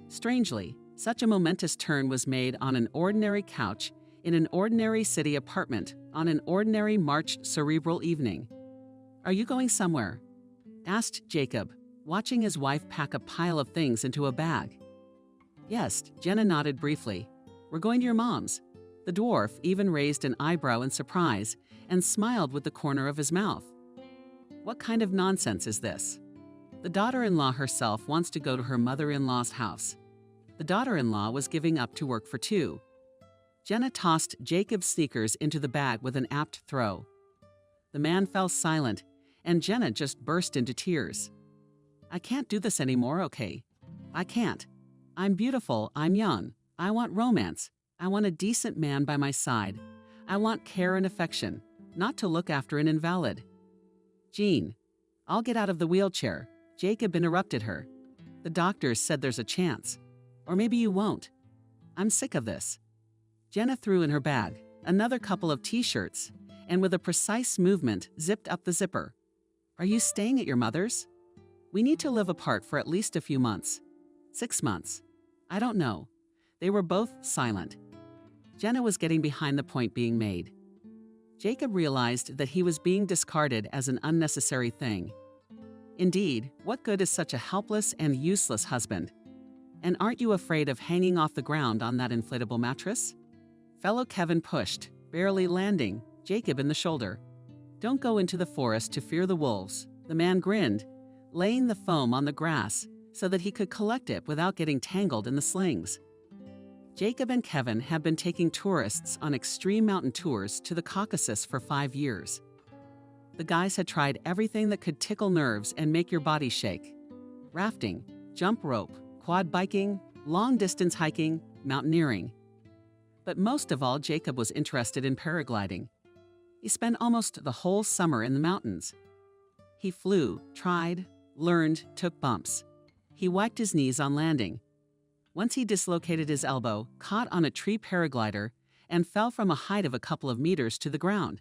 Strangely, such a momentous turn was made on an ordinary couch in an ordinary city apartment on an ordinary March cerebral evening. Are you going somewhere? Asked Jacob, watching his wife pack a pile of things into a bag. Yes, Jenna nodded briefly. We're going to your mom's. The dwarf even raised an eyebrow in surprise and smiled with the corner of his mouth. What kind of nonsense is this? The daughter-in-law herself wants to go to her mother-in-law's house. The daughter-in-law was giving up to work for two. Jenna tossed Jacob's sneakers into the bag with an apt throw. The man fell silent, and Jenna just burst into tears. I can't do this anymore, okay? I can't. I'm beautiful, I'm young. I want romance. I want a decent man by my side. I want care and affection, not to look after an invalid. Jean, I'll get out of the wheelchair. Jacob interrupted her. The doctors said there's a chance. Or maybe you won't. I'm sick of this. Jenna threw in her bag another couple of t-shirts and with a precise movement zipped up the zipper. Are you staying at your mother's? We need to live apart for at least a few months. 6 months. I don't know. They were both silent. Jenna was getting behind the point being made. Jacob realized that he was being discarded as an unnecessary thing. Indeed, what good is such a helpless and useless husband? And aren't you afraid of hanging off the ground on that inflatable mattress? Fellow Kevin pushed, barely landing, Jacob in the shoulder. Don't go into the forest to fear the wolves, the man grinned, laying the foam on the grass so that he could collect it without getting tangled in the slings. Jacob and Kevin had been taking tourists on extreme mountain tours to the Caucasus for 5 years. The guys had tried everything that could tickle nerves and make your body shake. Rafting, jump rope, quad biking, long-distance hiking, mountaineering. But most of all, Jacob was interested in paragliding. He spent almost the whole summer in the mountains. He flew, tried, learned, took bumps. He wiped his knees on landing. Once he dislocated his elbow, caught on a tree paraglider, and fell from a height of a couple of meters to the ground.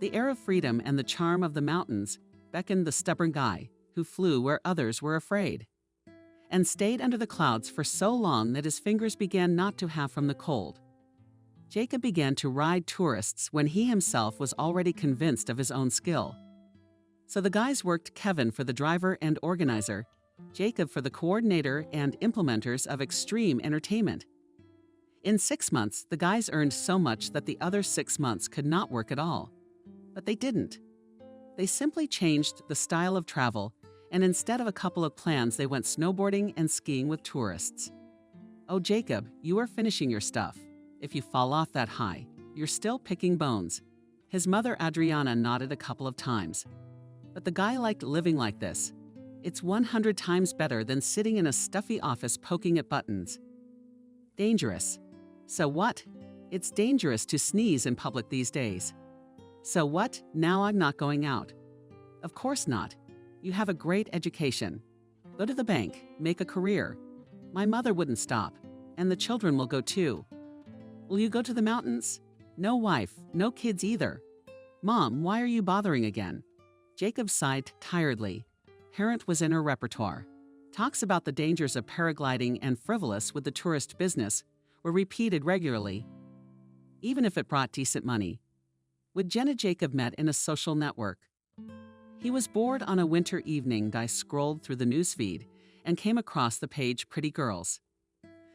The air of freedom and the charm of the mountains beckoned the stubborn guy who flew where others were afraid, and stayed under the clouds for so long that his fingers began not to have from the cold. Jacob began to ride tourists when he himself was already convinced of his own skill. So the guys worked Kevin for the driver and organizer, Jacob for the coordinator and implementers of extreme entertainment. In 6 months, the guys earned so much that the other 6 months could not work at all. But they didn't. They simply changed the style of travel, and instead of a couple of plans, they went snowboarding and skiing with tourists. Oh, Jacob, you are finishing your stuff. If you fall off that high, you're still picking bones. His mother, Adriana, nodded a couple of times. But the guy liked living like this. It's 100 times better than sitting in a stuffy office poking at buttons. Dangerous. So what? It's dangerous to sneeze in public these days. So what? Now I'm not going out. Of course not. You have a great education. Go to the bank, make a career. My mother wouldn't stop, and the children will go too. Will you go to the mountains? No wife, no kids either. Mom, why are you bothering again? Jacob sighed tiredly. Parent was in her repertoire. Talks about the dangers of paragliding and frivolous with the tourist business were repeated regularly, even if it brought decent money. Would Jenna Jacob met in a social network. He was bored on a winter evening. I scrolled through the newsfeed and came across the page Pretty Girls.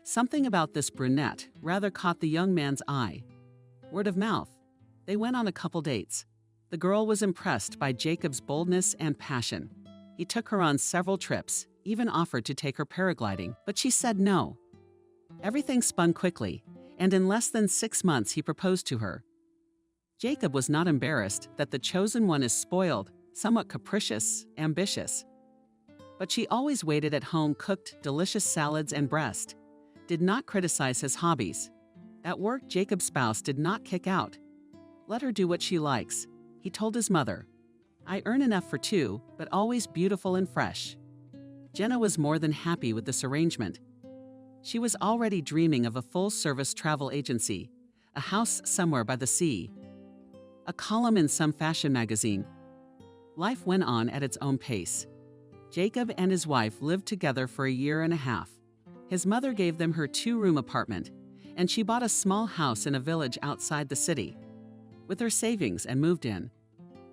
Something about this brunette rather caught the young man's eye. Word of mouth. They went on a couple dates. The girl was impressed by Jacob's boldness and passion. He took her on several trips, even offered to take her paragliding, but she said no. Everything spun quickly, and in less than 6 months he proposed to her. Jacob was not embarrassed that the chosen one is spoiled, somewhat capricious, ambitious. But she always waited at home, cooked delicious salads and breast, did not criticize his hobbies. At work, Jacob's spouse did not kick out. Let her do what she likes, he told his mother. I earn enough for two, but always beautiful and fresh. Jenna was more than happy with this arrangement. She was already dreaming of a full-service travel agency, a house somewhere by the sea, a column in some fashion magazine. Life went on at its own pace. Jacob and his wife lived together for a year and a half. His mother gave them her 2-room apartment, and she bought a small house in a village outside the city with her savings and moved in.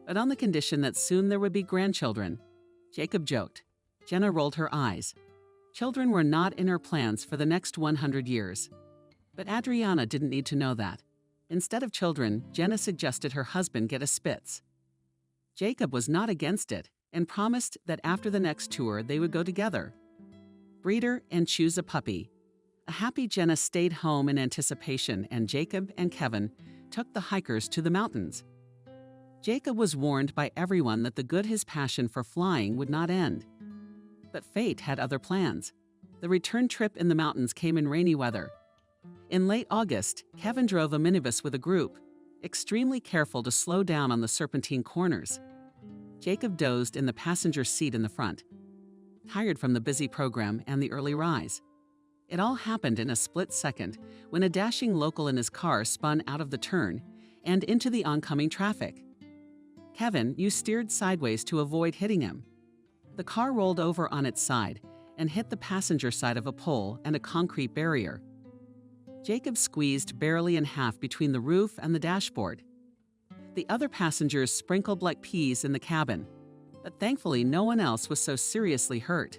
But on the condition that soon there would be grandchildren. Jacob joked. Jenna rolled her eyes. Children were not in her plans for the next 100 years. But Adriana didn't need to know that. Instead of children, Jenna suggested her husband get a Spitz. Jacob was not against it and promised that after the next tour they would go together. Breed her and choose a puppy. A happy Jenna stayed home in anticipation, and Jacob and Kevin took the hikers to the mountains. Jacob was warned by everyone that the good his passion for flying would not end. But fate had other plans. The return trip in the mountains came in rainy weather. In late August, Kevin drove a minibus with a group, extremely careful to slow down on the serpentine corners. Jacob dozed in the passenger seat in the front, tired from the busy program and the early rise. It all happened in a split second when a dashing local in his car spun out of the turn and into the oncoming traffic. Kevin, you steered sideways to avoid hitting him. The car rolled over on its side and hit the passenger side of a pole and a concrete barrier. Jacob squeezed barely in half between the roof and the dashboard. The other passengers sprinkled like peas in the cabin, but thankfully no one else was so seriously hurt.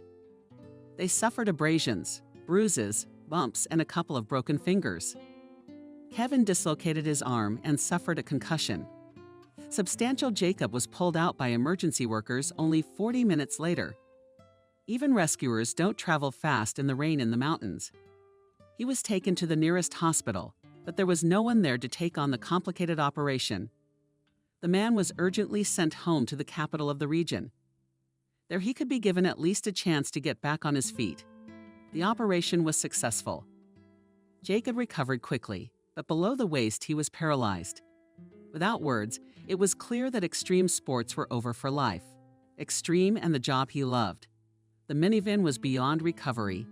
They suffered abrasions, bruises, bumps, and a couple of broken fingers. Kevin dislocated his arm and suffered a concussion. Substantial Jacob was pulled out by emergency workers only 40 minutes later. Even rescuers don't travel fast in the rain in the mountains. He was taken to the nearest hospital, but there was no one there to take on the complicated operation. The man was urgently sent home to the capital of the region. There he could be given at least a chance to get back on his feet. The operation was successful. Jacob recovered quickly, but below the waist he was paralyzed. Without words, it was clear that extreme sports were over for life. Extreme and the job he loved. The minivan was beyond recovery.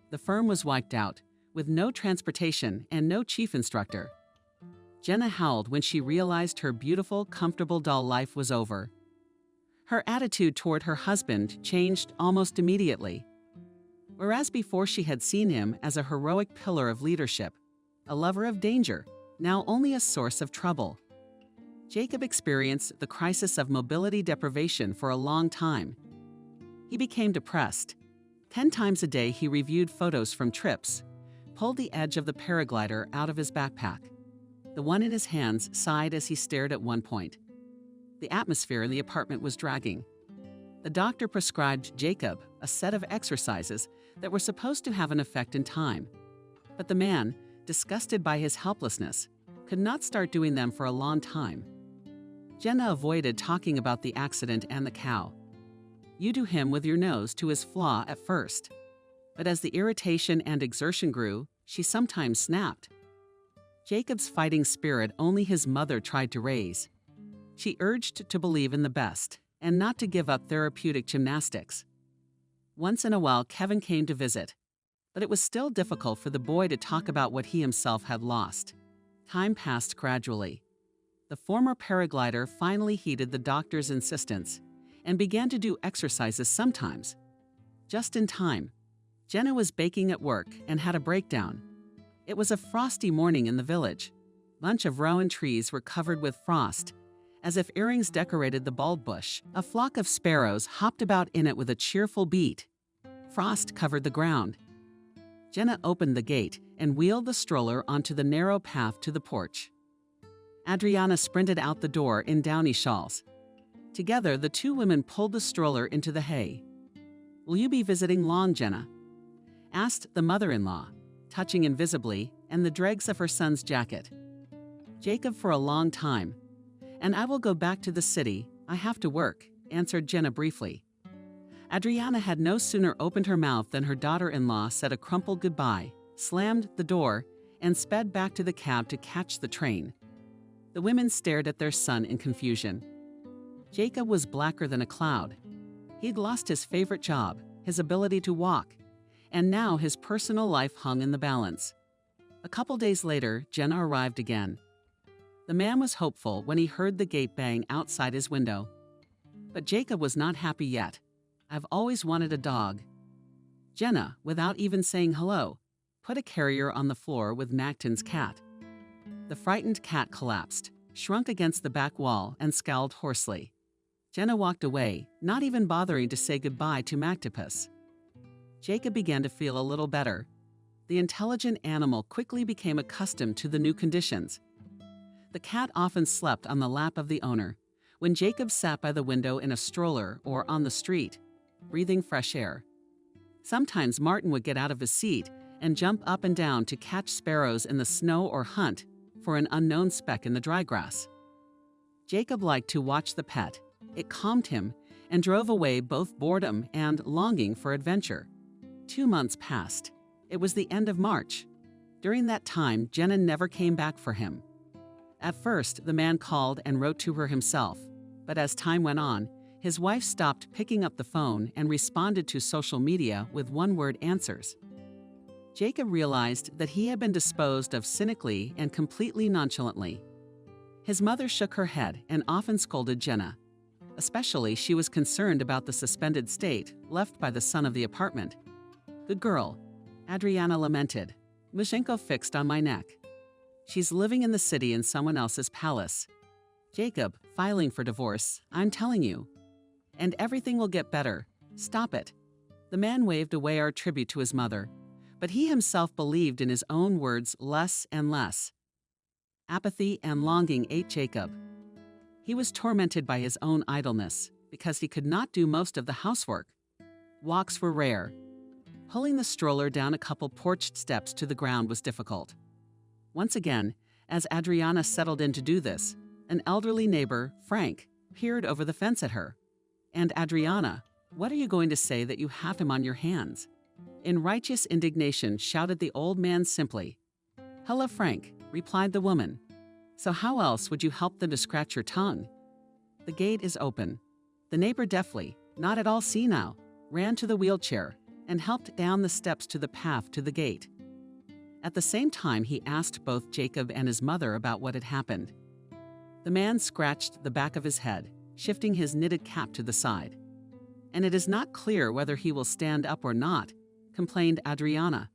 The firm was wiped out, with no transportation and no chief instructor. Jenna howled when she realized her beautiful, comfortable doll life was over. Her attitude toward her husband changed almost immediately. Whereas before she had seen him as a heroic pillar of leadership, a lover of danger, now only a source of trouble. Jacob experienced the crisis of mobility deprivation for a long time. He became depressed. 10 times a day he reviewed photos from trips, pulled the edge of the paraglider out of his backpack. The one in his hands sighed as he stared at one point. The atmosphere in the apartment was dragging. The doctor prescribed Jacob a set of exercises that were supposed to have an effect in time. But the man, disgusted by his helplessness, could not start doing them for a long time. Jenna avoided talking about the accident and the cow. You do him with your nose to his flaw at first. But as the irritation and exertion grew, she sometimes snapped. Jacob's fighting spirit only his mother tried to raise. She urged to believe in the best and not to give up therapeutic gymnastics. Once in a while, Kevin came to visit, but it was still difficult for the boy to talk about what he himself had lost. Time passed gradually. The former paraglider finally heeded the doctor's insistence and began to do exercises sometimes. Just in time, Jenna was baking at work and had a breakdown. It was a frosty morning in the village. bunch of rowan trees were covered with frost, as if earrings decorated the bulb bush. A flock of sparrows hopped about in it with a cheerful beat. Frost covered the ground. Jenna opened the gate and wheeled the stroller onto the narrow path to the porch. Adriana sprinted out the door in downy shawls. Together, the two women pulled the stroller into the hay. "Will you be visiting long, Jenna?" asked the mother-in-law, touching invisibly and the dregs of her son's jacket. "Jacob, for a long time. And I will go back to the city. I have to work," answered Jenna briefly. Adriana had no sooner opened her mouth than her daughter-in-law said a crumpled goodbye, slammed the door, and sped back to the cab to catch the train. The women stared at their son in confusion. Jacob was blacker than a cloud. He'd lost his favorite job, his ability to walk, and now his personal life hung in the balance. A couple days later, Jenna arrived again. The man was hopeful when he heard the gate bang outside his window. But Jacob was not happy yet. "I've always wanted a dog." Jenna, without even saying hello, put a carrier on the floor with Macton's cat. The frightened cat collapsed, shrunk against the back wall, and scowled hoarsely. Jenna walked away, not even bothering to say goodbye to Mactopus. Jacob began to feel a little better. The intelligent animal quickly became accustomed to the new conditions. The cat often slept on the lap of the owner, when Jacob sat by the window in a stroller or on the street, breathing fresh air. Sometimes Martin would get out of his seat and jump up and down to catch sparrows in the snow or hunt for an unknown speck in the dry grass. Jacob liked to watch the pet. It calmed him and drove away both boredom and longing for adventure. 2 months passed. It was the end of March. During that time, Jenna never came back for him. At first, the man called and wrote to her himself, but as time went on, his wife stopped picking up the phone and responded to social media with one-word answers. Jacob realized that he had been disposed of cynically and completely nonchalantly. His mother shook her head and often scolded Jenna. Especially, she was concerned about the suspended state left by the son of the apartment. "Good girl," Adriana lamented. "Mushenko fixed on my neck. She's living in the city in someone else's palace. Jacob, filing for divorce, I'm telling you. And everything will get better. Stop it." The man waved away our tribute to his mother, but he himself believed in his own words less and less. Apathy and longing ate Jacob. He was tormented by his own idleness because he could not do most of the housework. Walks were rare. Pulling the stroller down a couple porched steps to the ground was difficult. Once again, as Adriana settled in to do this, an elderly neighbor, Frank, peered over the fence at her. "And Adriana, what are you going to say that you have him on your hands?" In righteous indignation, shouted the old man simply. "Hello, Frank," replied the woman. "So how else would you help them to scratch your tongue?" The gate is open. The neighbor deftly, not at all senile, ran to the wheelchair and helped down the steps to the path to the gate. At the same time, he asked both Jacob and his mother about what had happened. The man scratched the back of his head, shifting his knitted cap to the side. "And it is not clear whether he will stand up or not," complained Adriana.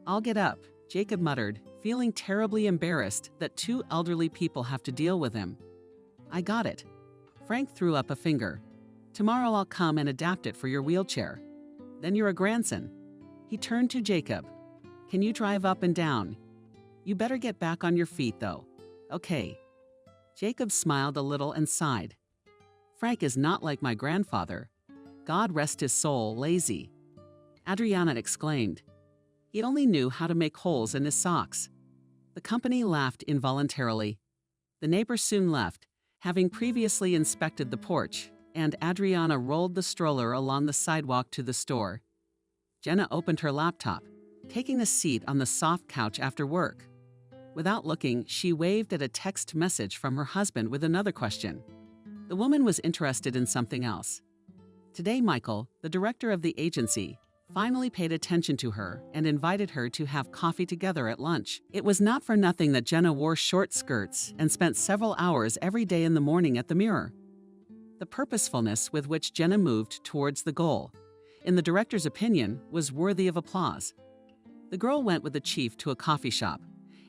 "I'll get up," Jacob muttered, feeling terribly embarrassed that 2 elderly people have to deal with him. "I got it." Frank threw up a finger. "Tomorrow I'll come and adapt it for your wheelchair. Then you're a grandson." He turned to Jacob. "Can you drive up and down? You better get back on your feet, though." "Okay." Jacob smiled a little and sighed. "Frank is not like my grandfather. God rest his soul, lazy." Adriana exclaimed. "He only knew how to make holes in his socks." The company laughed involuntarily. The neighbor soon left, having previously inspected the porch, and Adriana rolled the stroller along the sidewalk to the store. Jenna opened her laptop, taking a seat on the soft couch after work. Without looking, she waved at a text message from her husband with another question. The woman was interested in something else. Today, Michael, the director of the agency, finally paid attention to her and invited her to have coffee together at lunch. It was not for nothing that Jenna wore short skirts and spent several hours every day in the morning at the mirror. The purposefulness with which Jenna moved towards the goal, in the director's opinion, was worthy of applause. The girl went with the chief to a coffee shop,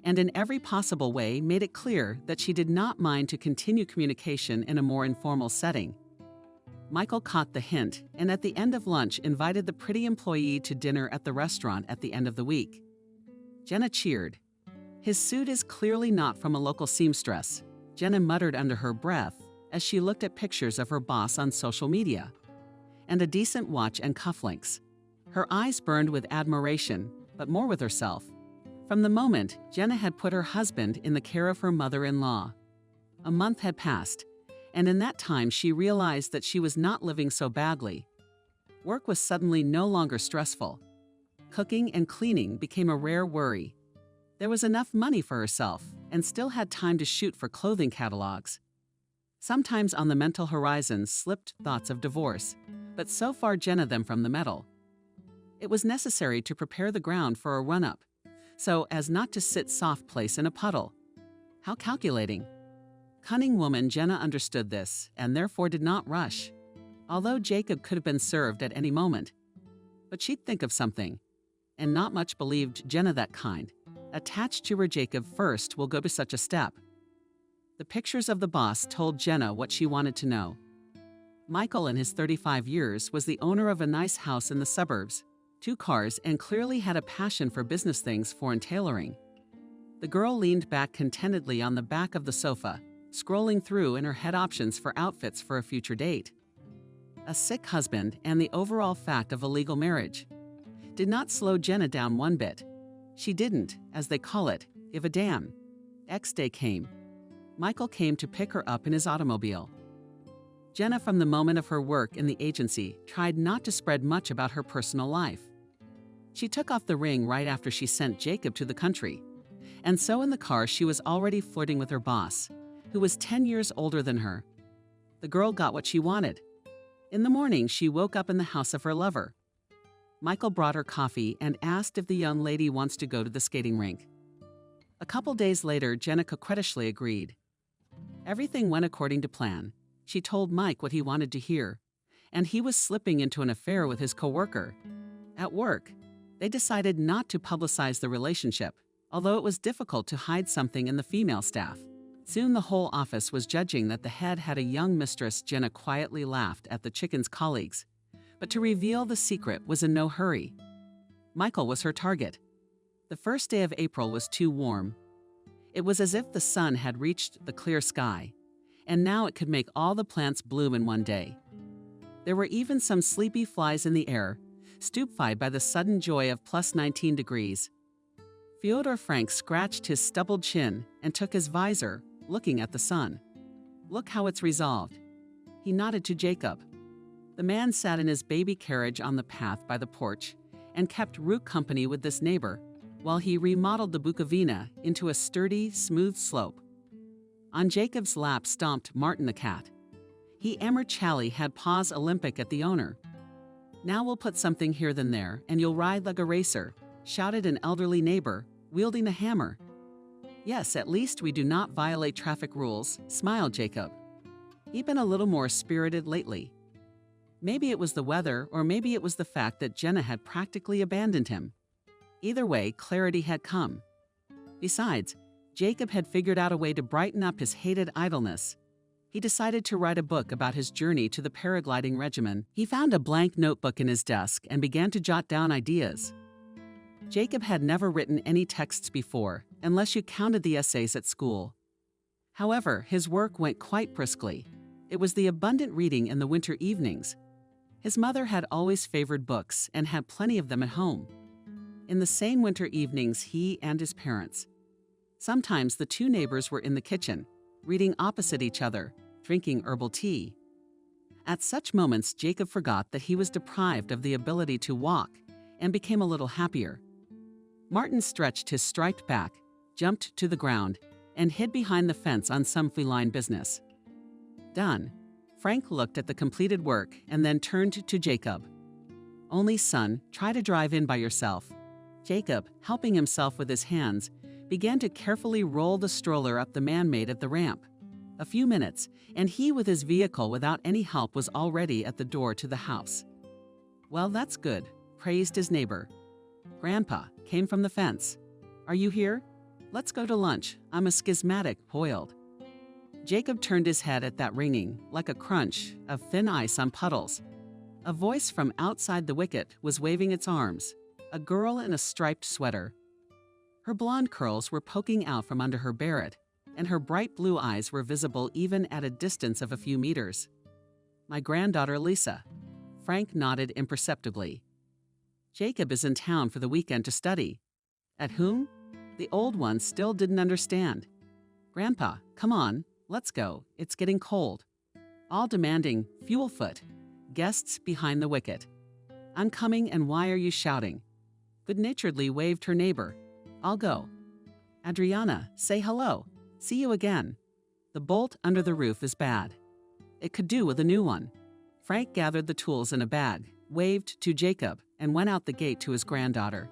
and in every possible way made it clear that she did not mind to continue communication in a more informal setting. Michael caught the hint and at the end of lunch invited the pretty employee to dinner at the restaurant at the end of the week. Jenna cheered. "His suit is clearly not from a local seamstress," Jenna muttered under her breath as she looked at pictures of her boss on social media. "And a decent watch and cufflinks." Her eyes burned with admiration, but more with herself. From the moment Jenna had put her husband in the care of her mother-in-law. A month had passed, and in that time she realized that she was not living so badly. Work was suddenly no longer stressful. Cooking and cleaning became a rare worry. There was enough money for herself and still had time to shoot for clothing catalogs. Sometimes on the mental horizon slipped thoughts of divorce, but so far Jenna them from the metal. It was necessary to prepare the ground for a run-up, so as not to sit soft place in a puddle. How calculating. Cunning woman Jenna understood this and therefore did not rush, although Jacob could have been served at any moment. But she'd think of something, and not much believed Jenna that kind. Attached to her Jacob first will go to such a step. The pictures of the boss told Jenna what she wanted to know. Michael, in his 35 years, was the owner of a nice house in the suburbs, 2 cars, and clearly had a passion for business things, foreign tailoring. The girl leaned back contentedly on the back of the sofa, scrolling through in her head options for outfits for a future date. A sick husband and the overall fact of a legal marriage did not slow Jenna down one bit. She didn't, as they call it, give a damn. X-Day came. Michael came to pick her up in his automobile. Jenna, from the moment of her work in the agency, tried not to spread much about her personal life. She took off the ring right after she sent Jacob to the country, and so in the car she was already flirting with her boss, who was 10 years older than her. The girl got what she wanted. In the morning, she woke up in the house of her lover. Michael brought her coffee and asked if the young lady wants to go to the skating rink. A couple days later, Jenna coquettishly agreed. Everything went according to plan. She told Mike what he wanted to hear, and he was slipping into an affair with his coworker. At work, they decided not to publicize the relationship, although it was difficult to hide something in the female staff. Soon the whole office was judging that the head had a young mistress. Jenna quietly laughed at the chicken's colleagues, but to reveal the secret was in no hurry. Michael was her target. The first day of April was too warm. It was as if the sun had reached the clear sky, and now it could make all the plants bloom in one day. There were even some sleepy flies in the air, stupefied by the sudden joy of plus 19 degrees. Fyodor Frank scratched his stubbled chin and took his visor, looking at the sun. "Look how it's resolved." He nodded to Jacob. The man sat in his baby carriage on the path by the porch and kept route company with this neighbor while he remodeled the Bukovina into a sturdy, smooth slope. On Jacob's lap stomped Martin the cat. He Charlie had paws Olympic at the owner. "Now we'll put something here than there, and you'll ride like a racer," shouted an elderly neighbor, wielding a hammer. "Yes, at least we do not violate traffic rules," smiled Jacob. He'd been a little more spirited lately. Maybe it was the weather, or maybe it was the fact that Jenna had practically abandoned him. Either way, clarity had come. Besides, Jacob had figured out a way to brighten up his hated idleness. He decided to write a book about his journey to the paragliding regimen. He found a blank notebook in his desk and began to jot down ideas. Jacob had never written any texts before, unless you counted the essays at school. However, his work went quite briskly. It was the abundant reading in the winter evenings. His mother had always favored books and had plenty of them at home. In the same winter evenings, he and his parents. Sometimes the two neighbors were in the kitchen, reading opposite each other, drinking herbal tea. At such moments, Jacob forgot that he was deprived of the ability to walk and became a little happier. Martin stretched his striped back, jumped to the ground, and hid behind the fence on some feline business. Done. Frank looked at the completed work and then turned to Jacob. "Only son, try to drive in by yourself." Jacob, helping himself with his hands, began to carefully roll the stroller up the man-made at the ramp. A few minutes, and he with his vehicle without any help was already at the door to the house. "Well, that's good," praised his neighbor. "Grandpa," came from the fence. "Are you here?" Let's go to lunch. I'm a schismatic boiled. Jacob turned his head at that ringing, like a crunch of thin ice on puddles. A voice from outside the wicket was waving its arms, a girl in a striped sweater. Her blonde curls were poking out from under her beret, and her bright blue eyes were visible even at a distance of a few meters. My granddaughter Lisa. Frank nodded imperceptibly. Jacob is in town for the weekend to study. At whom? The old one still didn't understand. Grandpa, come on, let's go, it's getting cold. All demanding, fuel foot. Guests behind the wicket. I'm coming, and why are you shouting? Good-naturedly waved her neighbor. I'll go. Adriana, say hello. See you again. The bolt under the roof is bad. It could do with a new one. Frank gathered the tools in a bag, waved to Jacob, and went out the gate to his granddaughter.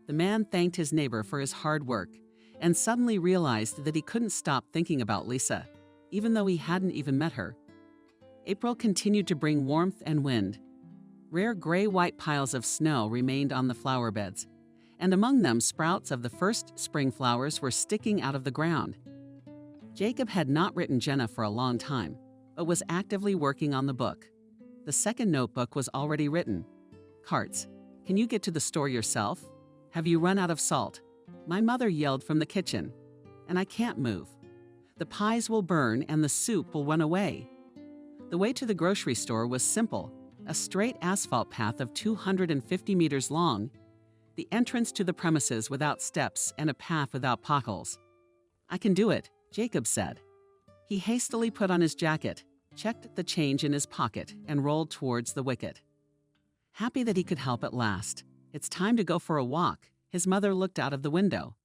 The man thanked his neighbor for his hard work and suddenly realized that he couldn't stop thinking about Lisa, even though he hadn't even met her. April continued to bring warmth and wind. Rare gray-white piles of snow remained on the flower beds, and among them sprouts of the first spring flowers were sticking out of the ground. Jacob had not written Jenna for a long time, but was actively working on the book. The second notebook was already written. Carts, can you get to the store yourself? Have you run out of salt? My mother yelled from the kitchen, and I can't move. The pies will burn and the soup will run away. The way to the grocery store was simple, a straight asphalt path of 250 meters long, the entrance to the premises without steps and a path without potholes. I can do it, Jacob said. He hastily put on his jacket, checked the change in his pocket, and rolled towards the wicket. Happy that he could help at last. It's time to go for a walk, his mother looked out of the window.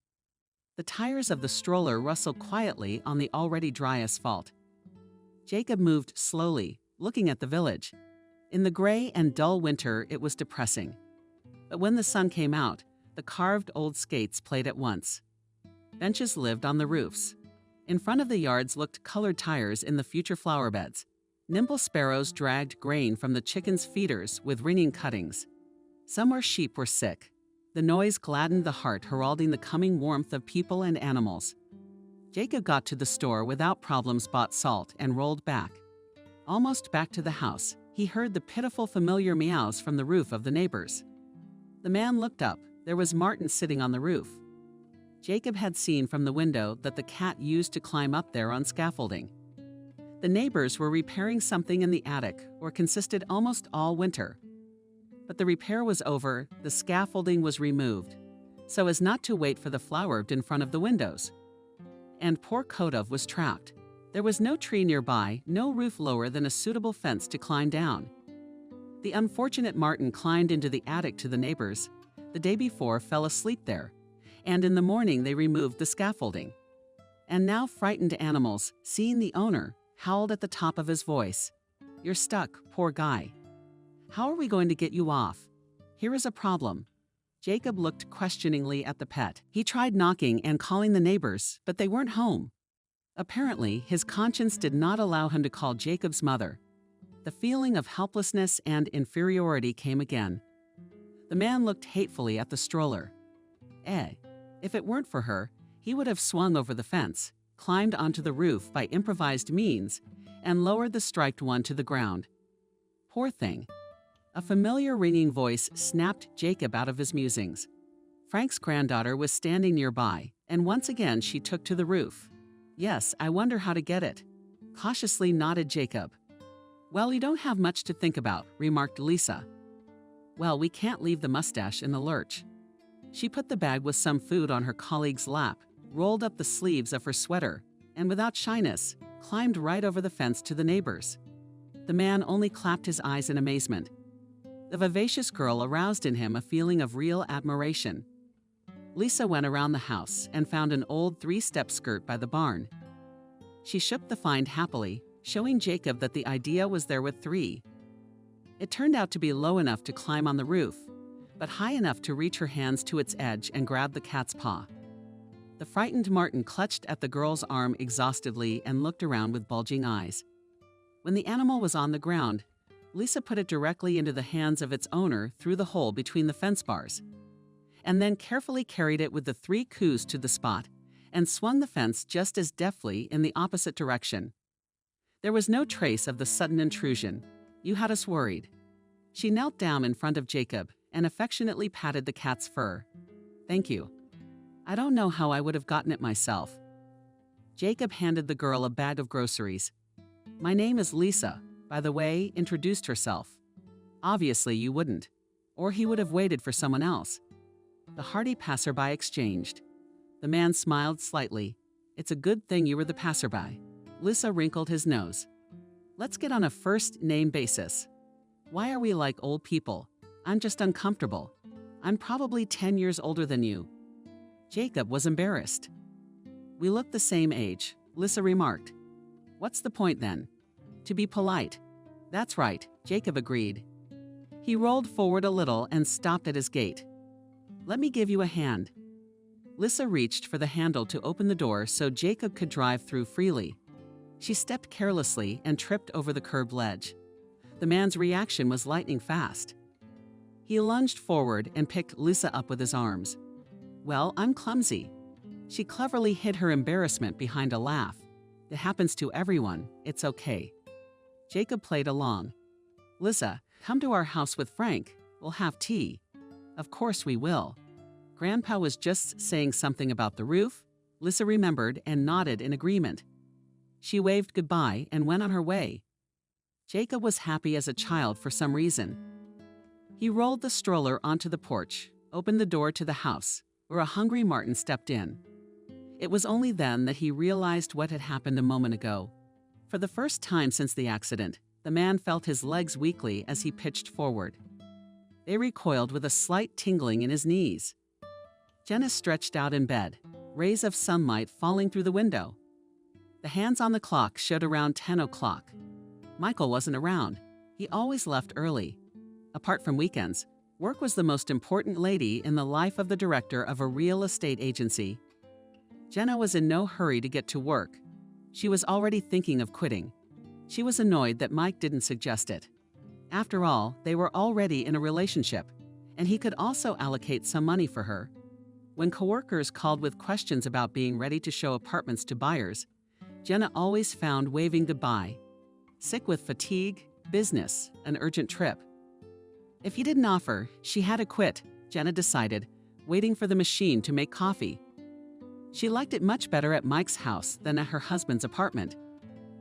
The tires of the stroller rustled quietly on the already dry asphalt. Jacob moved slowly, looking at the village. In the gray and dull winter, it was depressing. But when the sun came out, the carved old skates played at once. Benches lived on the roofs. In front of the yards looked colored tires in the future flower beds. Nimble sparrows dragged grain from the chickens' feeders with ringing cuttings. Somewhere sheep were sick. The noise gladdened the heart, heralding the coming warmth of people and animals. Jacob got to the store without problems, bought salt, and rolled back. Almost back to the house, he heard the pitiful familiar meows from the roof of the neighbors. The man looked up. There was Martin sitting on the roof. Jacob had seen from the window that the cat used to climb up there on scaffolding. The neighbors were repairing something in the attic, or consisted almost all winter. But the repair was over, the scaffolding was removed, so as not to wait for the flower bed in front of the windows. And poor Kodov was trapped. There was no tree nearby, no roof lower than a suitable fence to climb down. The unfortunate Martin climbed into the attic to the neighbors. The day before, fell asleep there, and in the morning they removed the scaffolding. And now frightened animals, seeing the owner, howled at the top of his voice. You're stuck, poor guy. How are we going to get you off? Here is a problem. Jacob looked questioningly at the pet. He tried knocking and calling the neighbors, but they weren't home. Apparently, his conscience did not allow him to call Jacob's mother. The feeling of helplessness and inferiority came again. The man looked hatefully at the stroller. If it weren't for her, he would have swung over the fence, climbed onto the roof by improvised means, and lowered the striped one to the ground. Poor thing. A familiar ringing voice snapped Jacob out of his musings. Frank's granddaughter was standing nearby, and once again she took to the roof. Yes, I wonder how to get it. Cautiously nodded Jacob. Well, you don't have much to think about, remarked Lisa. Well, we can't leave the mustache in the lurch. She put the bag with some food on her colleague's lap, rolled up the sleeves of her sweater, and without shyness, climbed right over the fence to the neighbors. The man only clapped his eyes in amazement. The vivacious girl aroused in him a feeling of real admiration. Lisa went around the house and found an old 3-step skirt by the barn. She shook the find happily, showing Jacob that the idea was there with 3. It turned out to be low enough to climb on the roof, but high enough to reach her hands to its edge and grab the cat's paw. The frightened Martin clutched at the girl's arm exhaustively and looked around with bulging eyes. When the animal was on the ground, Lisa put it directly into the hands of its owner through the hole between the fence bars. and then carefully carried it with the 3 coups to the spot and swung the fence just as deftly in the opposite direction. There was no trace of the sudden intrusion. You had us worried. She knelt down in front of Jacob and affectionately patted the cat's fur. Thank you. I don't know how I would have gotten it myself. Jacob handed the girl a bag of groceries. My name is Lisa, by the way, introduced herself. Obviously you wouldn't, or he would have waited for someone else. The hearty passerby exchanged. The man smiled slightly. It's a good thing you were the passerby. Lisa wrinkled his nose. Let's get on a first-name basis. Why are we like old people? I'm just uncomfortable. I'm probably 10 years older than you. Jacob was embarrassed. We look the same age, Lisa remarked. What's the point then? To be polite. That's right, Jacob agreed. He rolled forward a little and stopped at his gate. Let me give you a hand. Lisa reached for the handle to open the door so Jacob could drive through freely. She stepped carelessly and tripped over the curb ledge. The man's reaction was lightning fast. He lunged forward and picked Lisa up with his arms. Well, I'm clumsy. She cleverly hid her embarrassment behind a laugh. It happens to everyone. It's okay. Jacob played along. Lisa, come to our house with Frank. We'll have tea. Of course we will. Grandpa was just saying something about the roof. Lisa remembered and nodded in agreement. She waved goodbye and went on her way. Jacob was happy as a child for some reason. He rolled the stroller onto the porch, opened the door to the house, where a hungry Martin stepped in. It was only then that he realized what had happened a moment ago. For the first time since the accident, the man felt his legs weakly as he pitched forward. They recoiled with a slight tingling in his knees. Jenna stretched out in bed, rays of sunlight falling through the window. The hands on the clock showed around 10 o'clock. Michael wasn't around. He always left early. Apart from weekends, work was the most important lady in the life of the director of a real estate agency. Jenna was in no hurry to get to work. She was already thinking of quitting. She was annoyed that Mike didn't suggest it. After all, they were already in a relationship, and he could also allocate some money for her. When coworkers called with questions about being ready to show apartments to buyers, Jenna always found waving goodbye. Sick with fatigue, business, an urgent trip. If he didn't offer, she had to quit, Jenna decided, waiting for the machine to make coffee. She liked it much better at Mike's house than at her husband's apartment.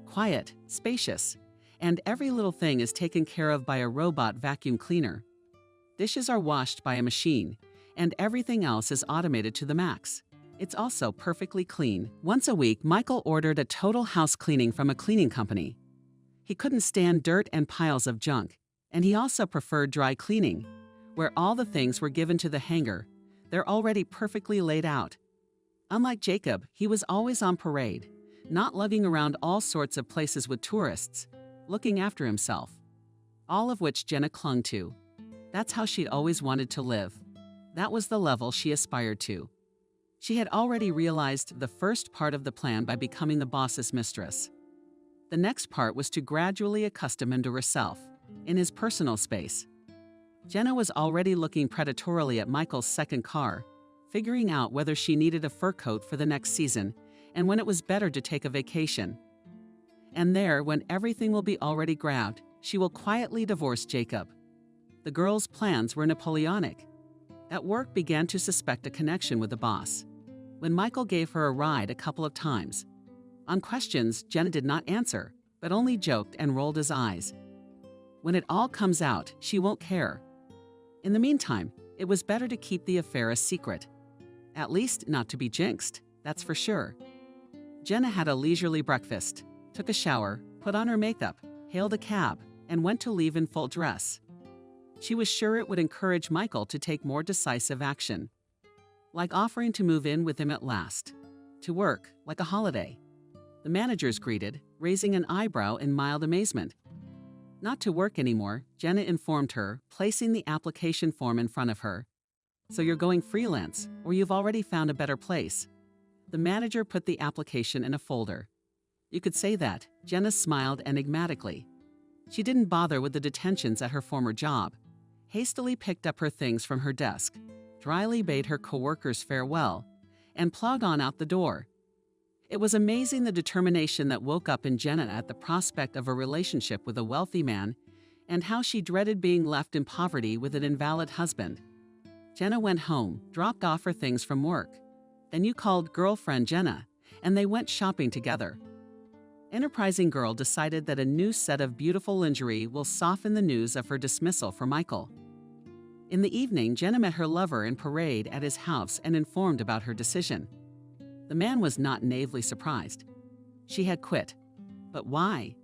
Quiet, spacious, and every little thing is taken care of by a robot vacuum cleaner. Dishes are washed by a machine, and everything else is automated to the max. It's also perfectly clean. Once a week, Michael ordered a total house cleaning from a cleaning company. He couldn't stand dirt and piles of junk, and he also preferred dry cleaning, where all the things were given to the hanger. They're already perfectly laid out. Unlike Jacob, he was always on parade, not lugging around all sorts of places with tourists, looking after himself. All of which Jenna clung to. That's how she'd always wanted to live. That was the level she aspired to. She had already realized the first part of the plan by becoming the boss's mistress. The next part was to gradually accustom him to herself, in his personal space. Jenna was already looking predatorily at Michael's second car, figuring out whether she needed a fur coat for the next season and when it was better to take a vacation. And there, when everything will be already grabbed, she will quietly divorce Jacob. The girl's plans were Napoleonic. At work, began to suspect a connection with the boss. When Michael gave her a ride a couple of times. On questions, Jenna did not answer, but only joked and rolled his eyes. When it all comes out, she won't care. In the meantime, it was better to keep the affair a secret. At least not to be jinxed, that's for sure. Jenna had a leisurely breakfast, took a shower, put on her makeup, hailed a cab, and went to leave in full dress. She was sure it would encourage Michael to take more decisive action. Like offering to move in with him at last. To work, like a holiday. The managers greeted, raising an eyebrow in mild amazement. Not to work anymore, Jenna informed her, placing the application form in front of her. So you're going freelance, or you've already found a better place. The manager put the application in a folder. You could say that, Jenna smiled enigmatically. She didn't bother with the detentions at her former job, hastily picked up her things from her desk, dryly bade her coworkers farewell, and plodded on out the door. It was amazing the determination that woke up in Jenna at the prospect of a relationship with a wealthy man, and how she dreaded being left in poverty with an invalid husband. Jenna went home, dropped off her things from work. Then you called girlfriend Jenna, and they went shopping together. Enterprising girl decided that a new set of beautiful lingerie will soften the news of her dismissal for Michael. In the evening, Jenna met her lover in parade at his house and informed about her decision. The man was not naively surprised. She had quit. But why?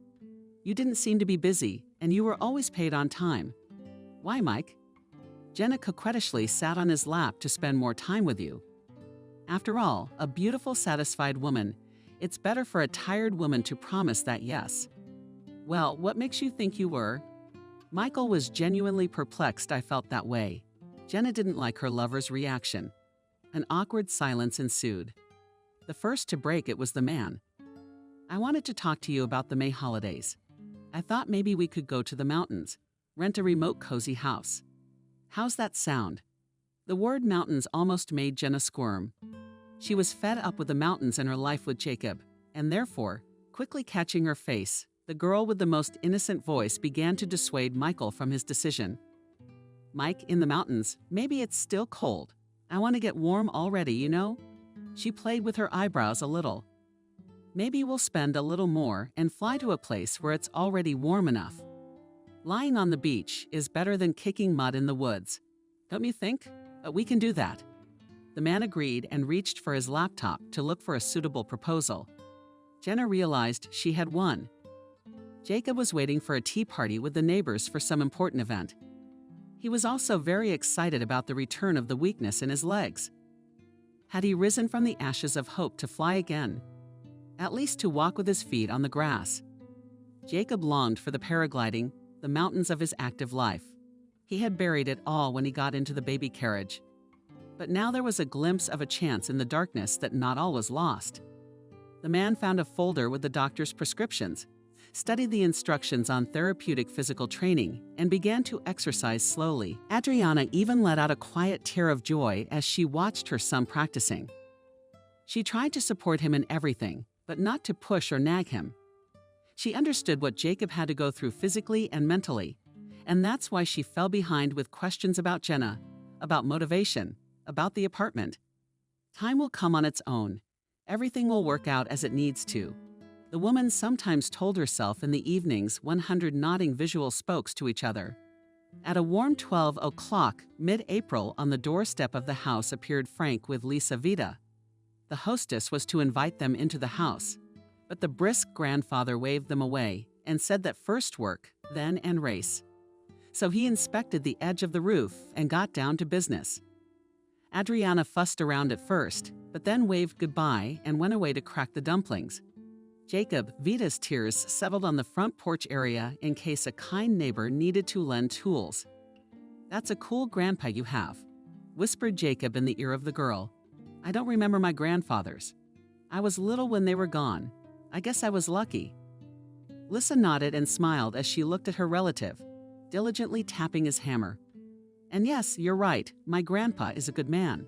You didn't seem to be busy, and you were always paid on time. Why, Mike? Jenna coquettishly sat on his lap to spend more time with you. After all, a beautiful, satisfied woman, it's better for a tired woman to promise that yes. Well, what makes you think you were? Michael was genuinely perplexed. I felt that way. Jenna didn't like her lover's reaction. An awkward silence ensued. The first to break it was the man. I wanted to talk to you about the May holidays. I thought maybe we could go to the mountains, rent a remote cozy house. How's that sound? The word mountains almost made Jenna squirm. She was fed up with the mountains in her life with Jacob, and therefore, quickly catching her face, the girl with the most innocent voice began to dissuade Michael from his decision. Mike, in the mountains, maybe it's still cold. I want to get warm already, you know? She played with her eyebrows a little. Maybe we'll spend a little more and fly to a place where it's already warm enough. Lying on the beach is better than kicking mud in the woods. Don't you think? But we can do that. The man agreed and reached for his laptop to look for a suitable proposal. Jenna realized she had won. Jacob was waiting for a tea party with the neighbors for some important event. He was also very excited about the return of the weakness in his legs. Had he risen from the ashes of hope to fly again? At least to walk with his feet on the grass. Jacob longed for the paragliding, the mountains of his active life. He had buried it all when he got into the baby carriage. But now there was a glimpse of a chance in the darkness that not all was lost. The man found a folder with the doctor's prescriptions, studied the instructions on therapeutic physical training, and began to exercise slowly. Adriana even let out a quiet tear of joy as she watched her son practicing. She tried to support him in everything, but not to push or nag him. She understood what Jacob had to go through physically and mentally, and that's why she fell behind with questions about Jenna, about motivation, about the apartment. Time will come on its own. Everything will work out as it needs to. The woman sometimes told herself in the evenings, 100 nodding visual spokes to each other. At a warm 12 o'clock, mid-April, on the doorstep of the house appeared Frank with Lisa Vita. The hostess was to invite them into the house, but the brisk grandfather waved them away and said that first work, then and race. So he inspected the edge of the roof and got down to business. Adriana fussed around at first, but then waved goodbye and went away to crack the dumplings. Jacob, Vita's tears settled on the front porch area in case a kind neighbor needed to lend tools. "That's a cool grandpa you have," whispered Jacob in the ear of the girl. "I don't remember my grandfathers. I was little when they were gone. I guess I was lucky." Lisa nodded and smiled as she looked at her relative, diligently tapping his hammer. "And yes, you're right, my grandpa is a good man.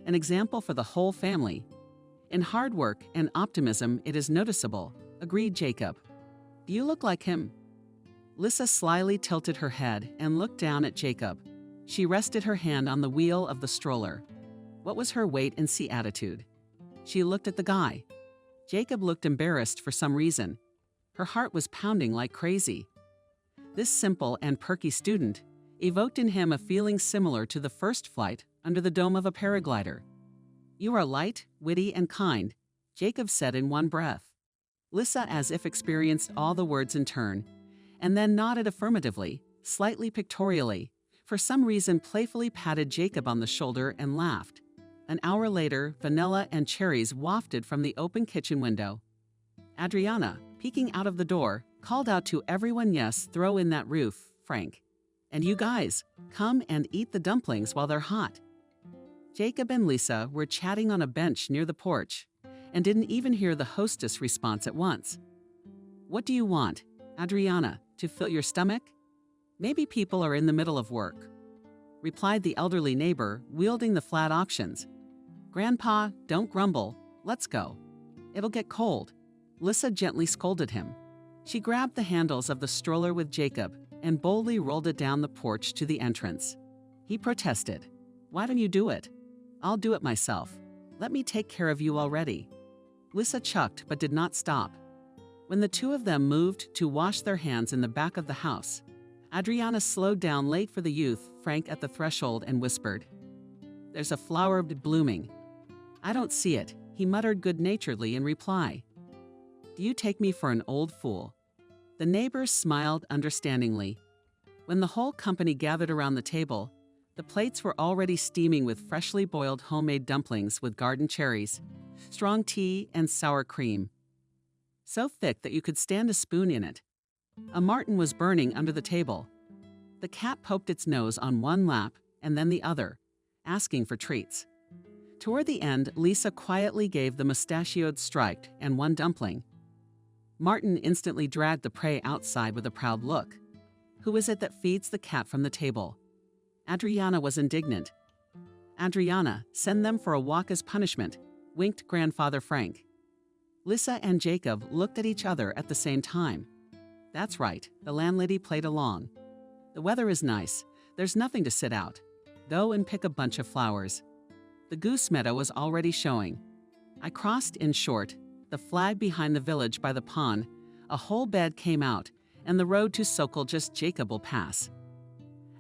An example for the whole family. In hard work and optimism it is noticeable," agreed Jacob. "Do you look like him?" Lisa slyly tilted her head and looked down at Jacob. She rested her hand on the wheel of the stroller. What was her wait-and-see attitude? She looked at the guy. Jacob looked embarrassed for some reason. Her heart was pounding like crazy. This simple and perky student evoked in him a feeling similar to the first flight under the dome of a paraglider. "You are light, witty, and kind," Jacob said in one breath. Lisa as if experienced all the words in turn, and then nodded affirmatively, slightly pictorially, for some reason playfully patted Jacob on the shoulder and laughed. An hour later, vanilla and cherries wafted from the open kitchen window. Adriana, peeking out of the door, called out to everyone, "Yes, throw in that roof, Frank. And you guys, come and eat the dumplings while they're hot." Jacob and Lisa were chatting on a bench near the porch and didn't even hear the hostess' response at once. "What do you want, Adriana, to fill your stomach? Maybe people are in the middle of work." replied the elderly neighbor, wielding the flat options. "Grandpa, don't grumble. Let's go. It'll get cold." Lissa gently scolded him. She grabbed the handles of the stroller with Jacob and boldly rolled it down the porch to the entrance. He protested. "Why don't you do it? I'll do it myself. Let me take care of you already." Lissa chucked but did not stop. When the two of them moved to wash their hands in the back of the house, Adriana slowed down late for the youth, Frank, at the threshold and whispered, "There's a flower blooming." "I don't see it," he muttered good-naturedly in reply. "Do you take me for an old fool?" The neighbors smiled understandingly. When the whole company gathered around the table, the plates were already steaming with freshly boiled homemade dumplings with garden cherries, strong tea, and sour cream. So thick that you could stand a spoon in it. A martin was burning under the table. The cat poked its nose on one lap and then the other, asking for treats. Toward the end, Lisa quietly gave the mustachioed Strike and one dumpling. Martin instantly dragged the prey outside with a proud look. "Who is it that feeds the cat from the table?" Adriana was indignant. "Adriana, send them for a walk as punishment," winked Grandfather Frank. Lissa and Jacob looked at each other at the same time. That's right, the landlady played along. "The weather is nice. There's nothing to sit out. Go and pick a bunch of flowers." The goose meadow was already showing. I crossed, in short, the flag behind the village by the pond. A whole bed came out, and the road to Sokol just Jacob will pass.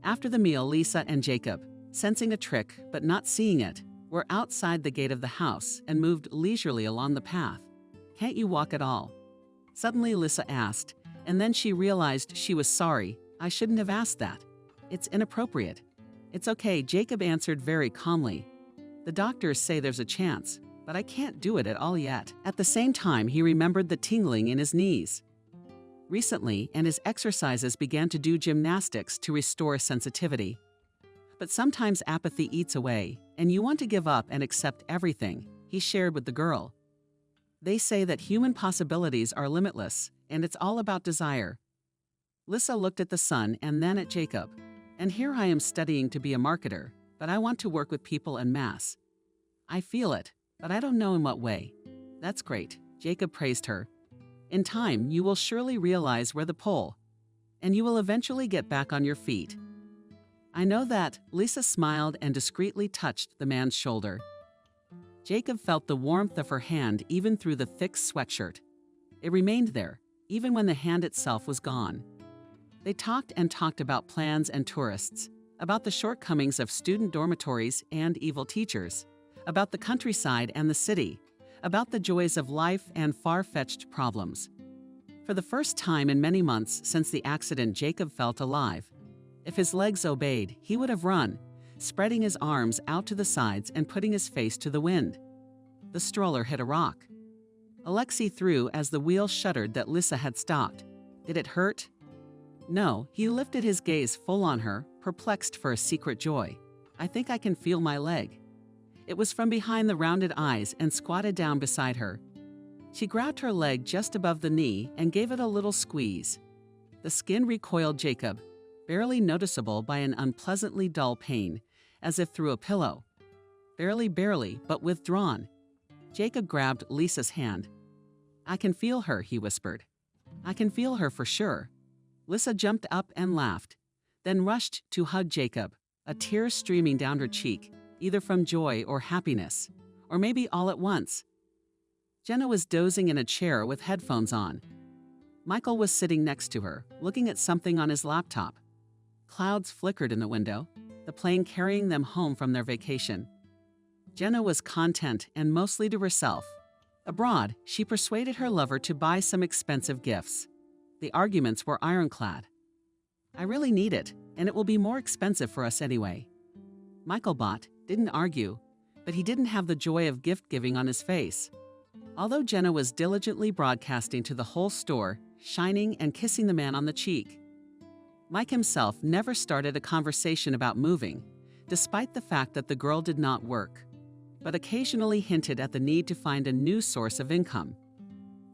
After the meal, Lisa and Jacob, sensing a trick but not seeing it, were outside the gate of the house and moved leisurely along the path. "Can't you walk at all?" Suddenly Lissa asked, and then she realized she was sorry. "I shouldn't have asked that. It's inappropriate." "It's okay," Jacob answered very calmly. "The doctors say there's a chance, but I can't do it at all yet." At the same time, he remembered the tingling in his knees. Recently, and his exercises began to do gymnastics to restore sensitivity. But sometimes apathy eats away, and you want to give up and accept everything, he shared with the girl. "They say that human possibilities are limitless, and it's all about desire." Lissa looked at the sun and then at Jacob. "And here I am studying to be a marketer, but I want to work with people en masse. I feel it, but I don't know in what way." "That's great," Jacob praised her. "In time, you will surely realize where the pull, and you will eventually get back on your feet." "I know that," Lisa smiled and discreetly touched the man's shoulder. Jacob felt the warmth of her hand even through the thick sweatshirt. It remained there, even when the hand itself was gone. They talked and talked about plans and tourists, about the shortcomings of student dormitories and evil teachers, about the countryside and the city, about the joys of life and far-fetched problems. For the first time in many months since the accident, Jacob felt alive. If his legs obeyed, he would have run, spreading his arms out to the sides and putting his face to the wind. The stroller hit a rock. Alexei threw as the wheel shuddered that Lissa had stopped. Did it hurt? No, he lifted his gaze full on her, perplexed for a secret joy. "I think I can feel my leg." It was from behind the rounded eyes and squatted down beside her. She grabbed her leg just above the knee and gave it a little squeeze. The skin recoiled Jacob, barely noticeable by an unpleasantly dull pain, as if through a pillow. Barely, but withdrawn. Jacob grabbed Lisa's hand. "I can feel her," he whispered. "I can feel her for sure." Lissa jumped up and laughed, then rushed to hug Jacob, a tear streaming down her cheek, either from joy or happiness, or maybe all at once. Jenna was dozing in a chair with headphones on. Michael was sitting next to her, looking at something on his laptop. Clouds flickered in the window, the plane carrying them home from their vacation. Jenna was content and mostly to herself. Abroad, she persuaded her lover to buy some expensive gifts. The arguments were ironclad. "I really need it, and it will be more expensive for us anyway." Michael bought, didn't argue, but he didn't have the joy of gift-giving on his face. Although Jenna was diligently broadcasting to the whole store, shining and kissing the man on the cheek. Mike himself never started a conversation about moving, despite the fact that the girl did not work, but occasionally hinted at the need to find a new source of income.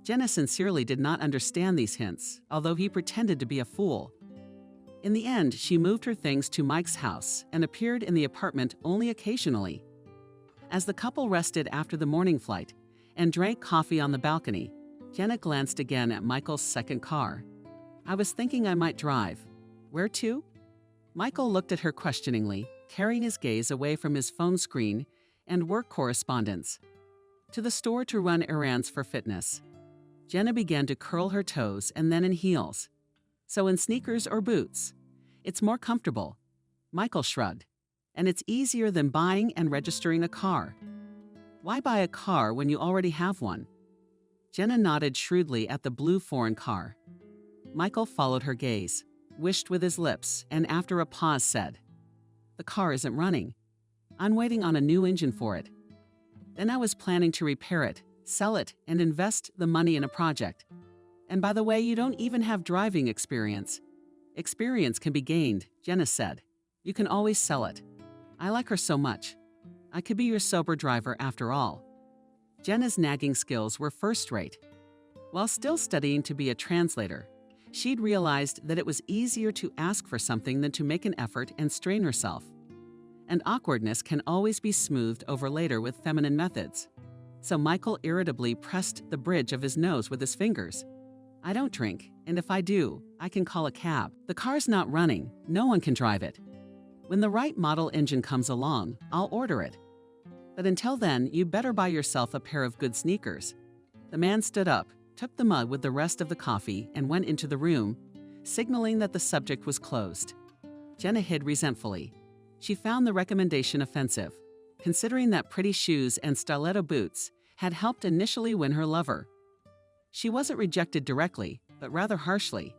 Jenna sincerely did not understand these hints, although he pretended to be a fool. In the end, she moved her things to Mike's house and appeared in the apartment only occasionally. As the couple rested after the morning flight and drank coffee on the balcony, Jenna glanced again at Michael's second car. "I was thinking I might drive. Where to?" Michael looked at her questioningly, carrying his gaze away from his phone screen and work correspondence. "To the store to run errands for fitness." Jenna began to curl her toes and then in heels. "So in sneakers or boots?" "It's more comfortable." Michael shrugged. "And it's easier than buying and registering a car." "Why buy a car when you already have one?" Jenna nodded shrewdly at the blue foreign car. Michael followed her gaze, wished with his lips, and after a pause said, "The car isn't running. I'm waiting on a new engine for it. Then I was planning to repair it, sell it, and invest the money in a project. And by the way, you don't even have driving experience." "Experience can be gained," Jenna said. "You can always sell it." I like her so much. I could be your sober driver after all. Jenna's nagging skills were first-rate. While still studying to be a translator, she'd realized that it was easier to ask for something than to make an effort and strain herself. And awkwardness can always be smoothed over later with feminine methods. So Michael irritably pressed the bridge of his nose with his fingers. "I don't drink, and if I do, I can call a cab. The car's not running. No one can drive it. When the right model engine comes along, I'll order it. But until then, you better buy yourself a pair of good sneakers." The man stood up, took the mug with the rest of the coffee, and went into the room, signaling that the subject was closed. Jenna hid resentfully. She found the recommendation offensive, considering that pretty shoes and stiletto boots had helped initially win her lover. She wasn't rejected directly, but rather harshly.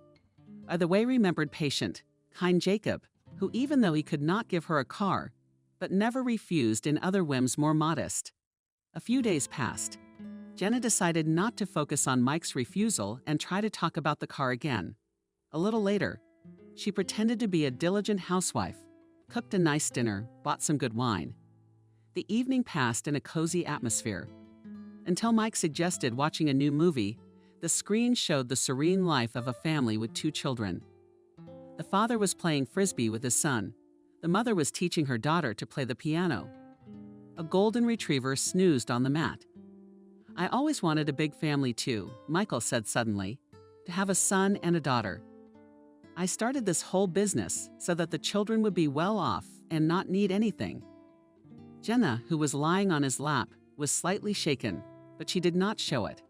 By the way-remembered patient, kind Jacob, who even though he could not give her a car, but never refused in other whims more modest. A few days passed. Jenna decided not to focus on Mike's refusal and try to talk about the car again. A little later, she pretended to be a diligent housewife, cooked a nice dinner, bought some good wine. The evening passed in a cozy atmosphere. Until Mike suggested watching a new movie, the screen showed the serene life of a family with 2 children. The father was playing frisbee with his son. The mother was teaching her daughter to play the piano. A golden retriever snoozed on the mat. "I always wanted a big family too," Michael said suddenly, "to have a son and a daughter. I started this whole business so that the children would be well off and not need anything." Jenna, who was lying on his lap, was slightly shaken, but she did not show it.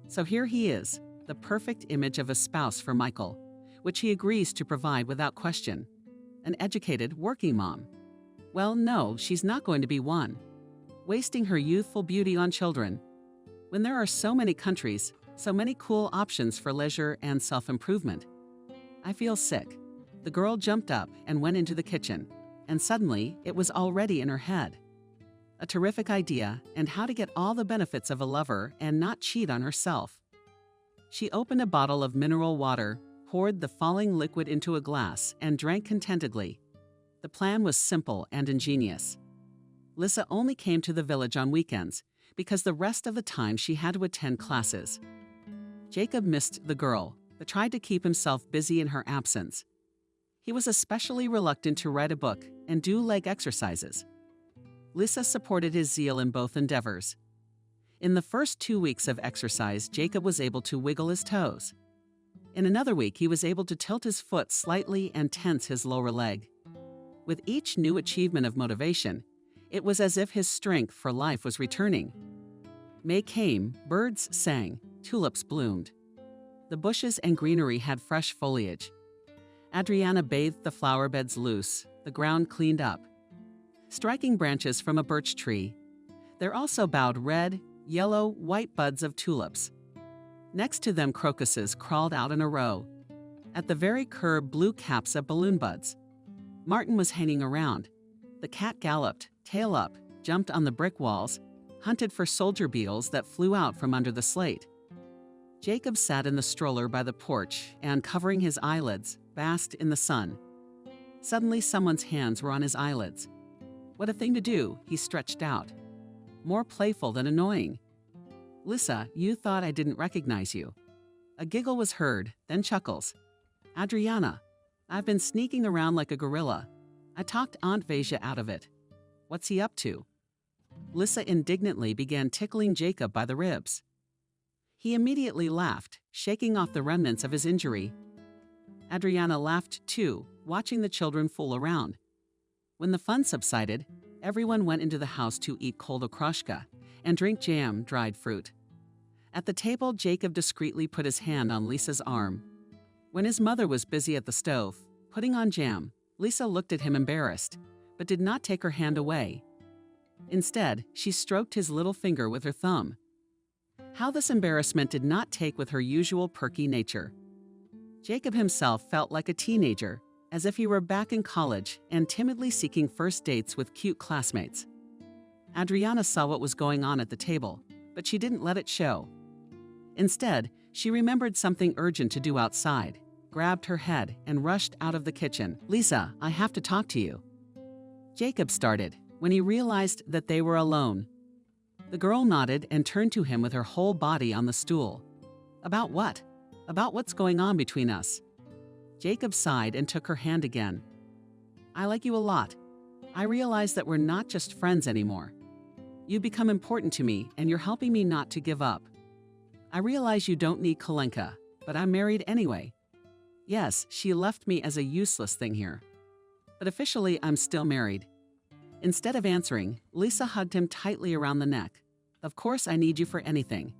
So here he is, the perfect image of a spouse for Michael, which he agrees to provide without question. An educated, working mom. Well, no, she's not going to be one. Wasting her youthful beauty on children. When there are so many countries, so many cool options for leisure and self-improvement. "I feel sick." The girl jumped up and went into the kitchen, and suddenly it was already in her head. A terrific idea and how to get all the benefits of a lover and not cheat on herself. She opened a bottle of mineral water, poured the falling liquid into a glass, and drank contentedly. The plan was simple and ingenious. Lissa only came to the village on weekends because the rest of the time she had to attend classes. Jacob missed the girl, but tried to keep himself busy in her absence. He was especially reluctant to write a book and do leg exercises. Lissa supported his zeal in both endeavors. In the first 2 weeks of exercise, Jacob was able to wiggle his toes. In another week, he was able to tilt his foot slightly and tense his lower leg. With each new achievement of motivation, it was as if his strength for life was returning. May came, birds sang, tulips bloomed. The bushes and greenery had fresh foliage. Adriana bathed the flower beds loose, the ground cleaned up. Striking branches from a birch tree, there also bowed red, yellow, white buds of tulips. Next to them, crocuses crawled out in a row. At the very curb, blue caps of balloon buds. Martin was hanging around. The cat galloped, tail up, jumped on the brick walls, hunted for soldier beetles that flew out from under the slate. Jacob sat in the stroller by the porch and, covering his eyelids, basked in the sun. Suddenly, someone's hands were on his eyelids. What a thing to do, he stretched out. More playful than annoying. "Lissa, you thought I didn't recognize you." A giggle was heard, then chuckles. "Adriana, I've been sneaking around like a gorilla. I talked Aunt Veja out of it. What's he up to? Lisa indignantly began tickling Jacob by the ribs. He immediately laughed, shaking off the remnants of his injury. Adriana laughed too, watching the children fool around. When the fun subsided, everyone went into the house to eat cold okroshka and drink jam, dried fruit. At the table, Jacob discreetly put his hand on Lisa's arm. When his mother was busy at the stove, putting on jam, Lisa looked at him embarrassed, but did not take her hand away. Instead, she stroked his little finger with her thumb. How this embarrassment did not take with her usual perky nature. Jacob himself felt like a teenager, as if he were back in college and timidly seeking first dates with cute classmates. Adriana saw what was going on at the table, but she didn't let it show. Instead, she remembered something urgent to do outside, grabbed her head, and rushed out of the kitchen. "Lisa, I have to talk to you." Jacob started when he realized that they were alone. The girl nodded and turned to him with her whole body on the stool. "About what? About what's going on between us?" Jacob sighed and took her hand again. "I like you a lot. I realize that we're not just friends anymore. You've become important to me, and you're helping me not to give up. I realize you don't need Kalenka, but I'm married anyway. Yes, she left me as a useless thing here. But officially, I'm still married." Instead of answering, Lisa hugged him tightly around the neck. "Of course I need you for anything.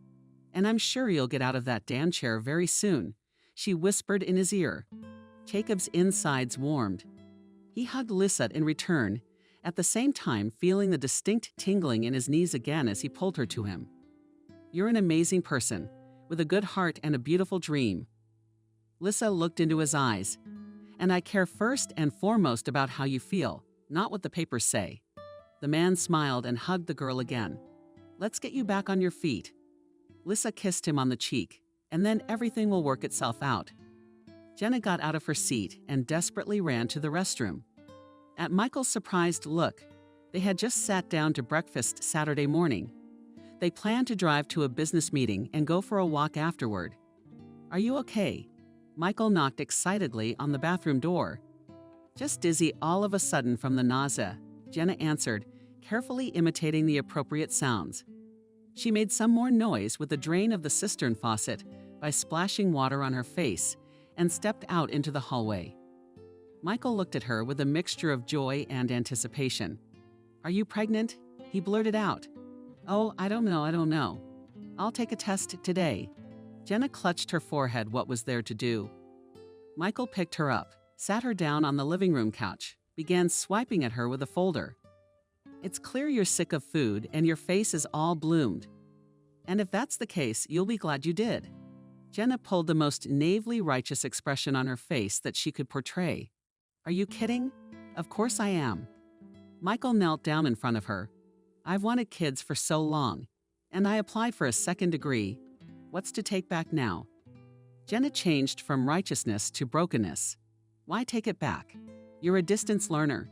And I'm sure you'll get out of that damn chair very soon," she whispered in his ear. Jacob's insides warmed. He hugged Lisa in return, at the same time feeling the distinct tingling in his knees again as he pulled her to him. "You're an amazing person, with a good heart and a beautiful dream." Lisa looked into his eyes. "And I care first and foremost about how you feel, not what the papers say." The man smiled and hugged the girl again. "Let's get you back on your feet." Lisa kissed him on the cheek, and then everything will work itself out. Jenna got out of her seat and desperately ran to the restroom. At Michael's surprised look, they had just sat down to breakfast Saturday morning. They planned to drive to a business meeting and go for a walk afterward. "Are you okay?" Michael knocked excitedly on the bathroom door. "Just dizzy all of a sudden from the nausea," Jenna answered, carefully imitating the appropriate sounds. She made some more noise with the drain of the cistern faucet by splashing water on her face and stepped out into the hallway. Michael looked at her with a mixture of joy and anticipation. "Are you pregnant?" he blurted out. "Oh, I don't know. I'll take a test today." Jenna clutched her forehead. What was there to do? Michael picked her up, sat her down on the living room couch, began swiping at her with a folder. "It's clear you're sick of food and your face is all bloomed. And if that's the case, you'll be glad you did." Jenna pulled the most naively righteous expression on her face that she could portray. "Are you kidding? Of course I am." Michael knelt down in front of her. "I've wanted kids for so long, and I applied for a second degree. What's to take back now?" Jenna changed from righteousness to brokenness. "Why take it back? You're a distance learner.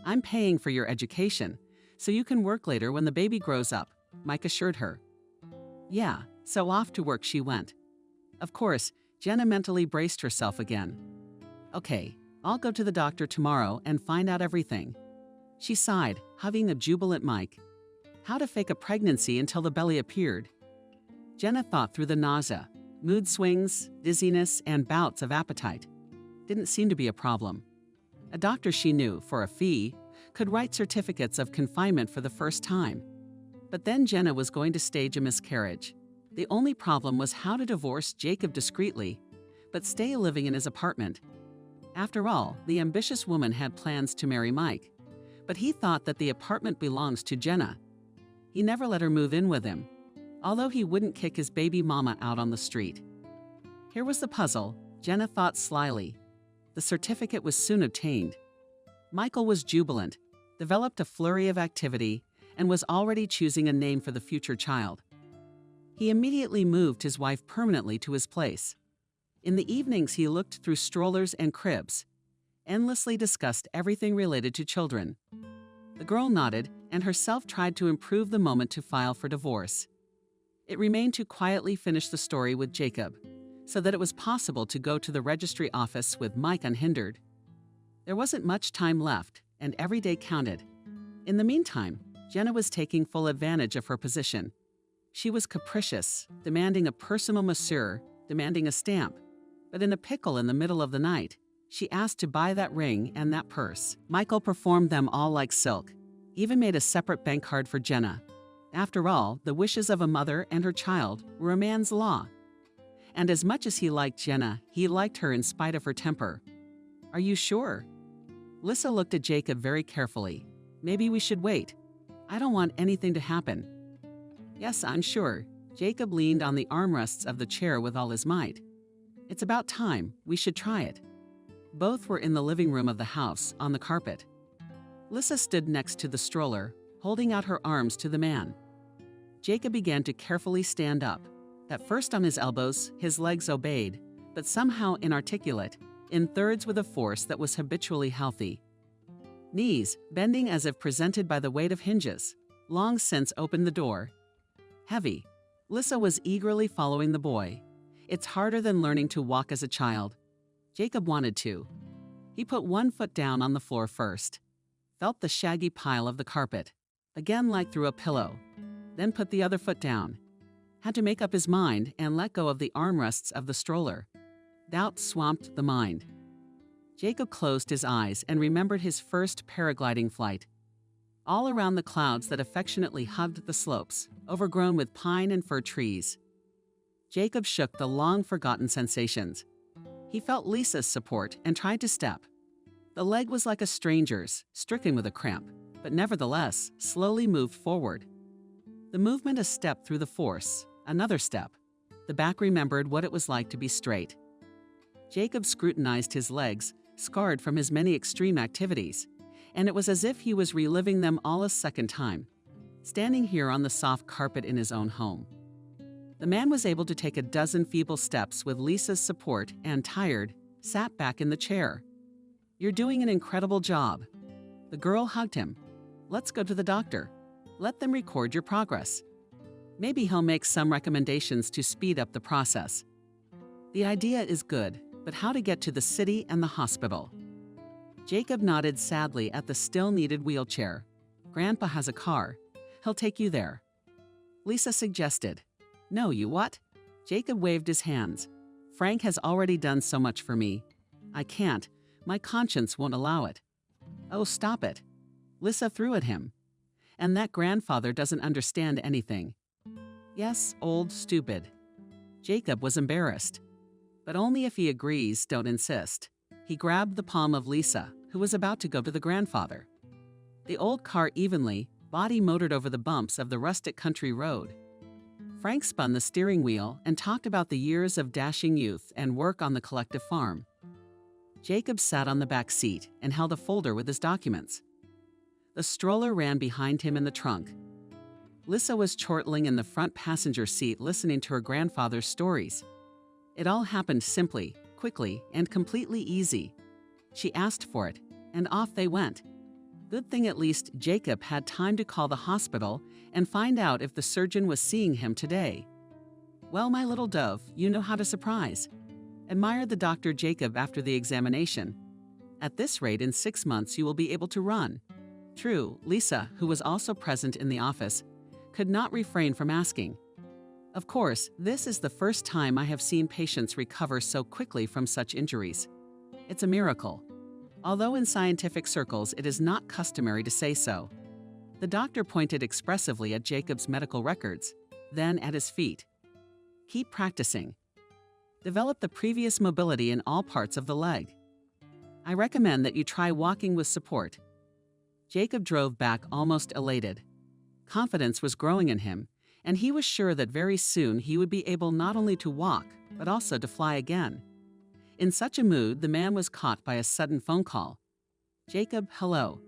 I'm paying for your education, so you can work later when the baby grows up," Mike assured her. Yeah, so off to work she went. Of course, Jenna mentally braced herself again. "Okay, I'll go to the doctor tomorrow and find out everything." She sighed, hugging a jubilant Mike. How to fake a pregnancy until the belly appeared. Jenna thought through the nausea, mood swings, dizziness, and bouts of appetite. Didn't seem to be a problem. A doctor she knew, for a fee, could write certificates of confinement for the first time. But then Jenna was going to stage a miscarriage. The only problem was how to divorce Jacob discreetly, but stay living in his apartment. After all, the ambitious woman had plans to marry Mike, but he thought that the apartment belongs to Jenna. He never let her move in with him, although he wouldn't kick his baby mama out on the street. Here was the puzzle, Jenna thought slyly. The certificate was soon obtained. Michael was jubilant, developed a flurry of activity, and was already choosing a name for the future child. He immediately moved his wife permanently to his place. In the evenings, he looked through strollers and cribs, endlessly discussed everything related to children. The girl nodded and herself tried to improve the moment to file for divorce. It remained to quietly finish the story with Jacob, so that it was possible to go to the registry office with Mike unhindered. There wasn't much time left, and every day counted. In the meantime, Jenna was taking full advantage of her position. She was capricious, demanding a personal masseur, demanding a stamp. But in a pickle in the middle of the night, she asked to buy that ring and that purse. Michael performed them all like silk, even made a separate bank card for Jenna. After all, the wishes of a mother and her child were a man's law. And as much as he liked Jenna, he liked her in spite of her temper. Are you sure? Lissa looked at Jacob very carefully. Maybe we should wait. I don't want anything to happen. Yes, I'm sure. Jacob leaned on the armrests of the chair with all his might. It's about time. We should try it. Both were in the living room of the house, on the carpet. Lissa stood next to the stroller, holding out her arms to the man. Jacob began to carefully stand up. At first on his elbows, his legs obeyed, but somehow inarticulate, in thirds with a force that was habitually healthy. Knees, bending as if presented by the weight of hinges, long since opened the door. Heavy. Lissa was eagerly following the boy. It's harder than learning to walk as a child. Jacob wanted to. He put one foot down on the floor first, felt the shaggy pile of the carpet, again like through a pillow, then put the other foot down. Had to make up his mind and let go of the armrests of the stroller. Doubt swamped the mind. Jacob closed his eyes and remembered his first paragliding flight. All around the clouds that affectionately hugged the slopes, overgrown with pine and fir trees. Jacob shook the long-forgotten sensations. He felt Lisa's support and tried to step. The leg was like a stranger's, stricken with a cramp, but nevertheless slowly moved forward. The movement a step through the force, another step. The back remembered what it was like to be straight. Jacob scrutinized his legs, scarred from his many extreme activities, and it was as if he was reliving them all a second time, standing here on the soft carpet in his own home. The man was able to take a dozen feeble steps with Lisa's support and, tired, sat back in the chair. You're doing an incredible job. The girl hugged him. Let's go to the doctor. Let them record your progress. Maybe he'll make some recommendations to speed up the process. The idea is good, but how to get to the city and the hospital? Jacob nodded sadly at the still-needed wheelchair. Grandpa has a car. He'll take you there. Lisa suggested. No, you what? Jacob waved his hands. Frank has already done so much for me. I can't. My conscience won't allow it. Oh, stop it. Lisa threw at him. And that grandfather doesn't understand anything. Yes, old stupid. Jacob was embarrassed. But only if he agrees, don't insist. He grabbed the palm of Lisa, who was about to go to the grandfather. The old car evenly, body motored over the bumps of the rustic country road. Frank spun the steering wheel and talked about the years of dashing youth and work on the collective farm. Jacob sat on the back seat and held a folder with his documents. The stroller ran behind him in the trunk. Lissa was chortling in the front passenger seat listening to her grandfather's stories. It all happened simply, quickly, and completely easy. She asked for it, and off they went. Good thing at least Jacob had time to call the hospital and find out if the surgeon was seeing him today. Well, my little dove, you know how to surprise. Admired the Dr. Jacob after the examination. At this rate, in 6 months you will be able to run. True, Lisa, who was also present in the office, could not refrain from asking. Of course, this is the first time I have seen patients recover so quickly from such injuries. It's a miracle. Although in scientific circles it is not customary to say so. The doctor pointed expressively at Jacob's medical records, then at his feet. Keep practicing. Develop the previous mobility in all parts of the leg. I recommend that you try walking with support. Jacob drove back almost elated. Confidence was growing in him, and he was sure that very soon he would be able not only to walk, but also to fly again. In such a mood, the man was caught by a sudden phone call. Jacob, hello.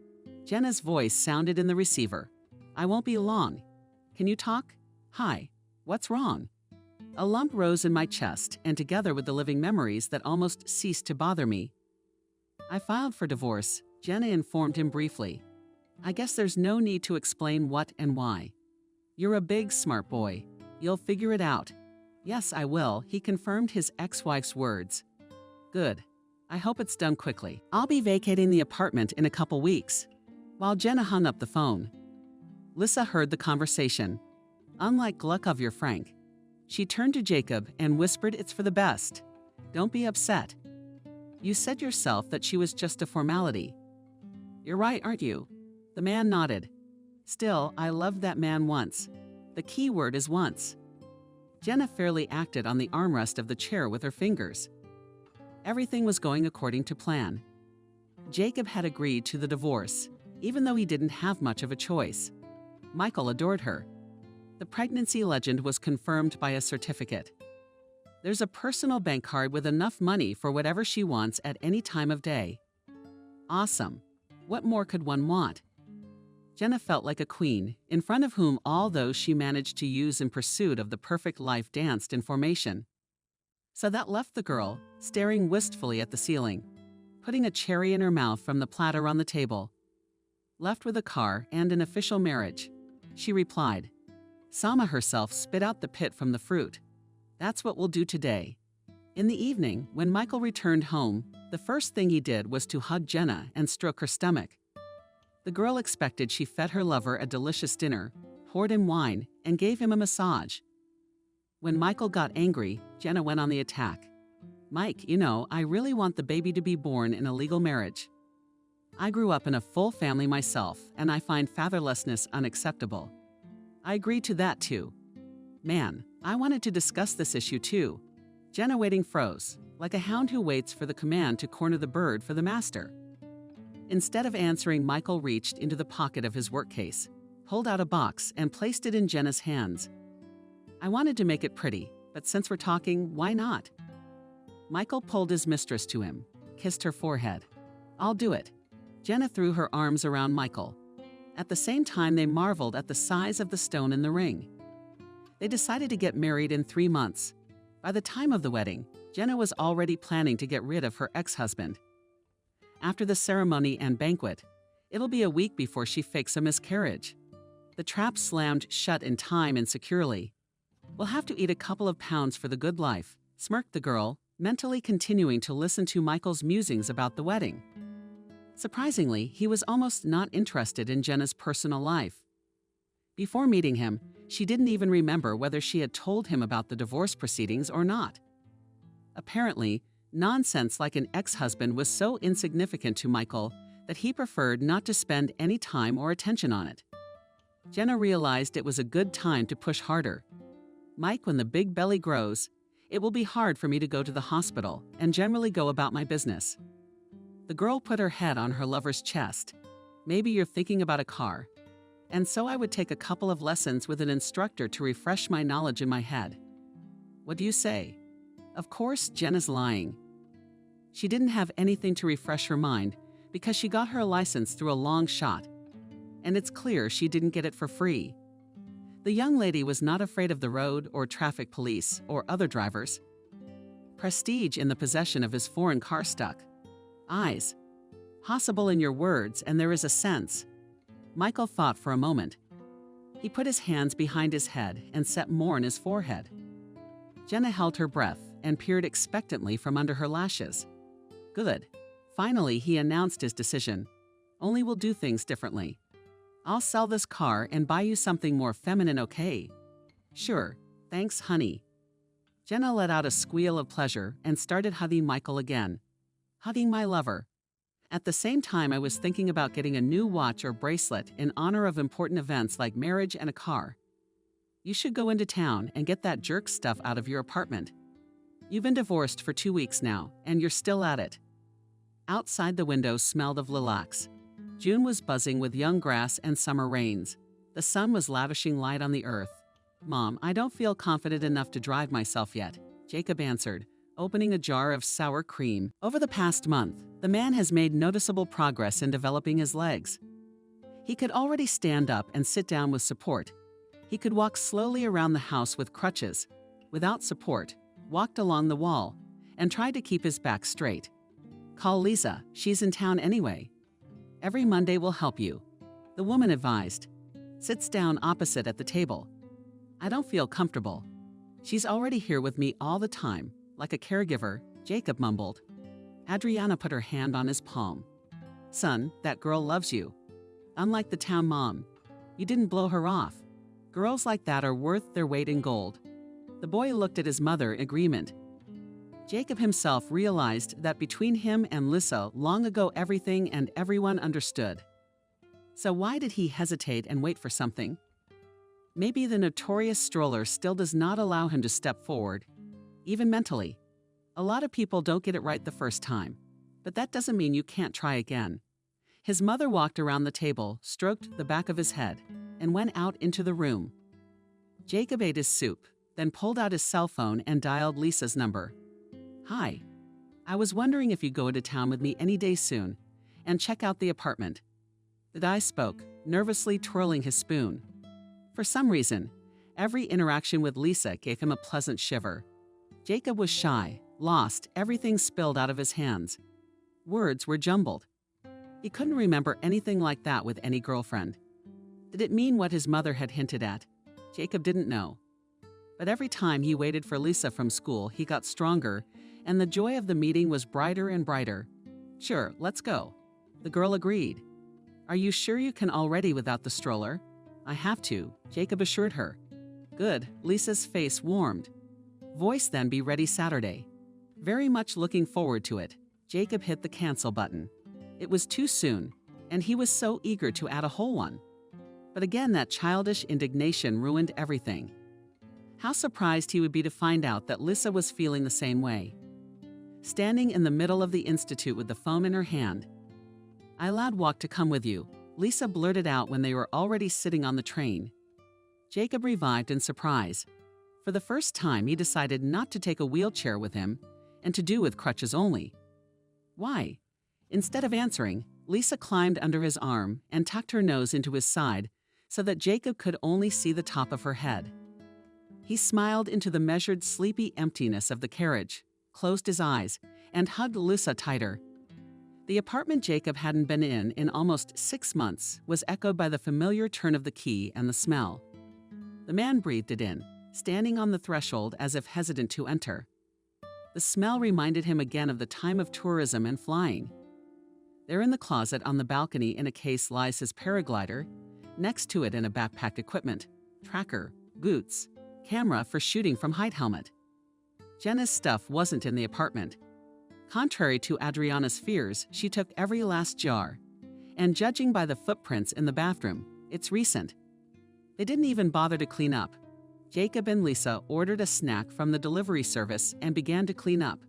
Jenna's voice sounded in the receiver. I won't be long. Can you talk? Hi. What's wrong? A lump rose in my chest, and together with the living memories that almost ceased to bother me. I filed for divorce, Jenna informed him briefly. I guess there's no need to explain what and why. You're a big, smart boy. You'll figure it out. Yes, I will, he confirmed his ex-wife's words. Good. I hope it's done quickly. I'll be vacating the apartment in a couple weeks. While Jenna hung up the phone, Lissa heard the conversation. Unlike Glukov your Frank, she turned to Jacob and whispered, "It's for the best. Don't be upset. You said yourself that she was just a formality." "You're right, aren't you?" The man nodded. "Still, I loved that man once. The key word is once." Jenna fairly acted on the armrest of the chair with her fingers. Everything was going according to plan. Jacob had agreed to the divorce, even though he didn't have much of a choice. Michael adored her. The pregnancy legend was confirmed by a certificate. There's a personal bank card with enough money for whatever she wants at any time of day. Awesome. What more could one want? Jenna felt like a queen, in front of whom all those she managed to use in pursuit of the perfect life danced in formation. So that left the girl, staring wistfully at the ceiling, putting a cherry in her mouth from the platter on the table. Left with a car and an official marriage, she replied. Sama herself spit out the pit from the fruit. That's what we'll do today. In the evening, when Michael returned home, the first thing he did was to hug Jenna and stroke her stomach. The girl expected she fed her lover a delicious dinner, poured him wine, and gave him a massage. When Michael got angry, Jenna went on the attack. "Mike, you know, I really want the baby to be born in a legal marriage. I grew up in a full family myself, and I find fatherlessness unacceptable. I agreed to that too. Man, I wanted to discuss this issue too." Jenna waiting froze, like a hound who waits for the command to corner the bird for the master. Instead of answering, Michael reached into the pocket of his work case, pulled out a box, and placed it in Jenna's hands. "I wanted to make it pretty, but since we're talking, why not?" Michael pulled his mistress to him, kissed her forehead. "I'll do it." Jenna threw her arms around Michael. At the same time, they marveled at the size of the stone in the ring. They decided to get married in 3 months. By the time of the wedding, Jenna was already planning to get rid of her ex-husband. After the ceremony and banquet, it'll be a week before she fakes a miscarriage. The trap slammed shut in time and securely. "We'll have to eat a couple of pounds for the good life," smirked the girl, mentally continuing to listen to Michael's musings about the wedding. Surprisingly, he was almost not interested in Jenna's personal life. Before meeting him, she didn't even remember whether she had told him about the divorce proceedings or not. Apparently, nonsense like an ex-husband was so insignificant to Michael that he preferred not to spend any time or attention on it. Jenna realized it was a good time to push harder. "Mike, when the big belly grows, it will be hard for me to go to the hospital and generally go about my business." The girl put her head on her lover's chest. "Maybe you're thinking about a car. And so I would take a couple of lessons with an instructor to refresh my knowledge in my head. What do you say?" Of course, Jenna's lying. She didn't have anything to refresh her mind because she got her license through a long shot. And it's clear she didn't get it for free. The young lady was not afraid of the road or traffic police or other drivers. Prestige in the possession of his foreign car stuck. Eyes. Possible in your words, and there is a sense. Michael thought for a moment. He put his hands behind his head and set more on his forehead. Jenna held her breath and peered expectantly from under her lashes. Good. Finally, he announced his decision. Only we'll do things differently. I'll sell this car and buy you something more feminine, okay? Sure. Thanks, honey. Jenna let out a squeal of pleasure and started hugging Michael again. Hugging my lover. At the same time, I was thinking about getting a new watch or bracelet in honor of important events like marriage and a car. You should go into town and get that jerk stuff out of your apartment. You've been divorced for 2 weeks now, and you're still at it. Outside, the window smelled of lilacs. June was buzzing with young grass and summer rains. The sun was lavishing light on the earth. "Mom, I don't feel confident enough to drive myself yet," Jacob answered, opening a jar of sour cream. Over the past month, the man has made noticeable progress in developing his legs. He could already stand up and sit down with support. He could walk slowly around the house with crutches, without support, walked along the wall, and tried to keep his back straight. "Call Lisa, she's in town anyway. Every Monday will help you," the woman advised. Sits down opposite at the table. "I don't feel comfortable." She's already here with me all the time, like a caregiver, Jacob mumbled. Adriana put her hand on his palm. Son, that girl loves you. Unlike the town mom, you didn't blow her off. Girls like that are worth their weight in gold. The boy looked at his mother in agreement. Jacob himself realized that between him and Lisa long ago everything and everyone understood. So why did he hesitate and wait for something? Maybe the notorious stroller still does not allow him to step forward, even mentally. A lot of people don't get it right the first time, but that doesn't mean you can't try again. His mother walked around the table, stroked the back of his head, and went out into the room. Jacob ate his soup, then pulled out his cell phone and dialed Lisa's number. Hi. I was wondering if you'd go into town with me any day soon and check out the apartment. The guy spoke, nervously twirling his spoon. For some reason, every interaction with Lisa gave him a pleasant shiver. Jacob was shy, lost, everything spilled out of his hands. Words were jumbled. He couldn't remember anything like that with any girlfriend. Did it mean what his mother had hinted at? Jacob didn't know. But every time he waited for Lisa from school, he got stronger, and the joy of the meeting was brighter and brighter. Sure, let's go. The girl agreed. Are you sure you can already without the stroller? I have to, Jacob assured her. Good, Lisa's face warmed. Voice then be ready Saturday. Very much looking forward to it. Jacob hit the cancel button. It was too soon, and he was so eager to add a whole one. But again, that childish indignation ruined everything. How surprised he would be to find out that Lisa was feeling the same way. Standing in the middle of the institute with the phone in her hand. I allowed Walk to come with you, Lisa blurted out when they were already sitting on the train. Jacob revived in surprise. For the first time, he decided not to take a wheelchair with him and to do with crutches only. Why? Instead of answering, Lisa climbed under his arm and tucked her nose into his side so that Jacob could only see the top of her head. He smiled into the measured, sleepy emptiness of the carriage, closed his eyes, and hugged Lisa tighter. The apartment Jacob hadn't been in almost 6 months was echoed by the familiar turn of the key and the smell. The man breathed it in, standing on the threshold as if hesitant to enter. The smell reminded him again of the time of tourism and flying. There in the closet on the balcony in a case lies his paraglider, next to it in a backpacked equipment, tracker, boots, camera for shooting from height helmet. Jenna's stuff wasn't in the apartment. Contrary to Adriana's fears, she took every last jar. And judging by the footprints in the bathroom, it's recent. They didn't even bother to clean up. Jacob and Lisa ordered a snack from the delivery service and began to clean up.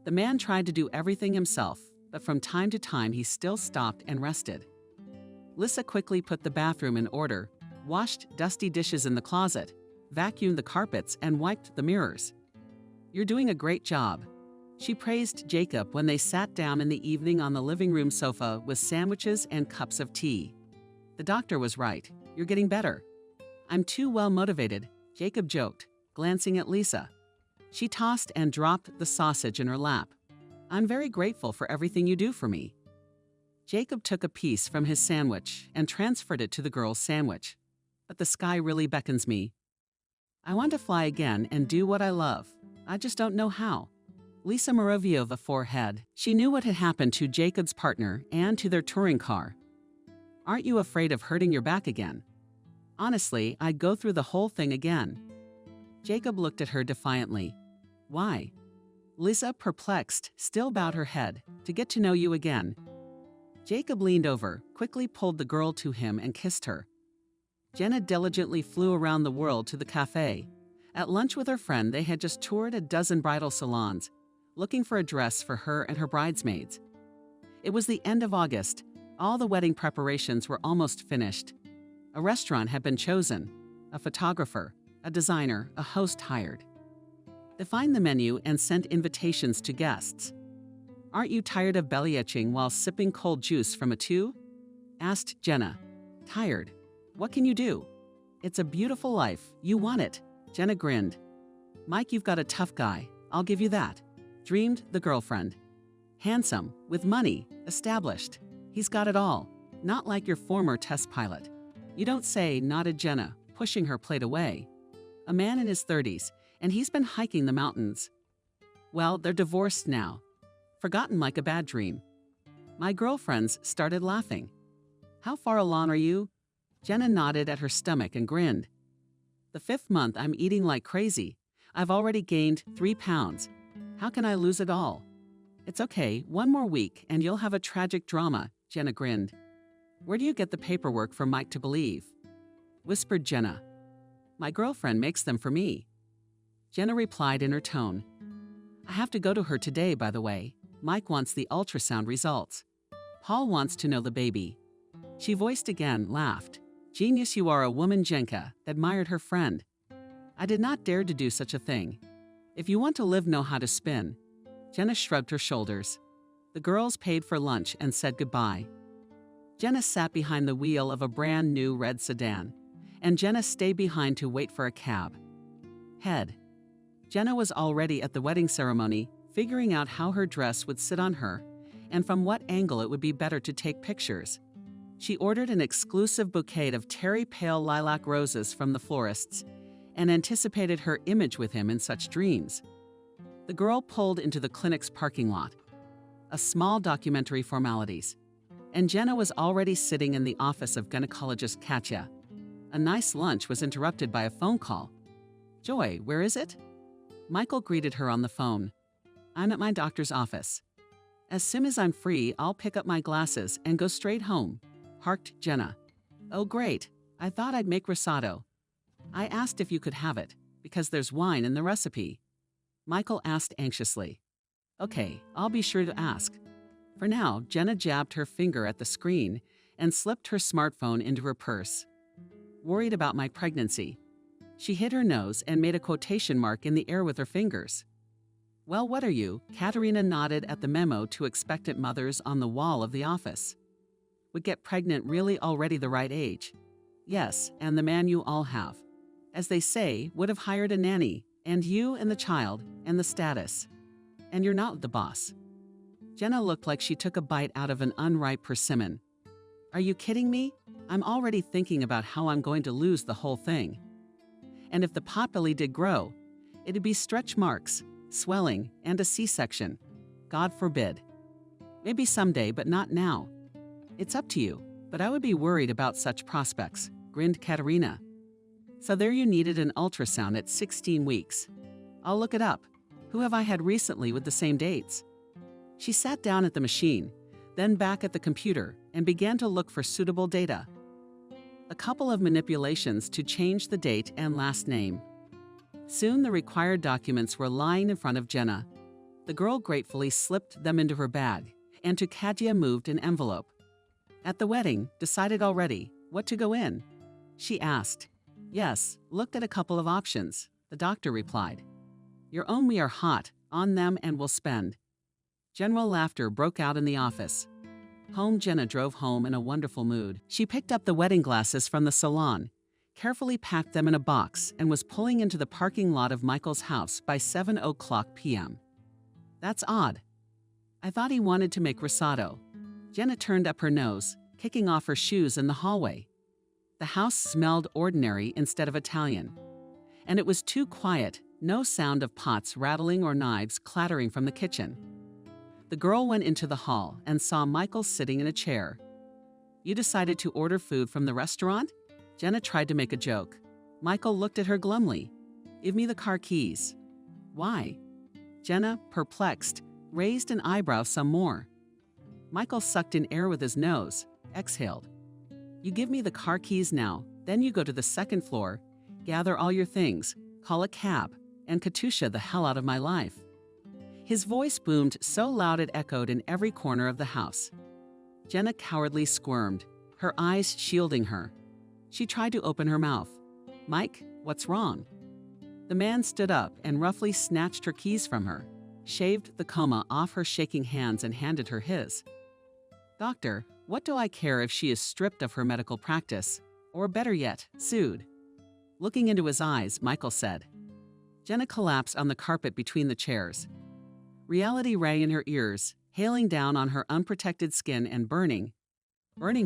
The man tried to do everything himself, but from time to time he still stopped and rested. Lisa quickly put the bathroom in order, washed dusty dishes in the closet, vacuumed the carpets, and wiped the mirrors. You're doing a great job. She praised Jacob when they sat down in the evening on the living room sofa with sandwiches and cups of tea. The doctor was right. You're getting better. I'm too well motivated, Jacob joked, glancing at Lisa. She tossed and dropped the sausage in her lap. I'm very grateful for everything you do for me. Jacob took a piece from his sandwich and transferred it to the girl's sandwich. But the sky really beckons me. I want to fly again and do what I love. I just don't know how. Lisa Morovio the forehead. She knew what had happened to Jacob's partner and to their touring car. Aren't you afraid of hurting your back again? Honestly, I'd go through the whole thing again. Jacob looked at her defiantly. Why? Lisa, perplexed, still bowed her head. To get to know you again. Jacob leaned over, quickly pulled the girl to him and kissed her. Jenna diligently flew around the world to the cafe. At lunch with her friend, they had just toured a dozen bridal salons, looking for a dress for her and her bridesmaids. It was the end of August. All the wedding preparations were almost finished. A restaurant had been chosen, a photographer, a designer, a host hired. Defined the menu and sent invitations to guests. Aren't you tired of belly itching while sipping cold juice from a tube? Asked Jenna. Tired. What can you do? It's a beautiful life. You want it. Jenna grinned. Mike, you've got a tough guy. I'll give you that. Dreamed the girlfriend. Handsome, with money, established. He's got it all. Not like your former test pilot. You don't say, nodded Jenna, pushing her plate away. A man in his 30s, and he's been hiking the mountains. Well, they're divorced now. Forgotten like a bad dream. My girlfriends started laughing. How far along are you? Jenna nodded at her stomach and grinned. The 5th month I'm eating like crazy. I've already gained 3 pounds. How can I lose it all? It's okay, 1 more week and you'll have a tragic drama, Jenna grinned. Where do you get the paperwork for Mike to believe? Whispered Jenna. My girlfriend makes them for me. Jenna replied in her tone. I have to go to her today, by the way. Mike wants the ultrasound results. Paul wants to know the baby. She voiced again, laughed. Genius you are, a woman, Jenka, admired her friend. I did not dare to do such a thing. If you want to live, know how to spin. Jenna shrugged her shoulders. The girls paid for lunch and said goodbye. Jenna sat behind the wheel of a brand new red sedan, and Jenna stayed behind to wait for a cab. Head. Jenna was already at the wedding ceremony, figuring out how her dress would sit on her and from what angle it would be better to take pictures. She ordered an exclusive bouquet of terry pale lilac roses from the florists and anticipated her image with him in such dreams. The girl pulled into the clinic's parking lot. A small documentary formalities. And Jenna was already sitting in the office of gynecologist Katya. A nice lunch was interrupted by a phone call. Joy, where is it? Michael greeted her on the phone. I'm at my doctor's office. As soon as I'm free, I'll pick up my glasses and go straight home, harked Jenna. Oh great, I thought I'd make risotto. I asked if you could have it, because there's wine in the recipe. Michael asked anxiously. Okay, I'll be sure to ask. For now, Jenna jabbed her finger at the screen and slipped her smartphone into her purse. Worried about my pregnancy. She hit her nose and made a quotation mark in the air with her fingers. Well, what are you? Katerina nodded at the memo to expectant mothers on the wall of the office. Would get pregnant really already the right age? Yes, and the man you all have. As they say, would have hired a nanny, and you and the child, and the status. And you're not the boss. Jenna looked like she took a bite out of an unripe persimmon. Are you kidding me? I'm already thinking about how I'm going to lose the whole thing. And if the potbelly did grow, it'd be stretch marks, swelling, and a C-section. God forbid. Maybe someday, but not now. It's up to you, but I would be worried about such prospects, grinned Katerina. So there you needed an ultrasound at 16 weeks. I'll look it up. Who have I had recently with the same dates? She sat down at the machine, then back at the computer, and began to look for suitable data. A couple of manipulations to change the date and last name. Soon the required documents were lying in front of Jenna. The girl gratefully slipped them into her bag, and to Katya moved an envelope. At the wedding, decided already, what to go in? She asked. Yes, looked at a couple of options, the doctor replied. Your own we are hot, on them and will spend. General laughter broke out in the office. Home Jenna drove home in a wonderful mood. She picked up the wedding glasses from the salon, carefully packed them in a box, and was pulling into the parking lot of Michael's house by 7:00 p.m. That's odd. I thought he wanted to make risotto. Jenna turned up her nose, kicking off her shoes in the hallway. The house smelled ordinary instead of Italian. And it was too quiet, no sound of pots rattling or knives clattering from the kitchen. The girl went into the hall and saw Michael sitting in a chair. You decided to order food from the restaurant? Jenna tried to make a joke. Michael looked at her glumly. Give me the car keys. Why? Jenna, perplexed, raised an eyebrow some more. Michael sucked in air with his nose, exhaled. You give me the car keys now, then you go to the 2nd floor, gather all your things, call a cab, and Katusha the hell out of my life. His voice boomed so loud it echoed in every corner of the house. Jenna cowardly squirmed, her eyes shielding her. She tried to open her mouth. Mike, what's wrong? The man stood up and roughly snatched her keys from her, shaved the coma off her shaking hands and handed her his. Doctor, what do I care if she is stripped of her medical practice, or better yet, sued? Looking into his eyes, Michael said. Jenna collapsed on the carpet between the chairs. Reality rang in her ears, hailing down on her unprotected skin and burning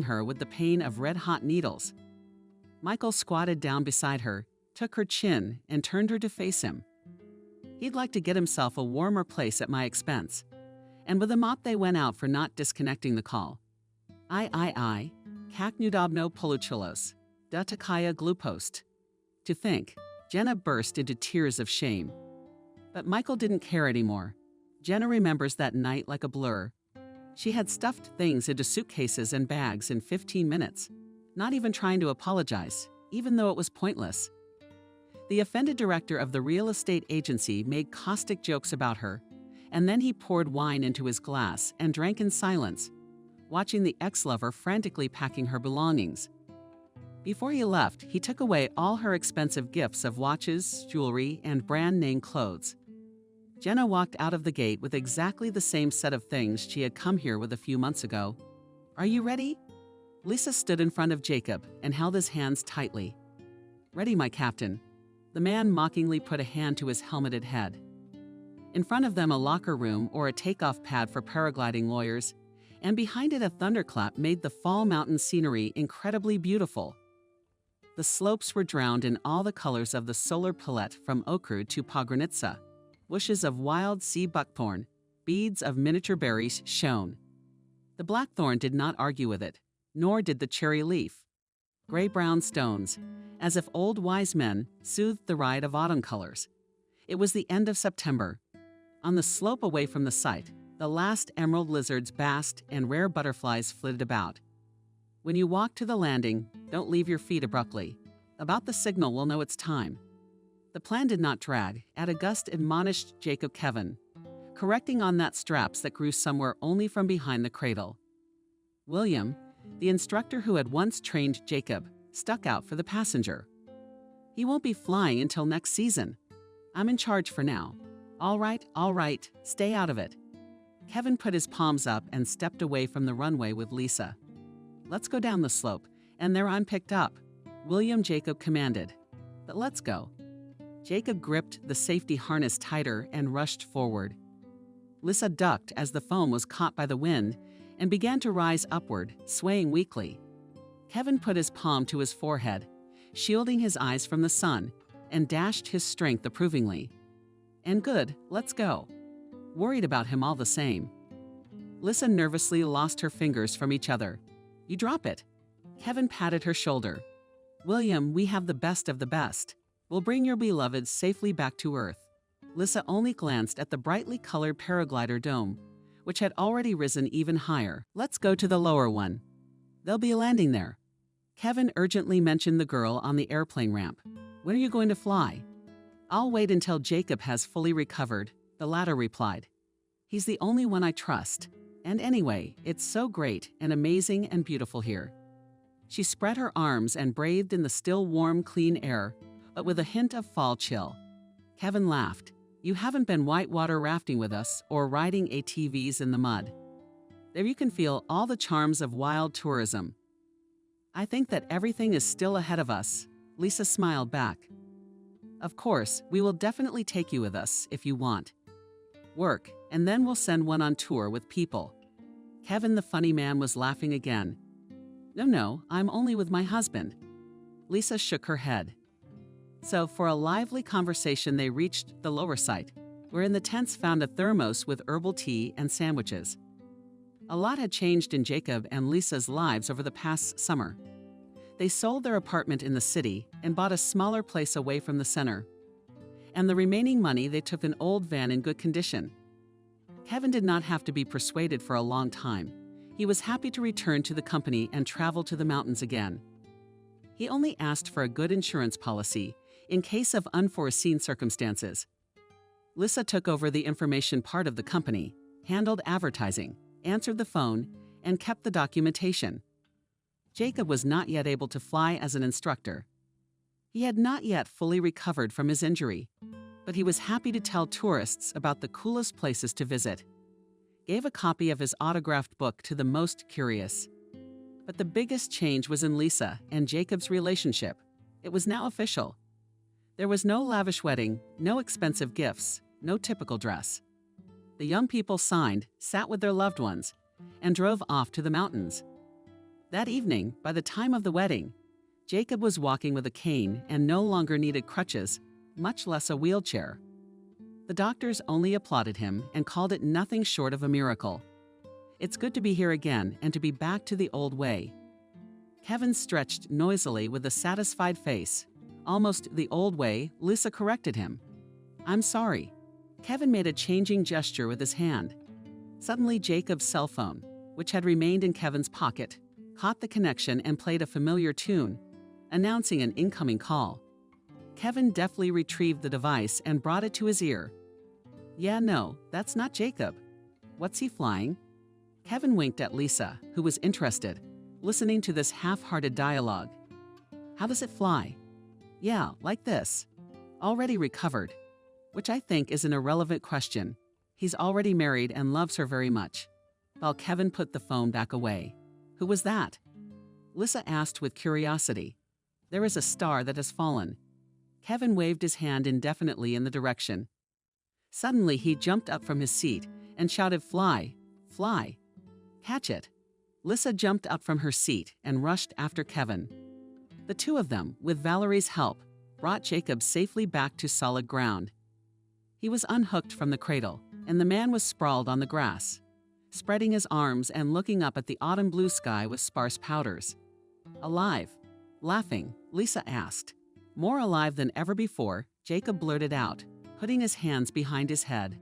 her with the pain of red-hot needles. Michael squatted down beside her, took her chin, and turned her to face him. He'd like to get himself a warmer place at my expense. And with a mop they went out for not disconnecting the call. I, kak nudobno poluchilos, datakaya glupost. To think, Jenna burst into tears of shame. But Michael didn't care anymore. Jenna remembers that night like a blur. She had stuffed things into suitcases and bags in 15 minutes, not even trying to apologize, even though it was pointless. The offended director of the real estate agency made caustic jokes about her, and then he poured wine into his glass and drank in silence, watching the ex-lover frantically packing her belongings. Before he left, he took away all her expensive gifts of watches, jewelry, and brand-name clothes. Jenna walked out of the gate with exactly the same set of things she had come here with a few months ago. "Are you ready?" Lisa stood in front of Jacob and held his hands tightly. "Ready, my captain." The man mockingly put a hand to his helmeted head. In front of them a locker room or a takeoff pad for paragliding lawyers, and behind it a thunderclap made the fall mountain scenery incredibly beautiful. The slopes were drowned in all the colors of the solar palette from ochre to pogranitsa. Bushes of wild sea buckthorn, beads of miniature berries shone. The blackthorn did not argue with it, nor did the cherry leaf. Gray-brown stones, as if old wise men soothed the ride of autumn colors. It was the end of September. On the slope away from the site, the last emerald lizards basked and rare butterflies flitted about. When you walk to the landing, don't leave your feet abruptly. About the signal, we'll know it's time. The plan did not drag. At a gust admonished Jacob Kevin, correcting on that straps that grew somewhere only from behind the cradle. William, the instructor who had once trained Jacob, stuck out for the passenger. "He won't be flying until next season. I'm in charge for now." All right, stay out of it." Kevin put his palms up and stepped away from the runway with Lisa. "Let's go down the slope, and there I'm picked up," William Jacob commanded. "But let's go." Jacob gripped the safety harness tighter and rushed forward. Lisa ducked as the foam was caught by the wind and began to rise upward, swaying weakly. Kevin put his palm to his forehead, shielding his eyes from the sun, and dashed his strength approvingly. "And good, let's go." Worried about him all the same. Lisa nervously lost her fingers from each other. "You drop it." Kevin patted her shoulder. "William, we have the best of the best. We'll bring your beloved safely back to Earth." Lisa only glanced at the brightly colored paraglider dome, which had already risen even higher. "Let's go to the lower one. They'll be landing there." Kevin urgently mentioned the girl on the airplane ramp. "When are you going to fly?" "I'll wait until Jacob has fully recovered," the latter replied. "He's the only one I trust. And anyway, it's so great and amazing and beautiful here." She spread her arms and breathed in the still warm, clean air, but with a hint of fall chill. Kevin laughed. "You haven't been whitewater rafting with us or riding ATVs in the mud. There you can feel all the charms of wild tourism." "I think that everything is still ahead of us," Lisa smiled back. "Of course, we will definitely take you with us if you want. Work, and then we'll send one on tour with people." Kevin the funny man was laughing again. No, I'm only with my husband." Lisa shook her head. So for a lively conversation they reached the lower site, where in the tents found a thermos with herbal tea and sandwiches. A lot had changed in Jacob and Lisa's lives over the past summer. They sold their apartment in the city and bought a smaller place away from the center. And the remaining money they took an old van in good condition. Kevin did not have to be persuaded for a long time. He was happy to return to the company and travel to the mountains again. He only asked for a good insurance policy in case of unforeseen circumstances. Lisa took over the information part of the company, handled advertising, answered the phone, and kept the documentation. Jacob was not yet able to fly as an instructor. He had not yet fully recovered from his injury, but he was happy to tell tourists about the coolest places to visit. Gave a copy of his autographed book to the most curious. But the biggest change was in Lisa and Jacob's relationship. It was now official. There was no lavish wedding, no expensive gifts, no typical dress. The young people signed, sat with their loved ones, and drove off to the mountains. That evening, by the time of the wedding, Jacob was walking with a cane and no longer needed crutches, much less a wheelchair. The doctors only applauded him and called it nothing short of a miracle. It's good to be here again and to be back to the old way. Kevin stretched noisily with a satisfied face. Almost the old way, Lisa corrected him. I'm sorry. Kevin made a changing gesture with his hand. Suddenly, Jacob's cell phone, which had remained in Kevin's pocket, caught the connection and played a familiar tune, announcing an incoming call. Kevin deftly retrieved the device and brought it to his ear. Yeah, no, that's not Jacob. What's he flying? Kevin winked at Lisa, who was interested, listening to this half-hearted dialogue. How does it fly? Yeah, like this. Already recovered. Which I think is an irrelevant question. He's already married and loves her very much. While Kevin put the phone back away. Who was that? Lisa asked with curiosity. There is a star that has fallen. Kevin waved his hand indefinitely in the direction. Suddenly, he jumped up from his seat and shouted, Fly, fly. Catch it. Lisa jumped up from her seat and rushed after Kevin. The two of them, with Valerie's help, brought Jacob safely back to solid ground. He was unhooked from the cradle, and the man was sprawled on the grass, spreading his arms and looking up at the autumn blue sky with sparse powders. Alive? Laughing, Lisa asked. More alive than ever before, Jacob blurted out, putting his hands behind his head.